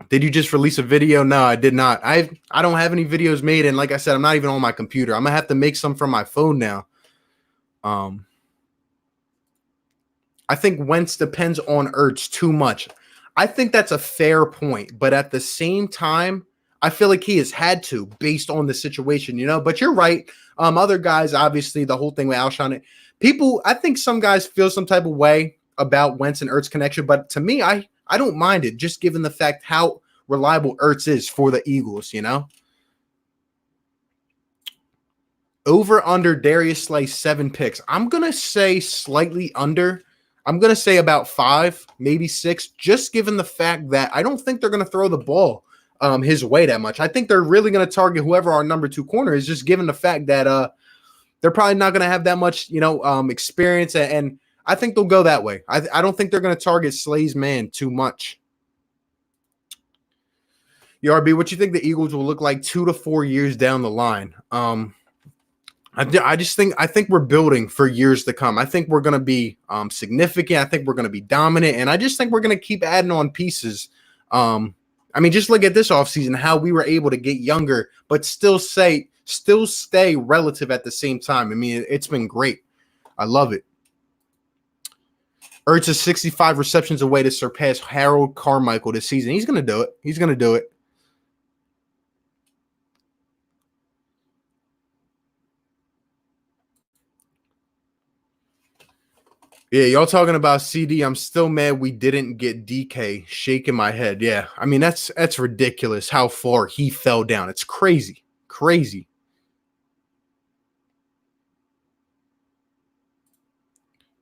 Speaker 1: Did you just release a video? No, I did not. I don't have any videos made, and like I said, I'm not even on my computer. I'm gonna have to make some from my phone now. I think Wentz depends on Ertz too much. I think that's a fair point, but at the same time, I feel like he has had to based on the situation, you know. But you're right. Other guys, obviously, the whole thing with Alshon, people, I think some guys feel some type of way about Wentz and Ertz connection, but to me, I don't mind it, just given the fact how reliable Ertz is for the Eagles, you know? Over under Darius Slay 7 picks. I'm going to say slightly under. I'm going to say about 5, maybe 6, just given the fact that I don't think they're going to throw the ball his way that much. I think they're really going to target whoever our number 2 corner is, just given the fact that they're probably not going to have that much, you know, experience, and I think they'll go that way. I don't think they're going to target Slay's man too much. RB, what you think the Eagles will look like 2 to 4 years down the line? I think we're building for years to come. I think we're going to be significant. I think we're going to be dominant, and I just think we're going to keep adding on pieces. I mean, just look at this offseason, how we were able to get younger, but still stay relative at the same time. I mean, it's been great. I love it. Ertz is 65 receptions away to surpass Harold Carmichael this season. He's going to do it. He's going to do it. Yeah, y'all talking about CD. I'm still mad we didn't get DK. Shaking my head. Yeah, I mean, that's ridiculous how far he fell down. It's crazy. Crazy.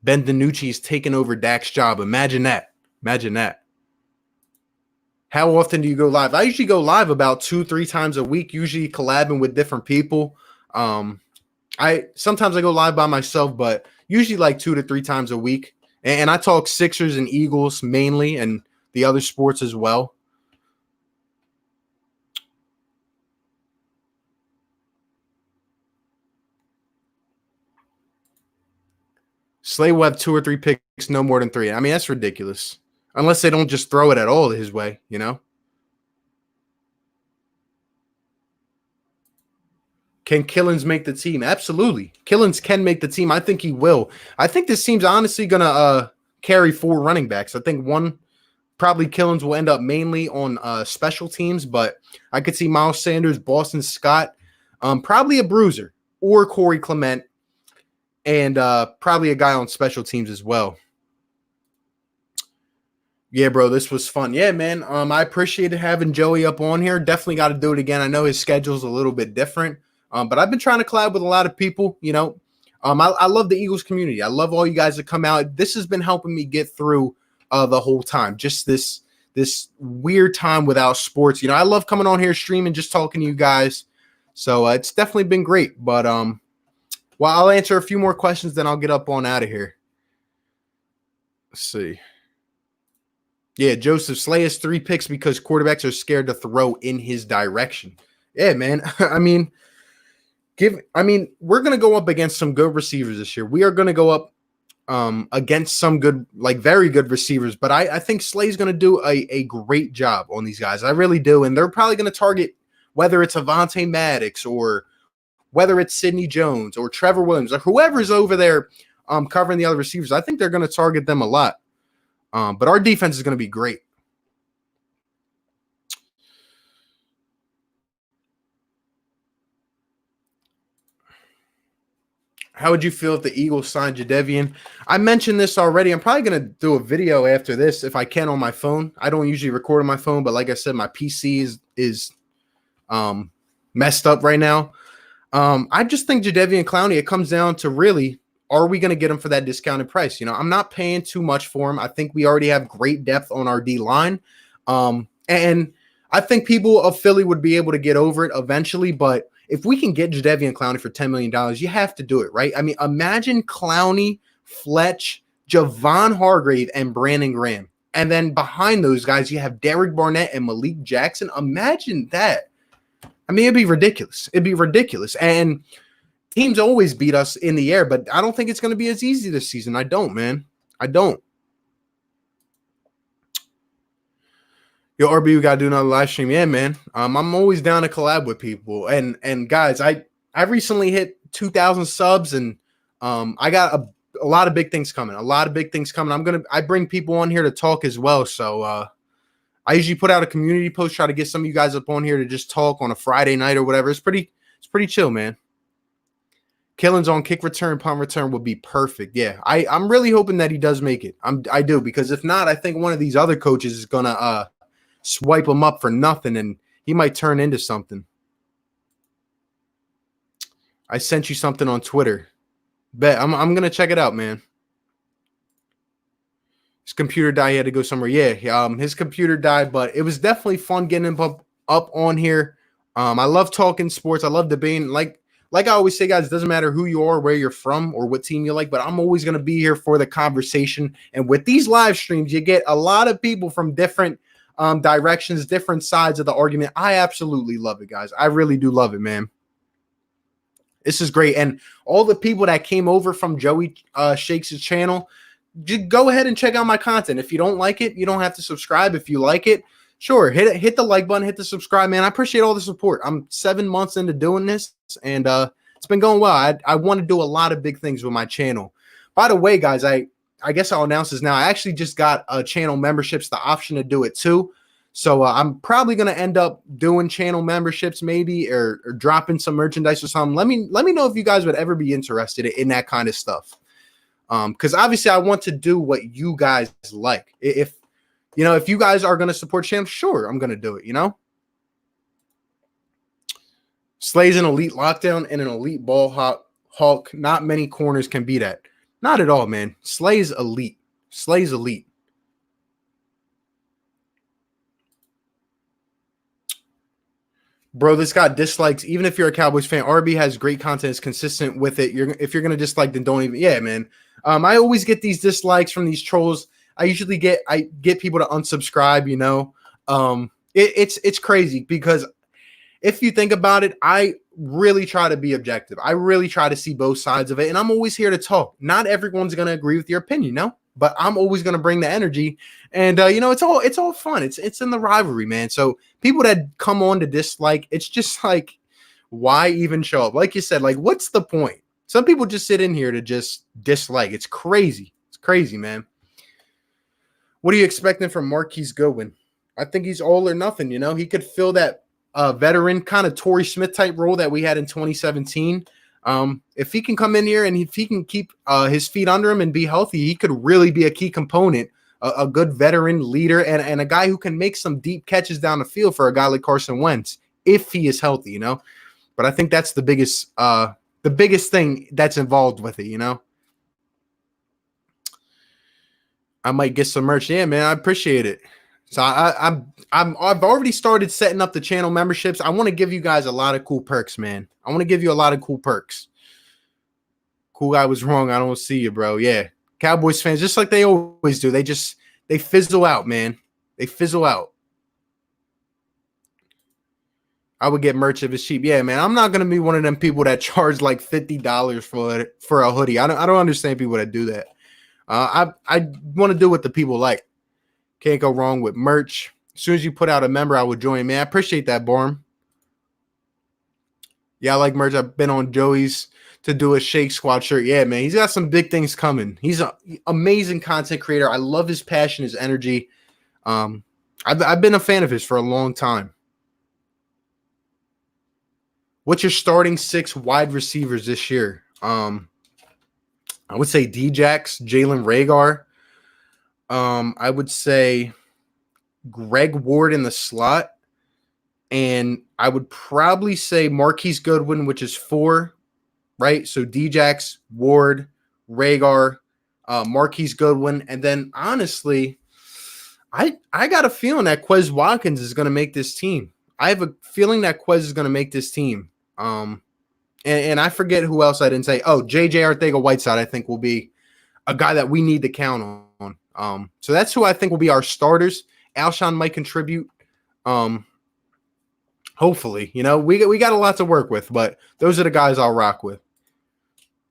Speaker 1: Ben DiNucci is taking over Dak's job. Imagine that. Imagine that. How often do you go live? I usually go live about 2-3 times a week, usually collabing with different people. Sometimes I go live by myself, but usually like 2 to 3 times a week. And I talk Sixers and Eagles mainly and the other sports as well. Slay will have 2 or 3 picks, no more than 3. I mean, that's ridiculous. Unless they don't just throw it at all his way, you know? Can Killins make the team? Absolutely. Killins can make the team. I think he will. I think this team's honestly going to carry 4 running backs. I think one, probably Killins will end up mainly on special teams, but I could see Miles Sanders, Boston Scott, probably a bruiser, or Corey Clement, and probably a guy on special teams as well. Yeah, bro, this was fun. Yeah, man, I appreciated having Joey up on here. Definitely got to do it again. I know his schedule's a little bit different, but I've been trying to collab with a lot of people, you know. I love the Eagles community. I love all you guys that come out. This has been helping me get through the whole time. Just this weird time without sports. You know, I love coming on here streaming, just talking to you guys. So it's definitely been great. But well, I'll answer a few more questions, then I'll get up on out of here. Let's see. Yeah, Joseph Slay has 3 picks because quarterbacks are scared to throw in his direction. Yeah, man. I mean, we're gonna go up against some good receivers this year. We are gonna go up against some good, like very good receivers. But I think Slay's gonna do a great job on these guys. I really do, and they're probably gonna target whether it's Avonte Maddox or whether it's Sidney Jones or Trevor Williams or whoever's over there covering the other receivers. I think they're gonna target them a lot. But our defense is going to be great. How would you feel if the Eagles signed Jadeveon? I mentioned this already. I'm probably going to do a video after this if I can on my phone. I don't usually record on my phone, but like I said, my PC is messed up right now. I just think Jadeveon Clowney, it comes down to really, are we going to get him for that discounted price? You know, I'm not paying too much for him. I think we already have great depth on our D line. And I think people of Philly would be able to get over it eventually. But if we can get Jadeveon Clowney for $10 million, you have to do it, right? I mean, imagine Clowney, Fletch, Javon Hargrave, and Brandon Graham. And then behind those guys, you have Derek Barnett and Malik Jackson. Imagine that. I mean, it'd be ridiculous. It'd be ridiculous. And teams always beat us in the air, but I don't think it's going to be as easy this season. I don't, man. I don't. Yo, RB, we got to do another live stream. Yeah, man. I'm always down to collab with people. And guys, I recently hit 2,000 subs, and I got a lot of big things coming. A lot of big things coming. I bring people on here to talk as well. So I usually put out a community post, try to get some of you guys up on here to just talk on a Friday night or whatever. It's pretty chill, man. Killins on kick return, punt return would be perfect. Yeah, I'm really hoping that he does make it. I do, because if not, I think one of these other coaches is gonna swipe him up for nothing, and he might turn into something. I sent you something on Twitter. Bet I'm gonna check it out, man. His computer died. He had to go somewhere. Yeah, his computer died, but it was definitely fun getting him up on here. I love talking sports. I love debating. Like I always say, guys, it doesn't matter who you are, where you're from, or what team you like, but I'm always going to be here for the conversation. And with these live streams, you get a lot of people from different directions, different sides of the argument. I absolutely love it, guys. I really do love it, man. This is great. And all the people that came over from Joey Shakes' channel, just go ahead and check out my content. If you don't like it, you don't have to subscribe. If you like it, sure, hit the like button, hit the subscribe, man. I appreciate all the support. I'm 7 months into doing this, and it's been going well. I want to do a lot of big things with my channel. By the way, guys, I guess I'll announce this now. I actually just got channel memberships, the option to do it too. So I'm probably going to end up doing channel memberships maybe or dropping some merchandise or something. Let me know if you guys would ever be interested in that kind of stuff. Because obviously I want to do what you guys like. If you guys are going to support channel, sure, I'm going to do it, Slay's an elite lockdown and an elite ball hawk. Not many corners can be that. Not at all, man. Slay's elite. Slay's elite. Bro, this got dislikes. Even if you're a Cowboys fan, RB has great content. Is consistent with it. If you're gonna dislike, then don't even. Yeah, man. I always get these dislikes from these trolls. I usually get people to unsubscribe. It's crazy because if you think about it, I really try to be objective. I really try to see both sides of it, and I'm always here to talk. Not everyone's gonna agree with your opinion, but I'm always gonna bring the energy. And it's all fun. It's in the rivalry, man. So people that come on to dislike, it's just like, why even show up? Like you said, like, what's the point? Some people just sit in here to just dislike. It's crazy. It's crazy, man. What are you expecting from Marquise Goodwin? I think he's all or nothing. He could fill that veteran kind of Torrey Smith type role that we had in 2017. If he can come in here and if he can keep his feet under him and be healthy, he could really be a key component. A good veteran leader and a guy who can make some deep catches down the field for a guy like Carson Wentz if he is healthy, But I think that's the biggest thing that's involved with it, I might get some merch. Yeah, man, I appreciate it. So I've already started setting up the channel memberships. I want to give you guys a lot of cool perks, man. I want to give you a lot of cool perks. Cool guy was wrong. I don't see you, bro. Yeah. Cowboys fans, just like they always do, they fizzle out, man. They fizzle out. I would get merch if it's cheap. Yeah, man. I'm not gonna be one of them people that charge like $50 for a hoodie. I don't understand people that do that. I want to do what the people like. Can't go wrong with merch. As soon as you put out a member, I would join, man. I appreciate that, Borm. Yeah, I like merch. I've been on Joey's to do a Shake Squad shirt. Yeah, man, he's got some big things coming. He's an amazing content creator. I love his passion, his energy. I've been a fan of his for a long time. What's your starting 6 wide receivers this year? I would say Djax, Jalen Reagor. I would say Greg Ward in the slot. And I would probably say Marquise Goodwin, which is 4. Right, so Djax, Ward, Reagor, Marquise Goodwin, and then honestly, I got a feeling that Quez Watkins is going to make this team. I have a feeling that Quez is going to make this team. And I forget who else I didn't say. Oh, JJ Arcega-Whiteside, I think will be a guy that we need to count on. So that's who I think will be our starters. Alshon might contribute. Hopefully, we got a lot to work with, but those are the guys I'll rock with.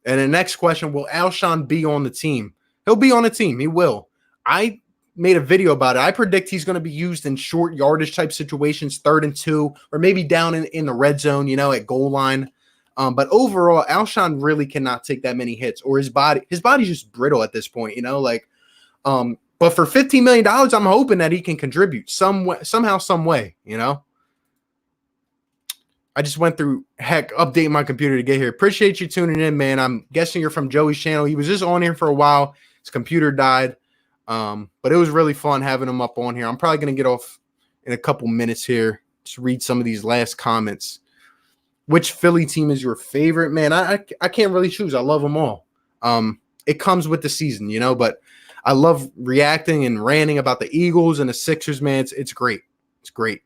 Speaker 1: And the next question, will Alshon be on the team? He'll be on the team. He will. I made a video about it. I predict he's going to be used in short yardage type situations, 3rd and 2, or maybe down in the red zone, at goal line. But overall, Alshon really cannot take that many hits, or his body's just brittle at this point, But for $15 million, I'm hoping that he can contribute somehow, some way, I just went through updating my computer to get here. Appreciate you tuning in, man. I'm guessing you're from Joey's channel. He was just on here for a while. His computer died. But it was really fun having him up on here. I'm probably going to get off in a couple minutes here to read some of these last comments. Which Philly team is your favorite? Man, I can't really choose. I love them all. It comes with the season, but I love reacting and ranting about the Eagles and the Sixers, man. It's great. It's great.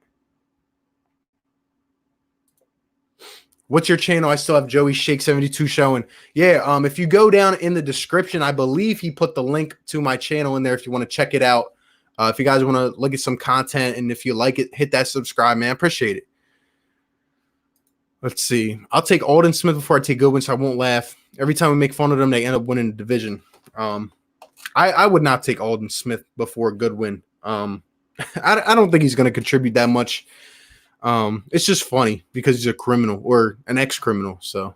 Speaker 1: What's your channel? I still have Joeyshakes 72 showing. Yeah, if you go down in the description, I believe he put the link to my channel in there if you want to check it out. If you guys want to look at some content and if you like it, hit that subscribe, man. Appreciate it. Let's see. I'll take Alden Smith before I take Goodwin, so I won't laugh. Every time we make fun of them, they end up winning the division. I would not take Alden Smith before Goodwin. I don't think he's going to contribute that much. It's just funny because he's a criminal or an ex-criminal. So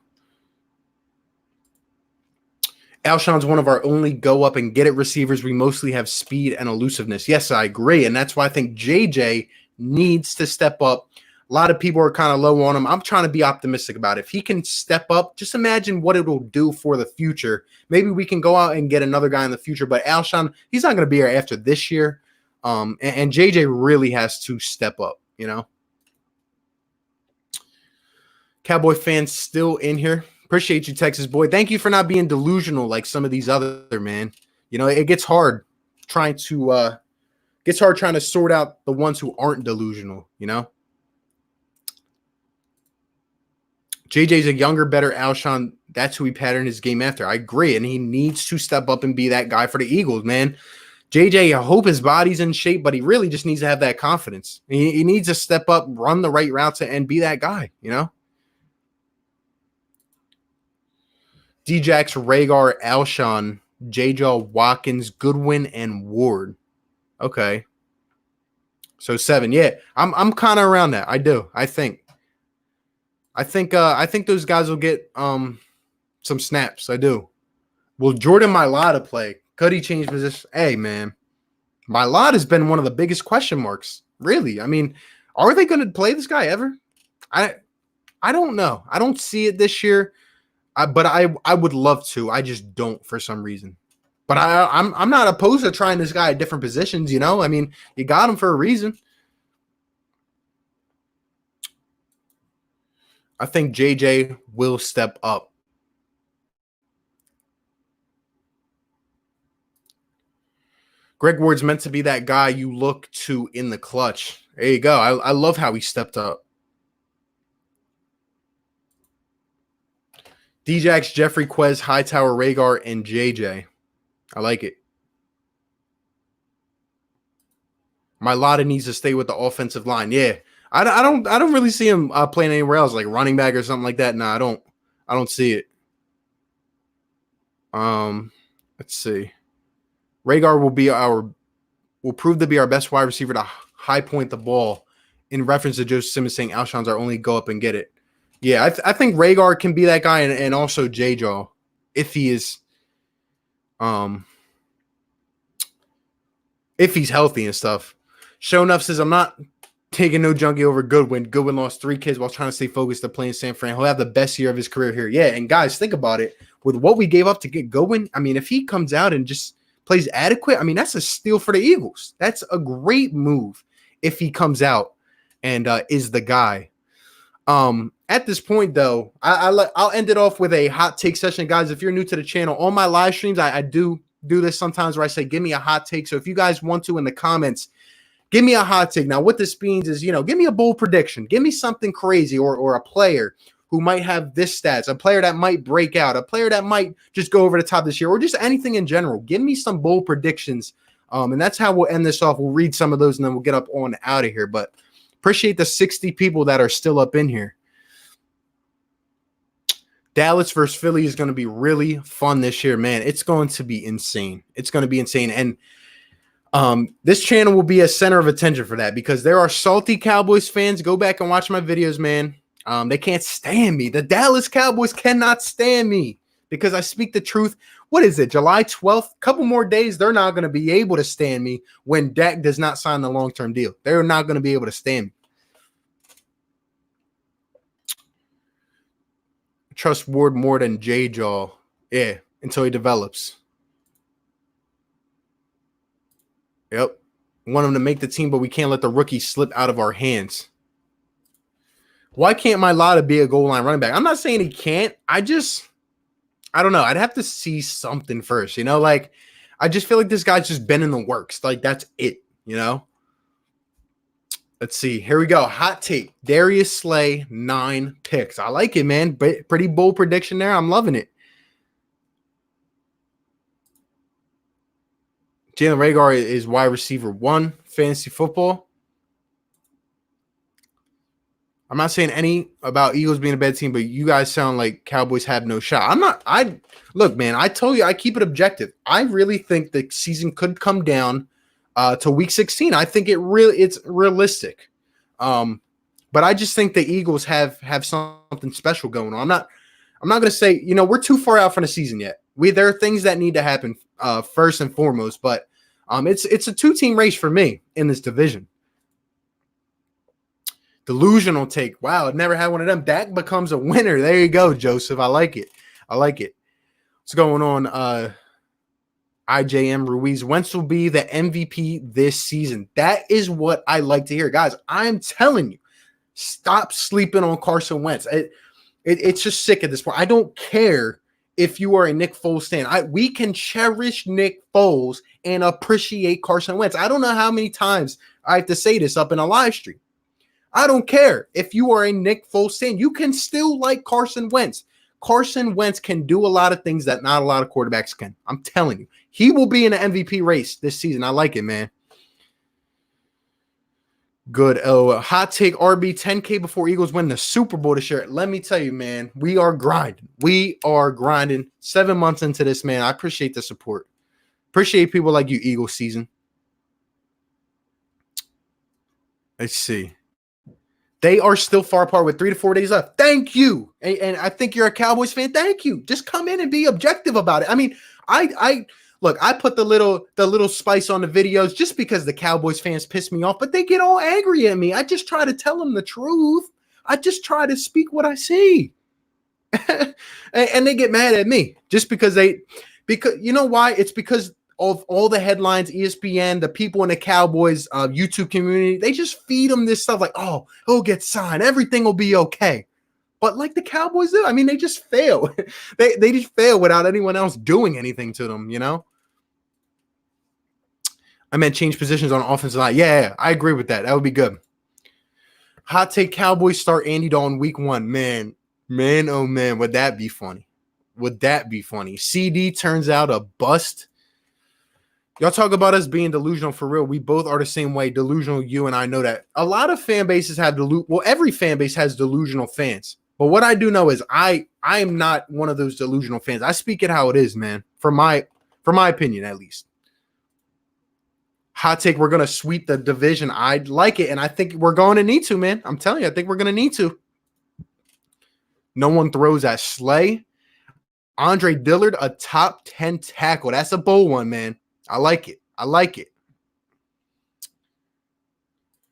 Speaker 1: Alshon's one of our only go up and get it receivers. We mostly have speed and elusiveness. Yes, I agree. And that's why I think JJ needs to step up. A lot of people are kind of low on him. I'm trying to be optimistic about it. If he can step up, just imagine what it will do for the future. Maybe we can go out and get another guy in the future. But Alshon, he's not going to be here after this year. And JJ really has to step up, you know. Cowboy fans still in here. Appreciate you, Texas boy. Thank you for not being delusional like some of these other man. You know, it gets hard trying to sort out the ones who aren't delusional, you know. JJ's a younger, better Alshon. That's who he patterned his game after. I agree, and he needs to step up and be that guy for the Eagles, man. JJ, I hope his body's in shape, but he really just needs to have that confidence. He needs to step up, run the right routes, and be that guy, you know. Djax, Rhaegar, Alshon, J-Jaw, Watkins, Goodwin, and Ward. Okay. So 7. Yeah, I'm kind of around that. I do. I think those guys will get some snaps. I do. Will Jordan Mailata play? Could he change position? Hey, man. Mailata has been one of the biggest question marks. Really. I mean, are they going to play this guy ever? I don't know. I don't see it this year. But I would love to. I just don't for some reason. But I'm not opposed to trying this guy at different positions, you know? I mean, you got him for a reason. I think JJ will step up. Greg Ward's meant to be that guy you look to in the clutch. There you go. I love how he stepped up. Djax, Jeffrey, Quez, Hightower, Rhaegar, and JJ. I like it. Mailata needs to stay with the offensive line. Yeah. I don't really see him playing anywhere else, like running back or something like that. No, I don't see it. Let's see. Rhaegar will prove to be our best wide receiver to high point the ball, in reference to Joe Simmons saying Alshon's our only go up and get it. Yeah, I think Rhaegar can be that guy, and also J-Jaw, if he is, if he's healthy and stuff. Show Enough says, I'm not taking no junkie over Goodwin. Goodwin lost 3 kids while trying to stay focused to playing San Fran. He'll have the best year of his career here. Yeah, and guys, think about it. With what we gave up to get Goodwin, I mean, if he comes out and just plays adequate, I mean, that's a steal for the Eagles. That's a great move if he comes out and is the guy. At this point, though, I'll end it off with a hot take session. Guys, if you're new to the channel, on my live streams, I do this sometimes where I say, give me a hot take. So if you guys want to in the comments, give me a hot take. Now, what this means is, you know, give me a bold prediction. Give me something crazy or a player who might have this stats, a player that might break out, a player that might just go over the top this year, or just anything in general. Give me some bold predictions. And that's how we'll end this off. We'll read some of those and then we'll get up on out of here. But appreciate the 60 people that are still up in here. Dallas versus Philly is going to be really fun this year, man. It's going to be insane. It's going to be insane. And this channel will be a center of attention for that because there are salty Cowboys fans. Go back and watch my videos, man. They can't stand me. The Dallas Cowboys cannot stand me because I speak the truth. What is it, July 12th? Couple more days, they're not going to be able to stand me when Dak does not sign the long-term deal. They're not going to be able to stand me. Trust Ward more than J-Jaw. Yeah, until he develops. Yep. Want him to make the team, but we can't let the rookie slip out of our hands. Why can't Mailata be a goal line running back? I'm not saying he can't. I don't know. I'd have to see something first, you know? Like, I just feel like this guy's just been in the works. Like, that's it, you know? Let's see. Here we go. Hot take. Darius Slay, 9 picks. I like it, man. Pretty bold prediction there. I'm loving it. Jalen Rhaegar is wide receiver 1, fantasy football. I'm not saying any about Eagles being a bad team, but you guys sound like Cowboys have no shot. I'm not. Look, man. I told you I keep it objective. I really think the season could come down to Week 16. I think it's realistic. But I just think the Eagles have something special going on. I'm not going to say we're too far out from the season yet. There are things that need to happen first and foremost, but it's a 2-team race for me in this division. Delusional take. Wow, I've never had one of them. Dak becomes a winner. There you go, Joseph. I like it. What's going on? IJM Ruiz. Wentz will be the MVP this season. That is what I like to hear. Guys, I'm telling you, stop sleeping on Carson Wentz. It's just sick at this point. I don't care if you are a Nick Foles fan. We can cherish Nick Foles and appreciate Carson Wentz. I don't know how many times I have to say this up in a live stream. I don't care if you are a Nick Foles fan. You can still like Carson Wentz. Carson Wentz can do a lot of things that not a lot of quarterbacks can. I'm telling you. He will be in the MVP race this season. I like it, man. Good. Oh, hot take RB 10K before Eagles win the Super Bowl this year. Let me tell you, man, we are grinding. 7 months into this, man. I appreciate the support. Appreciate people like you, Eagles season. Let's see. They are still far apart with 3 to 4 days left. Thank you. And I think you're a Cowboys fan. Thank you. Just come in and be objective about it. I mean, I look, I put the little spice on the videos just because the Cowboys fans piss me off, but they get all angry at me. I just try to tell them the truth. I just try to speak what I see. and they get mad at me just because you know why? It's because of all the headlines, ESPN, the people in the Cowboys YouTube community, they just feed them this stuff like, oh, he'll get signed. Everything will be okay. But like the Cowboys do, I mean, they just fail. they just fail without anyone else doing anything to them, I meant change positions on offensive line. Yeah, I agree with that. That would be good. Hot take Cowboys start Andy Dalton week 1. Man, oh man, would that be funny? CD turns out a bust. Y'all talk about us being delusional for real. We both are the same way. Delusional, you and I know that. A lot of fan bases have every fan base has delusional fans. But what I do know is I am not one of those delusional fans. I speak it how it is, man. For my opinion, at least. Hot take, we're going to sweep the division. I'd like it, and I think we're going to need to, man. I'm telling you, I think we're going to need to. No one throws at Slay. Andre Dillard, a top 10 tackle. That's a bold one, man. I like it.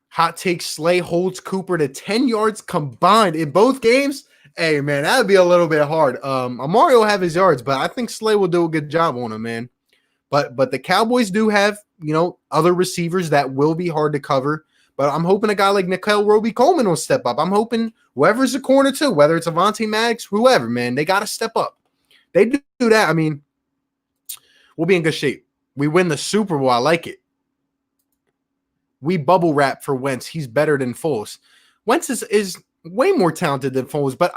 Speaker 1: Hot take, Slay holds Cooper to 10 yards combined in both games. Hey, man, that would be a little bit hard. Amari will have his yards, but I think Slay will do a good job on him, man. But the Cowboys do have, other receivers that will be hard to cover. But I'm hoping a guy like Nickel Roby-Coleman will step up. I'm hoping whoever's the corner too, whether it's Avonte Maddox, whoever, man, they got to step up. They do that. I mean, we'll be in good shape. We win the Super Bowl. I like it. We bubble wrap for Wentz. He's better than Foles. Wentz is way more talented than Foles, but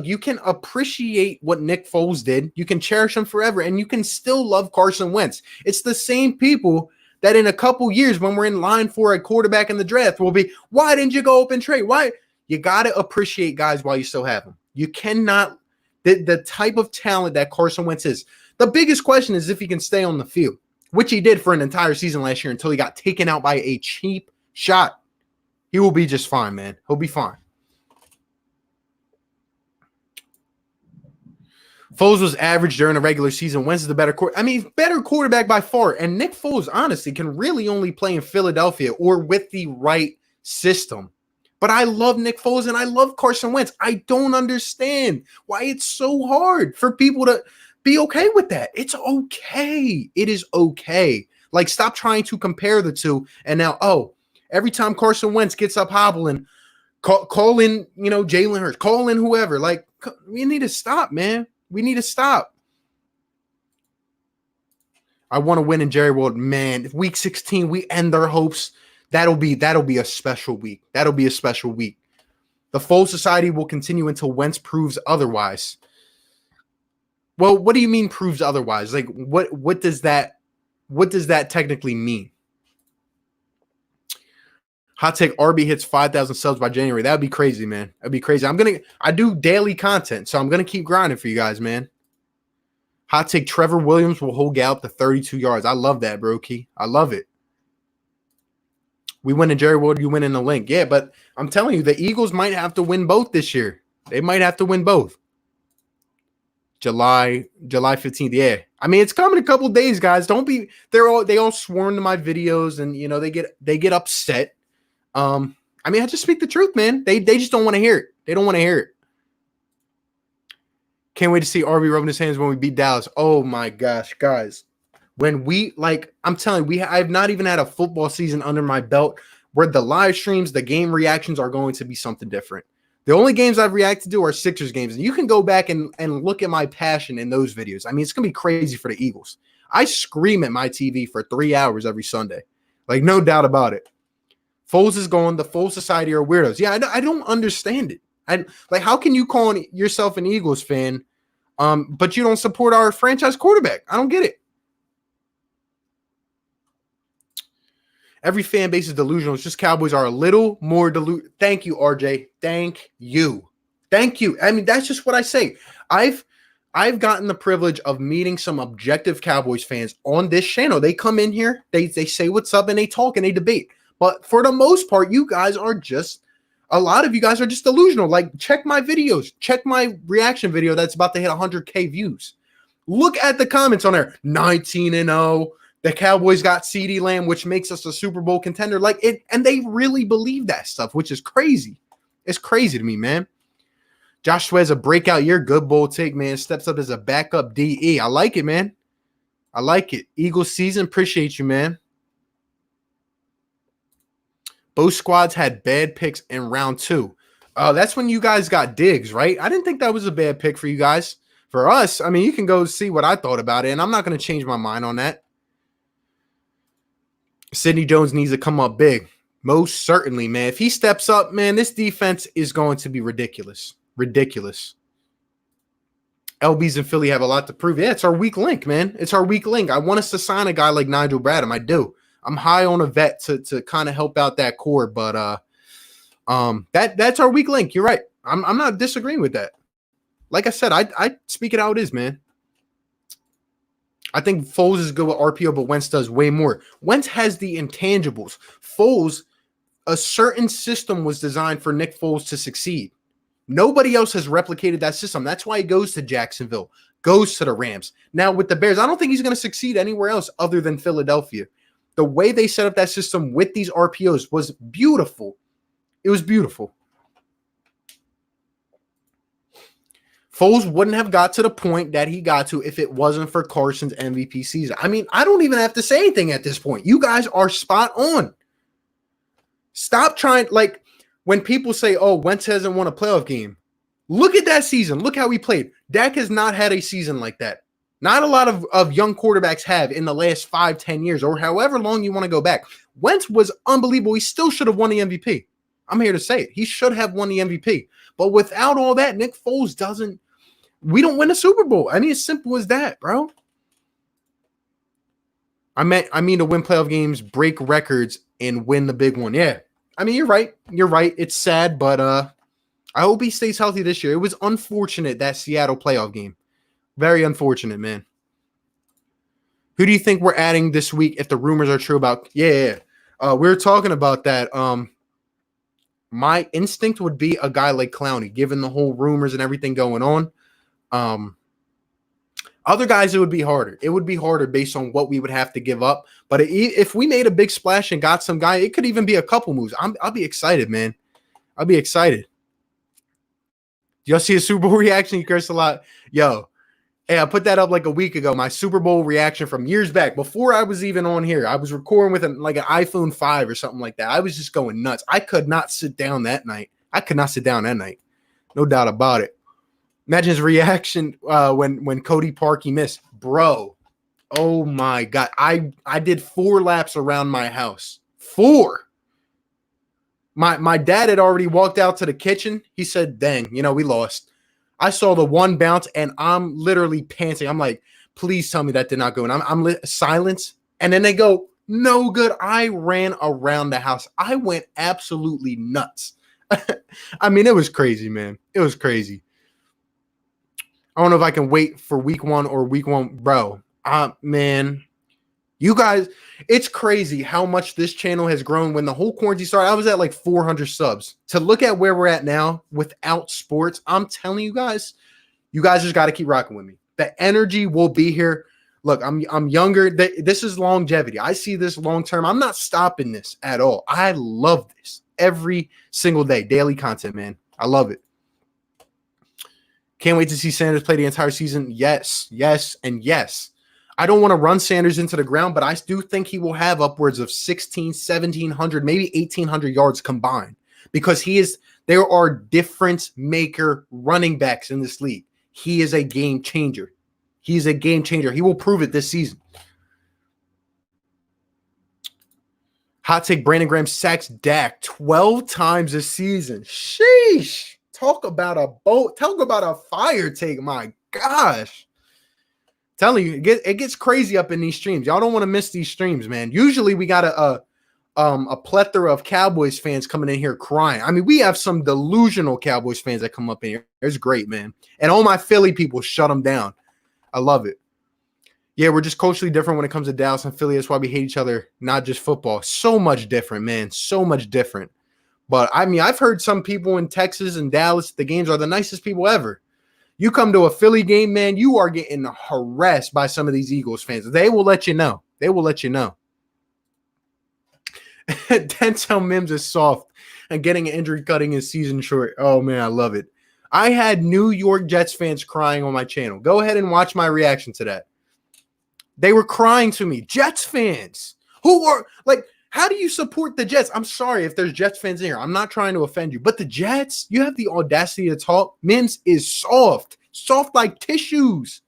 Speaker 1: you can appreciate what Nick Foles did. You can cherish him forever, and you can still love Carson Wentz. It's the same people that in a couple years when we're in line for a quarterback in the draft will be, why didn't you go up and trade? Why? You got to appreciate guys while you still have them. You cannot – the type of talent that Carson Wentz is. The biggest question is if he can stay on the field, which he did for an entire season last year until he got taken out by a cheap shot. He will be just fine, man. He'll be fine. Foles was average during the regular season. Wentz is the better better quarterback by far. And Nick Foles, honestly, can really only play in Philadelphia or with the right system. But I love Nick Foles and I love Carson Wentz. I don't understand why it's so hard for people to be okay with that. It's okay. It is okay. Like, stop trying to compare the two. And now, every time Carson Wentz gets up hobbling, call in, Jalen Hurts, call in whoever. Like, we need to stop, man. We need to stop. I want to win in Jerry World, man. If week 16 we end their hopes, that'll be a special week. That'll be a special week. The Foles Society will continue until Wentz proves otherwise. Well, what do you mean proves otherwise? Like, what does that technically mean? Hot take: RB hits 5,000 subs by January. That'd be crazy, man. That'd be crazy. I do daily content, so I'm gonna keep grinding for you guys, man. Hot take: Trevor Williams will hold Gallup to 32 yards. I love that, bro. Key. I love it. We win in Jerry World, you win in the link. Yeah, but I'm telling you, the Eagles might have to win both this year. They might have to win both. July 15th. Yeah. I mean, it's coming a couple days, guys. Don't be they all sworn to my videos and they get upset. I mean, I just speak the truth, man. They just don't want to hear it. They don't want to hear it. Can't wait to see RB rubbing his hands when we beat Dallas. Oh my gosh, guys. When I'm telling you, I've not even had a football season under my belt where the live streams, the game reactions are going to be something different. The only games I've reacted to are Sixers games. And you can go back and look at my passion in those videos. I mean, it's going to be crazy for the Eagles. I scream at my TV for 3 hours every Sunday. Like, no doubt about it. Foles is gone. The Foles Society are weirdos. Yeah, I don't understand it. How can you call yourself an Eagles fan, but you don't support our franchise quarterback? I don't get it. Every fan base is delusional. It's just Cowboys are a little more delusional. Thank you, RJ. Thank you. I mean, that's just what I say. I've gotten the privilege of meeting some objective Cowboys fans on this channel. They come in here, they say what's up, and they talk and they debate. But for the most part, a lot of you guys are just delusional. Like, check my videos. Check my reaction video that's about to hit 100K views. Look at the comments on there. 19-0. The Cowboys got CeeDee Lamb, which makes us a Super Bowl contender. Like it, and they really believe that stuff, which is crazy. It's crazy to me, man. Josh Sweat's a breakout year. Good bowl take, man. Steps up as a backup DE. I like it, man. I like it. Eagles season. Appreciate you, man. Both squads had bad picks in round 2. That's when you guys got Diggs, right? I didn't think that was a bad pick for you guys. For us, I mean, you can go see what I thought about it, and I'm not going to change my mind on that. Sidney Jones needs to come up big. Most certainly, man. If he steps up, man, this defense is going to be ridiculous. Ridiculous. LBs in Philly have a lot to prove. Yeah, it's our weak link, man. It's our weak link. I want us to sign a guy like Nigel Bradham. I do. I'm high on a vet to kind of help out that core, but that's our weak link. You're right. I'm not disagreeing with that. Like I said, I speak it how it is, man. I think Foles is good with RPO, but Wentz does way more. Wentz has the intangibles. Foles, a certain system was designed for Nick Foles to succeed. Nobody else has replicated that system. That's why he goes to Jacksonville, goes to the Rams. Now with the Bears, I don't think he's going to succeed anywhere else other than Philadelphia. The way they set up that system with these RPOs was beautiful. It was beautiful. Foles wouldn't have got to the point that he got to if it wasn't for Carson's MVP season. I mean, I don't even have to say anything at this point. You guys are spot on. Stop trying, like, when people say, oh, Wentz hasn't won a playoff game, look at that season. Look how he played. Dak has not had a season like that. Not a lot of young quarterbacks have in the last 5-10 years or however long you want to go back. Wentz was unbelievable. He still should have won the MVP. I'm here to say it. He should have won the MVP. But without all that, Nick Foles doesn't. We don't win a Super Bowl. I mean, it's simple as that, bro. I mean to win playoff games, break records, and win the big one. Yeah. I mean, you're right. You're right. It's sad, but I hope he stays healthy this year. It was unfortunate, that Seattle playoff game. Very unfortunate, man. Who do you think we're adding this week if the rumors are true about? Yeah. We were talking about that. My instinct would be a guy like Clowney, given the whole rumors and everything going on. Other guys, it would be harder. It would be harder based on what we would have to give up. But if we made a big splash and got some guy, it could even be a couple moves. I'll be excited, man. I'll be excited. Y'all see a Super Bowl reaction? You curse a lot. Yo, hey, I put that up like a week ago. My Super Bowl reaction from years back before I was even on here. I was recording with an iPhone 5 or something like that. I was just going nuts. I could not sit down that night. No doubt about it. Imagine his reaction when Cody Parkey missed. Bro, oh my God. I did 4 laps around my house. 4. My dad had already walked out to the kitchen. He said, dang, we lost. I saw the one bounce, and I'm literally panting. I'm like, please tell me that did not go in. I'm silence. And then they go, No good. I ran around the house. I went absolutely nuts. I mean, it was crazy, man. It was crazy. I don't know if I can wait for week 1 or week 1, bro. Man, you guys, it's crazy how much this channel has grown. When the whole quarantine started, I was at like 400 subs. To look at where we're at now without sports, I'm telling you guys just got to keep rocking with me. The energy will be here. Look, I'm younger. This is longevity. I see this long term. I'm not stopping this at all. I love this every single day. Daily content, man. I love it. Can't wait to see Sanders play the entire season. Yes, and yes. I don't want to run Sanders into the ground, but I do think he will have upwards of 1,700, maybe 1,800 yards combined, because there are difference maker running backs in this league. He is a game changer. He's a game changer. He will prove it this season. Hot take: Brandon Graham sacks Dak 12 times this season. Sheesh. Talk about a fire take. My gosh. Telling you, it gets crazy up in these streams. Y'all don't want to miss these streams, man. Usually we got a plethora of Cowboys fans coming in here crying. I mean, we have some delusional Cowboys fans that come up in here. It's great, man. And all my Philly people shut them down. I love it. Yeah, we're just culturally different when it comes to Dallas and Philly. That's why we hate each other, not just football. So much different, man. So much different. But, I mean, I've heard some people in Texas and Dallas, the games are the nicest people ever. You come to a Philly game, man, you are getting harassed by some of these Eagles fans. They will let you know. They will let you know. Denzel Mims is soft and getting an injury cutting his season short. Oh, man, I love it. I had New York Jets fans crying on my channel. Go ahead and watch my reaction to that. They were crying to me. Jets fans who are like, how do you support the Jets? I'm sorry if there's Jets fans in here. I'm not trying to offend you, but the Jets, you have the audacity to talk. Mims is soft like tissues.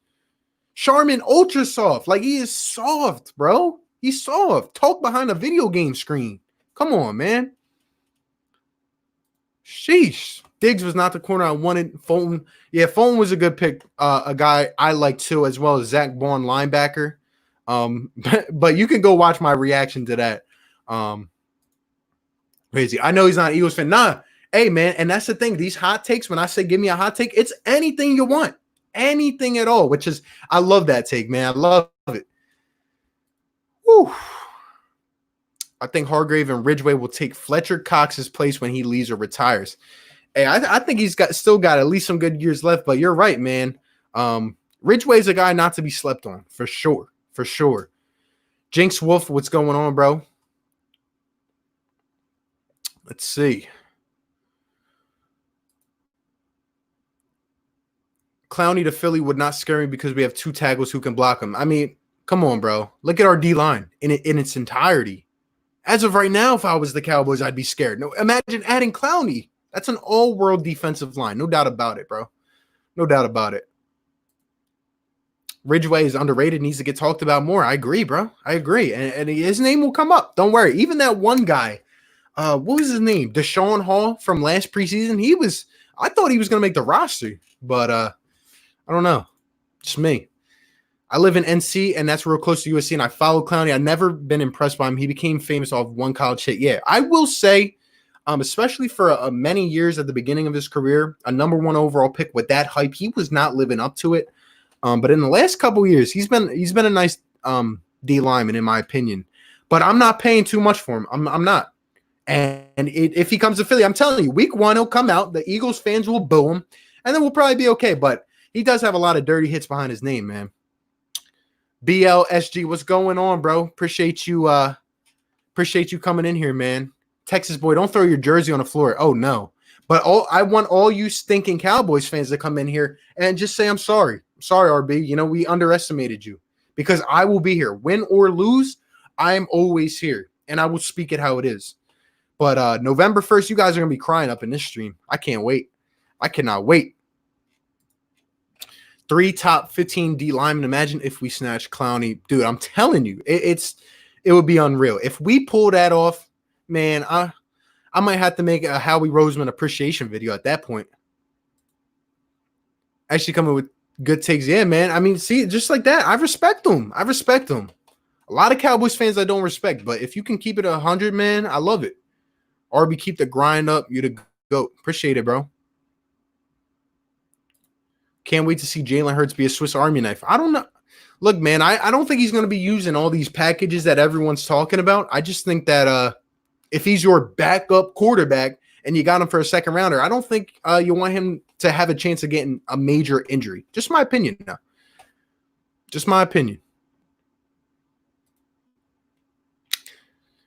Speaker 1: Charmin ultra soft. Like, he is soft, bro. He's soft. Talk behind a video game screen. Come on, man. Sheesh. Diggs was not the corner I wanted. Fulton. Yeah, Fulton was a good pick. A guy I like too, as well as Zach Bond, linebacker. But you can go watch my reaction to that. Crazy. I know he's not an Eagles fan. Nah. Hey, man. And that's the thing. These hot takes, when I say give me a hot take, it's anything you want. Anything at all, which is, I love that take, man. I love it. Whew. I think Hargrave and Ridgeway will take Fletcher Cox's place when he leaves or retires. Hey, I think he's still got at least some good years left, but you're right, man. Ridgeway's a guy not to be slept on, for sure. For sure. Jinx Wolf, what's going on, bro? Let's see. Clowney to Philly would not scare me because we have 2 tackles who can block him. I mean, come on, bro. Look at our D-line in its entirety. As of right now, if I was the Cowboys, I'd be scared. No, imagine adding Clowney. That's an all-world defensive line. No doubt about it, bro. No doubt about it. Ridgeway is underrated, needs to get talked about more. I agree, bro. I agree. And his name will come up. Don't worry. Even that one guy, what was his name? Deshaun Hall from last preseason. I thought he was going to make the roster, but I don't know. Just me. I live in NC, and that's real close to USC, and I follow Clowney. I've never been impressed by him. He became famous off one college hit. Yeah, I will say, especially for many years at the beginning of his career, a number 1 overall pick with that hype, he was not living up to it. But in the last couple of years, he's been a nice D lineman, in my opinion. But I'm not paying too much for him. I'm not. And if he comes to Philly, I'm telling you, week 1 he'll come out. The Eagles fans will boo him, and then we'll probably be okay. But he does have a lot of dirty hits behind his name, man. BLSG, what's going on, bro? Appreciate you coming in here, man. Texas boy, don't throw your jersey on the floor. Oh no. But I want all you stinking Cowboys fans to come in here and just say I'm sorry. I'm sorry, RB. You know, we underestimated you. Because I will be here. Win or lose, I am always here. And I will speak it how it is. But November 1st, you guys are gonna be crying up in this stream. I can't wait. I cannot wait. 3 top 15 D linemen. Imagine if we snatch Clowney. Dude, I'm telling you, it would be unreal. If we pull that off, man, I might have to make a Howie Roseman appreciation video at that point. Actually coming with good takes. Yeah, man. I mean, see, just like that, I respect him. A lot of Cowboys fans I don't respect, but if you can keep it 100, man, I love it. RB, keep the grind up. You the GOAT. Appreciate it, bro. Can't wait to see Jalen Hurts be a Swiss Army knife. I don't know. Look, man, I don't think he's going to be using all these packages that everyone's talking about. I just think that if he's your backup quarterback and you got him for a second rounder, I don't think you want him to have a chance of getting a major injury. Just my opinion now. Just my opinion.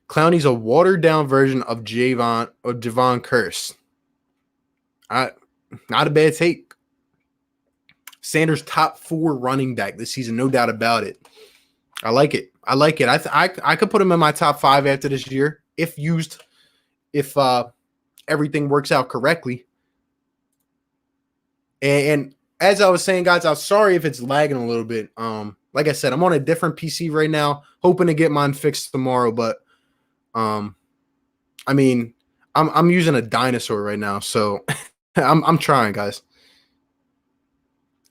Speaker 1: Clowney's a watered-down version of Javon Curse. Not a bad take. Sanders top 4 running back this season, no doubt about it. I like it. I could put him in my top 5 after this year if everything works out correctly. And as I was saying, guys, I'm sorry if it's lagging a little bit. Like I said, I'm on a different PC right now, hoping to get mine fixed tomorrow. But I mean, I'm using a dinosaur right now, so I'm trying, guys.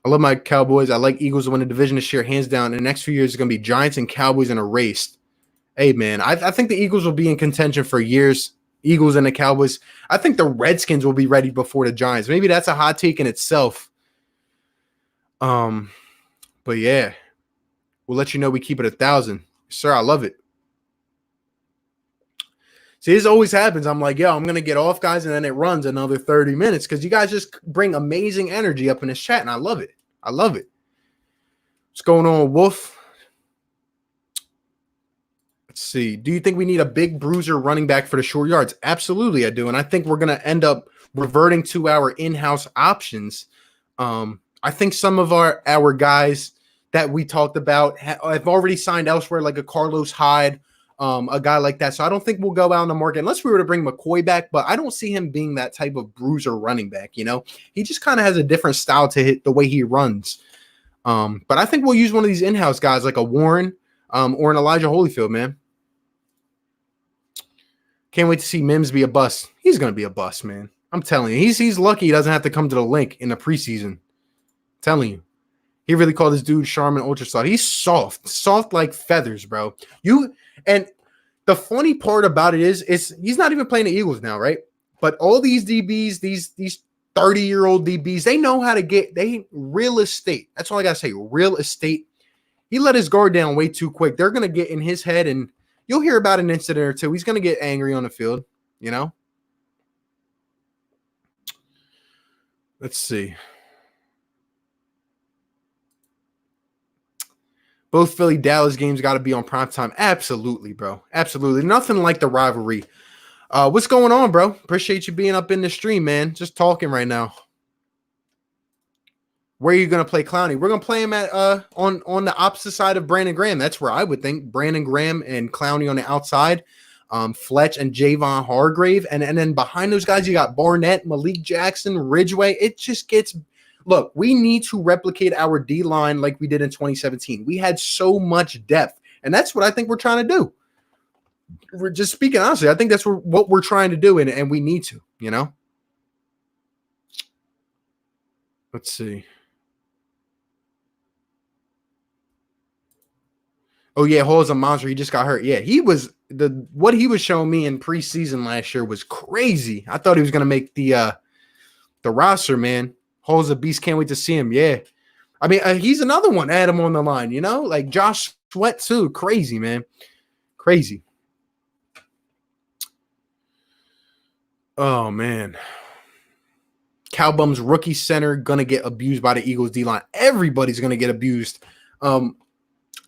Speaker 1: I love my Cowboys. I like Eagles to win the division this year, hands down. In the next few years, it's going to be Giants and Cowboys in a race. Hey, man, I think the Eagles will be in contention for years. Eagles and the Cowboys. I think the Redskins will be ready before the Giants. Maybe that's a hot take in itself. But yeah, we'll let you know we keep it 1,000. Sir, I love it. See, this always happens. I'm like, yo, I'm going to get off, guys, and then it runs another 30 minutes because you guys just bring amazing energy up in this chat, and I love it. I love it. What's going on, Wolf? Let's see. Do you think we need a big bruiser running back for the short yards? Absolutely, I do, and I think we're going to end up reverting to our in-house options. I think some of our guys that we talked about have already signed elsewhere, like a Carlos Hyde, a guy like that. So I don't think we'll go out on the market unless we were to bring McCoy back, but I don't see him being that type of bruiser running back. You know, he just kind of has a different style to hit the way he runs. But I think we'll use one of these in-house guys like a Warren or an Elijah Holyfield, man. Can't wait to see Mims be a bust. He's going to be a bust, man. I'm telling you, he's lucky he doesn't have to come to the link in the preseason. I'm telling you. He really called this dude Charmin Ultra Soft. He's soft like feathers, bro. And the funny part about it is he's not even playing the Eagles now, right? But all these DBs, these 30-year-old DBs, they know how to they real estate. That's all I gotta say. Real estate. He let his guard down way too quick. They're gonna get in his head, and you'll hear about an incident or two. He's gonna get angry on the field, you know. Let's see. Both Philly-Dallas games got to be on primetime. Absolutely, bro. Absolutely. Nothing like the rivalry. What's going on, bro? Appreciate you being up in the stream, man. Just talking right now. Where are you going to play Clowney? We're going to play him at on the opposite side of Brandon Graham. That's where I would think. Brandon Graham and Clowney on the outside. Fletch and Javon Hargrave. And then behind those guys, you got Barnett, Malik Jackson, Ridgeway. It just gets... Look, we need to replicate our D-line like we did in 2017. We had so much depth, and that's what I think we're trying to do. We're just speaking honestly. I think that's what we're trying to do, and we need to, you know? Let's see. Oh, yeah, Hall's a monster. He just got hurt. Yeah, what he was showing me in preseason last year was crazy. I thought he was going to make the roster, man. Hall's a beast. Can't wait to see him. Yeah. I mean, he's another one. Add him on the line, you know? Like Josh Sweat, too. Crazy, man. Crazy. Oh, man. Cowbum's rookie center going to get abused by the Eagles D-line. Everybody's going to get abused. And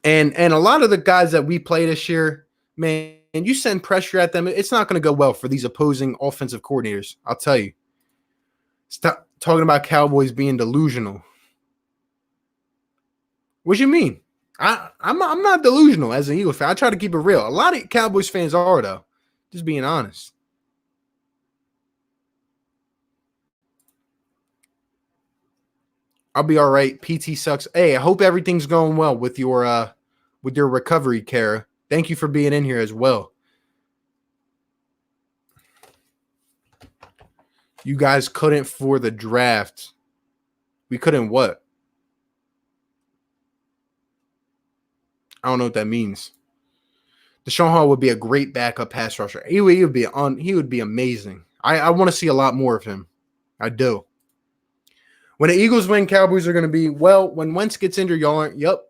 Speaker 1: a lot of the guys that we play this year, man, and you send pressure at them, it's not going to go well for these opposing offensive coordinators. I'll tell you. Stop talking about Cowboys being delusional. What do you mean? I'm not delusional as an Eagles fan. I try to keep it real. A lot of Cowboys fans are, though. Just being honest. I'll be all right. PT sucks. Hey, I hope everything's going well with your recovery, Kara. Thank you for being in here as well. You guys couldn't for the draft. We couldn't what? I don't know what that means. Deshaun Hall would be a great backup pass rusher. He would be amazing. I want to see a lot more of him. I do. When the Eagles win, Cowboys are going to be, well, when Wentz gets injured, y'all aren't, yep.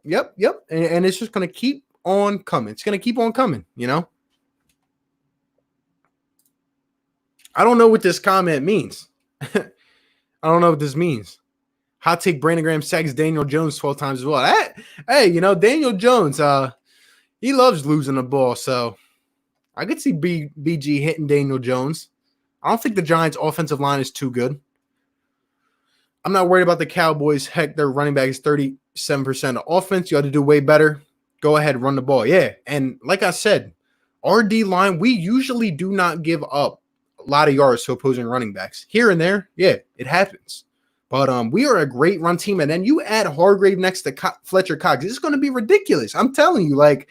Speaker 1: And it's just going to keep on coming. It's going to keep on coming, you know? I don't know what this comment means. I don't know what this means. Hot take, Brandon Graham sacks Daniel Jones 12 times as well. Hey, you know, Daniel Jones, he loves losing the ball, so I could see BG hitting Daniel Jones. I don't think the Giants' offensive line is too good. I'm not worried about the Cowboys. Heck, their running back is 37% of offense. You ought to do way better. Go ahead, run the ball. Yeah, and like I said, our D-line, we usually do not give up a lot of yards to opposing running backs. Here and there, yeah, it happens. But we are a great run team, and then you add Hargrave next to Fletcher Cox. It's going to be ridiculous. I'm telling you, like,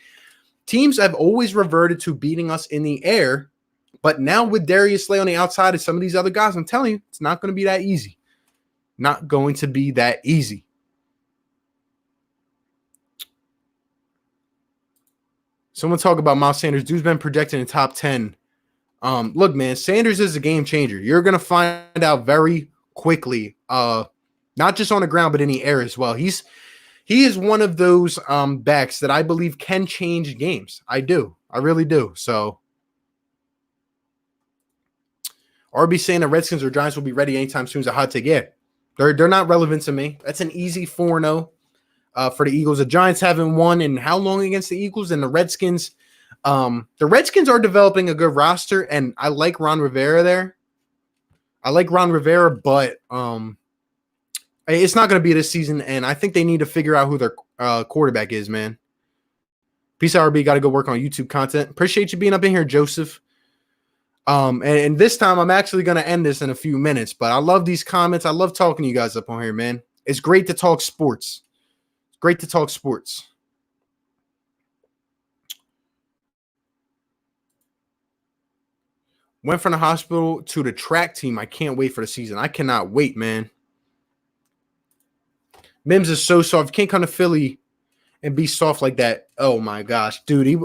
Speaker 1: teams have always reverted to beating us in the air, but now with Darius Slay on the outside and some of these other guys, I'm telling you, it's not going to be that easy. Not going to be that easy. Someone talk about Miles Sanders. Dude's been projected in top 10. Look, man, Sanders is a game changer. You're going to find out very quickly, not just on the ground, but in the air as well. He is one of those backs that I believe can change games. I do. I really do. So, RB saying the Redskins or Giants will be ready anytime soon is a hot take. Yeah, they're not relevant to me. That's an easy 4-0 for the Eagles. The Giants haven't won in how long against the Eagles? And the Redskins are developing a good roster, and I like Ron Rivera there. But it's not going to be this season, and I think they need to figure out who their quarterback is, man. Peace out, RB. Got to go work on YouTube content. Appreciate you being up in here, Joseph. And this time I'm actually going to end this in a few minutes, but I love these comments. I love talking to you guys up on here, man. It's great to talk sports. Went from the hospital to the track team. I can't wait for the season. I cannot wait, man. Mims is so soft. You can't come to Philly and be soft like that. Oh, my gosh. Dude,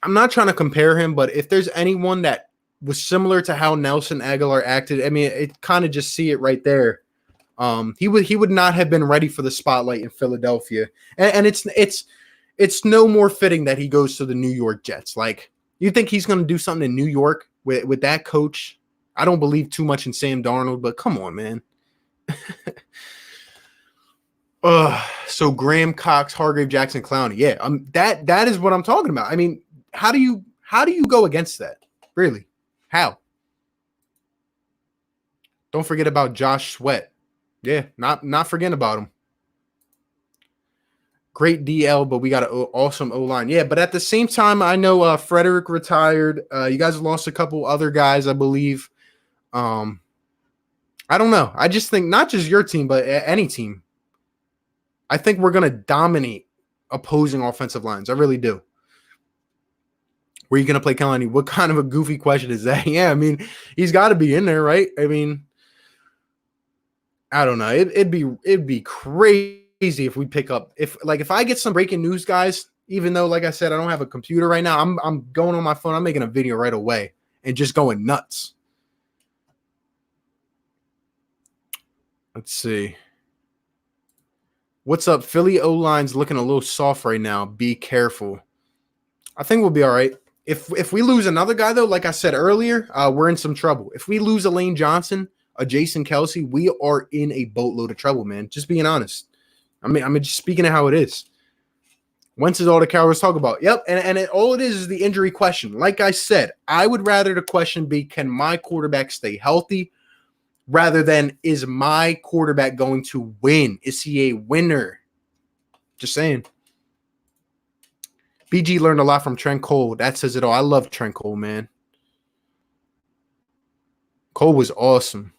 Speaker 1: I'm not trying to compare him, but if there's anyone that was similar to how Nelson Aguilar acted, I mean, it kind of just see it right there. He would not have been ready for the spotlight in Philadelphia, and it's no more fitting that he goes to the New York Jets. Like, you think he's going to do something in New York with that coach? I don't believe too much in Sam Darnold, but come on, man. So Graham, Cox, Hargrave, Jackson, Clowney. Yeah, that is what I'm talking about. I mean, how do you go against that? Really? How? Don't forget about Josh Sweat. Yeah, not forgetting about him. Great DL, but we got an awesome O-line. Yeah, but at the same time, I know Frederick retired. You guys lost a couple other guys, I believe. I don't know. I just think not just your team, but any team. I think we're going to dominate opposing offensive lines. I really do. Where are you going to play Clowney? What kind of a goofy question is that? Yeah, I mean, he's got to be in there, right? I mean, I don't know. It'd be crazy if we pick up if I get some breaking news, guys. Even though, like I said, I don't have a computer right now. I'm going on my phone. I'm making a video right away and just going nuts. Let's see. What's up? Philly O-line's looking a little soft right now. Be careful. I think we'll be all right. If we lose another guy, though, like I said earlier, we're in some trouble. If we lose a Lane Johnson, a Jason Kelsey, we are in a boatload of trouble, man. Just being honest. I'm just speaking of how it is. Wentz is all the Cowboys talk about. Yep, and all it is the injury question. Like I said, I would rather the question be, can my quarterback stay healthy? Rather than, is my quarterback going to win? Is he a winner? Just saying. BG learned a lot from Trent Cole. That says it all. I love Trent Cole, man. Cole was awesome.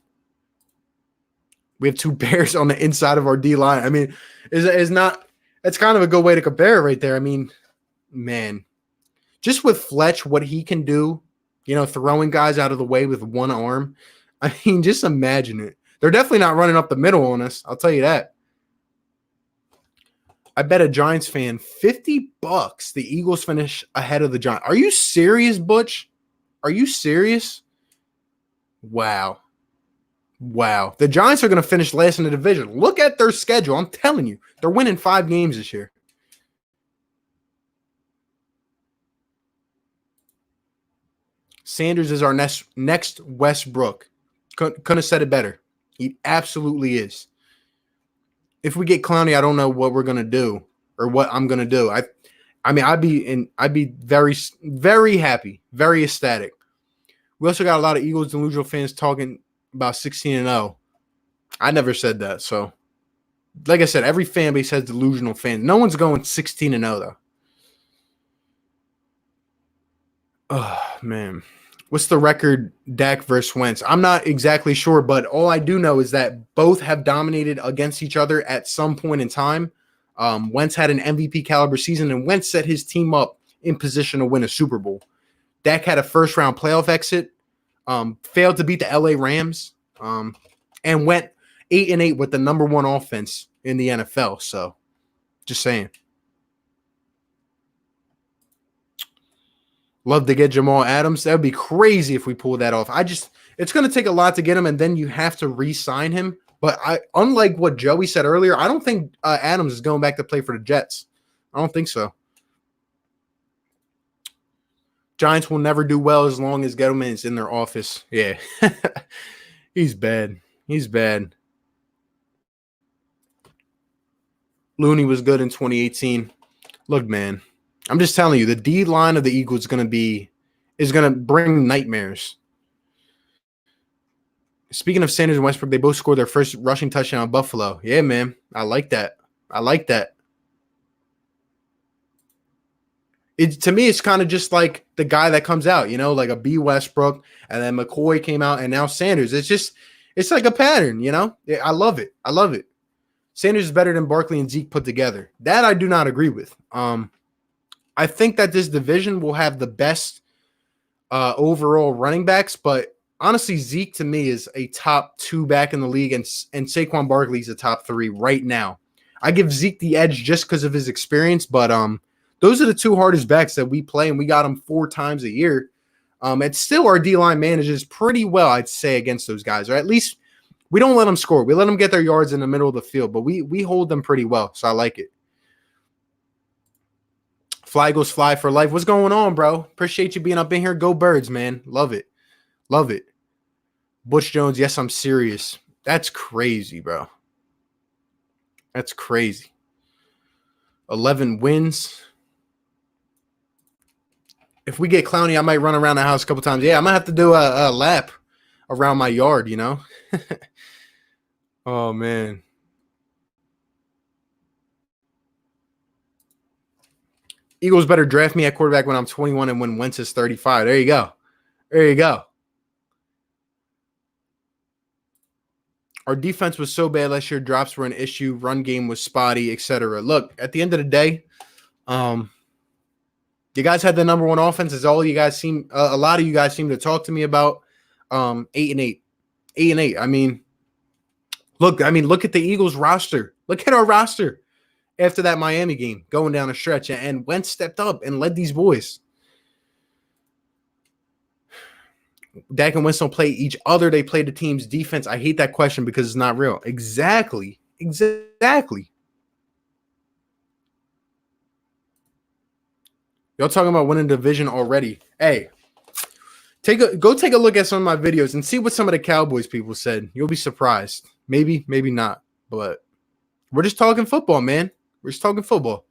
Speaker 1: We have two Bears on the inside of our D-line. I mean, it's kind of a good way to compare it right there. I mean, man, just with Fletch, what he can do, throwing guys out of the way with one arm. I mean, just imagine it. They're definitely not running up the middle on us. I'll tell you that. I bet a Giants fan $50 the Eagles finish ahead of the Giants. Are you serious, Butch? Are you serious? Wow. Wow. The Giants are going to finish last in the division. Look at their schedule. I'm telling you, they're winning 5 games this year. Sanders is our next Westbrook. Couldn't have said it better. He absolutely is. If we get Clowney, I don't know what we're gonna do or what I'm gonna do. I mean, I'd be very, very happy, very ecstatic. We also got a lot of Eagles delusional fans talking about 16-0. I never said that. So, like I said, every fan base has delusional fans. No one's going 16-0 though. Oh man. What's the record, Dak versus Wentz? I'm not exactly sure, but all I do know is that both have dominated against each other at some point in time. Wentz had an MVP caliber season, and Wentz set his team up in position to win a Super Bowl. Dak had a first-round playoff exit, failed to beat the LA Rams, and went 8-8 with the number 1 offense in the NFL. So, just saying. Love to get Jamal Adams. That would be crazy if we pull that off. It's going to take a lot to get him, and then you have to re-sign him. But unlike what Joey said earlier, I don't think Adams is going back to play for the Jets. I don't think so. Giants will never do well as long as Gettleman is in their office. Yeah. He's bad. He's bad. Looney was good in 2018. Look, man. I'm just telling you, the D line of the Eagles is going to bring nightmares. Speaking of Sanders and Westbrook, they both scored their first rushing touchdown at Buffalo. Yeah, man. I like that. To me, it's kind of just like the guy that comes out, like a B Westbrook, and then McCoy came out, and now Sanders. It's like a pattern, I love it. Sanders is better than Barkley and Zeke put together. That I do not agree with. I think that this division will have the best overall running backs, but honestly, Zeke to me is a top 2 back in the league, and Saquon Barkley is a top 3 right now. I give Zeke the edge just because of his experience, but those are the 2 hardest backs that we play, and we got them 4 times a year. And still, our D-line manages pretty well, I'd say, against those guys, or at least we don't let them score. We let them get their yards in the middle of the field, but we hold them pretty well, so I like it. Fly goes fly for life. What's going on, bro? Appreciate you being up in here. Go Birds, man. Love it. Butch Jones, yes, I'm serious. That's crazy, bro. That's crazy. 11 wins. If we get Clowney, I might run around the house a couple times. Yeah, I might have to do a lap around my yard, Oh, man. Eagles better draft me at quarterback when I'm 21 and when Wentz is 35. There you go. Our defense was so bad last year. Drops were an issue. Run game was spotty, etc. Look, at the end of the day, you guys had the number 1 offense. Is all you guys seem. A lot of you guys seem to talk to me about. 8-8. I mean, look at the Eagles roster. Look at our roster. After that Miami game, going down a stretch, and Wentz stepped up and led these boys. Dak and Wentz don't play each other. They play the team's defense. I hate that question because it's not real. Exactly. Y'all talking about winning division already. Hey, go take a look at some of my videos and see what some of the Cowboys people said. You'll be surprised. Maybe not. But we're just talking football, man. We're just talking football.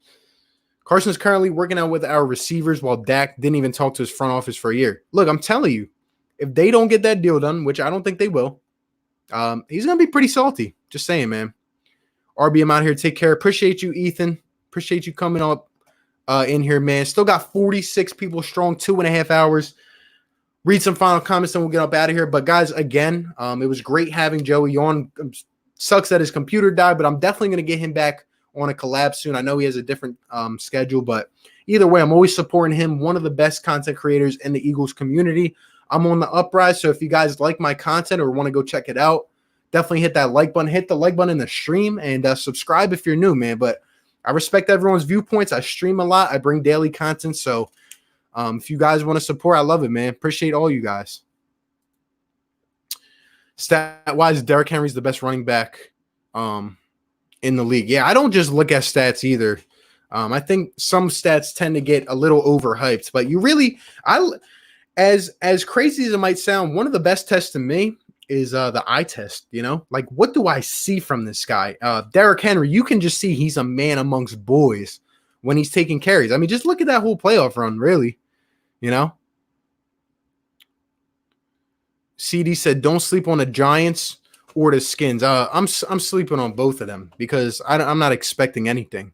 Speaker 1: Carson's currently working out with our receivers while Dak didn't even talk to his front office for a year. Look, I'm telling you, if they don't get that deal done, which I don't think they will, he's going to be pretty salty. Just saying, man. RB, I'm out here. Take care. Appreciate you, Ethan. Appreciate you coming up in here, man. Still got 46 people strong, 2.5 hours. Read some final comments and we'll get up out of here. But, guys, again, it was great having Joey on. Sucks that his computer died, but I'm definitely going to get him back on a collab soon. I know he has a different schedule, but either way, I'm always supporting him. One of the best content creators in the Eagles community. I'm on the uprise, so if you guys like my content or want to go check it out, definitely hit that like button. Hit the like button in the stream and subscribe if you're new, man. But I respect everyone's viewpoints. I stream a lot. I bring daily content. So if you guys want to support, I love it, man. Appreciate all you guys. Stat-wise, Derrick Henry's the best running back in the league. Yeah, I don't just look at stats either. I think some stats tend to get a little overhyped, but you really, as crazy as it might sound, one of the best tests to me is the eye test. You know, like what do I see from this guy? Derrick Henry, you can just see he's a man amongst boys when he's taking carries. I mean, just look at that whole playoff run, really. You know. CD said, "Don't sleep on the Giants or the Skins." I'm sleeping on both of them because I'm not expecting anything.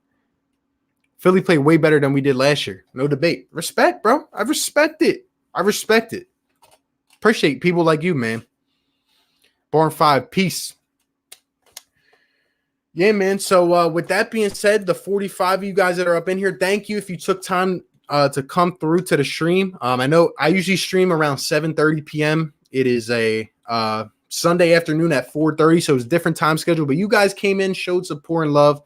Speaker 1: Philly played way better than we did last year. No debate. Respect, bro. I respect it. Appreciate people like you, man. Born 5, peace. Yeah, man. So with that being said, the 45 of you guys that are up in here, thank you if you took time to come through to the stream. I know I usually stream around 7:30 p.m. It is a Sunday afternoon at 4:30, so it's a different time schedule. But you guys came in, showed support and love.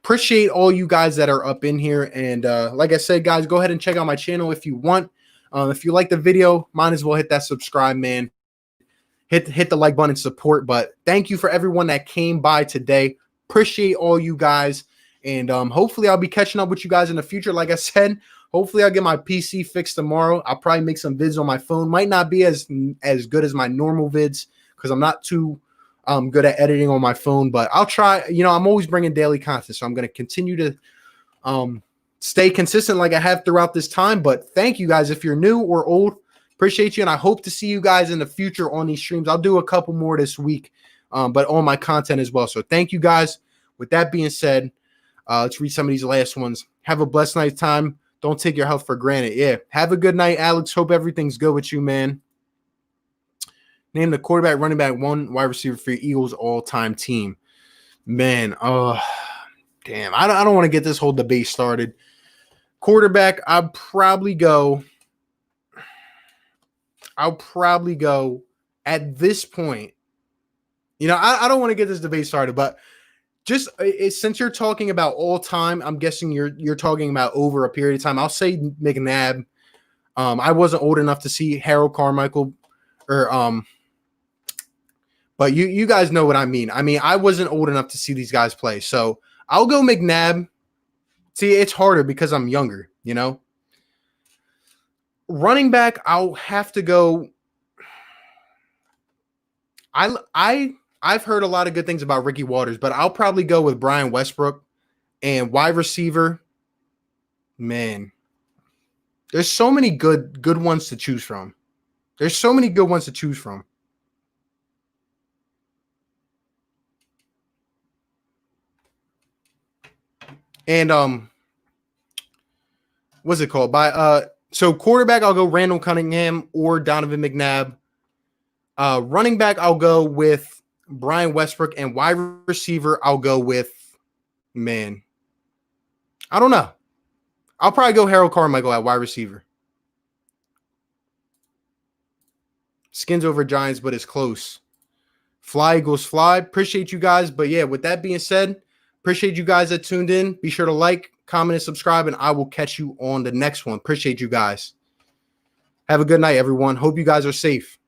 Speaker 1: Appreciate all you guys that are up in here. And like I said, guys, go ahead and check out my channel if you want. If you like the video, might as well hit that subscribe, man. Hit the like button and support. But thank you for everyone that came by today. Appreciate all you guys. And hopefully I'll be catching up with you guys in the future. Like I said, hopefully I'll get my PC fixed tomorrow. I'll probably make some vids on my phone. Might not be as good as my normal vids because I'm not too good at editing on my phone. But I'll try. You know, I'm always bringing daily content. So I'm going to continue to stay consistent like I have throughout this time. But thank you guys if you're new or old. Appreciate you. And I hope to see you guys in the future on these streams. I'll do a couple more this week, but on my content as well. So thank you guys. With that being said, let's read some of these last ones. Have a blessed night's time. Don't take your health for granted. Yeah. Have a good night, Alex. Hope everything's good with you, man. Name the quarterback, running back, one wide receiver for your Eagles all-time team. Man, damn. I don't want to get this whole debate started. Quarterback, I'll probably go at this point. You know, I don't want to get this debate started, but just since you're talking about all time, I'm guessing you're talking about over a period of time. I'll say McNabb. I wasn't old enough to see Harold Carmichael, but you guys know what I mean. I mean, I wasn't old enough to see these guys play, so I'll go McNabb. See, it's harder because I'm younger, you know. Running back, I'll have to go. I've heard a lot of good things about Ricky Waters, but I'll probably go with Brian Westbrook. And wide receiver, man, there's so many good ones to choose from. And what's it called? So quarterback, I'll go Randall Cunningham or Donovan McNabb. Running back, I'll go with Brian Westbrook, and wide receiver, I'll go with, man, I don't know. I'll probably go Harold Carmichael at wide receiver. Skins over Giants, but it's close. Fly Eagles fly. Appreciate you guys. But yeah, with that being said, appreciate you guys that tuned in. Be sure to like, comment, and subscribe, and I will catch you on the next one. Appreciate you guys. Have a good night, everyone. Hope you guys are safe.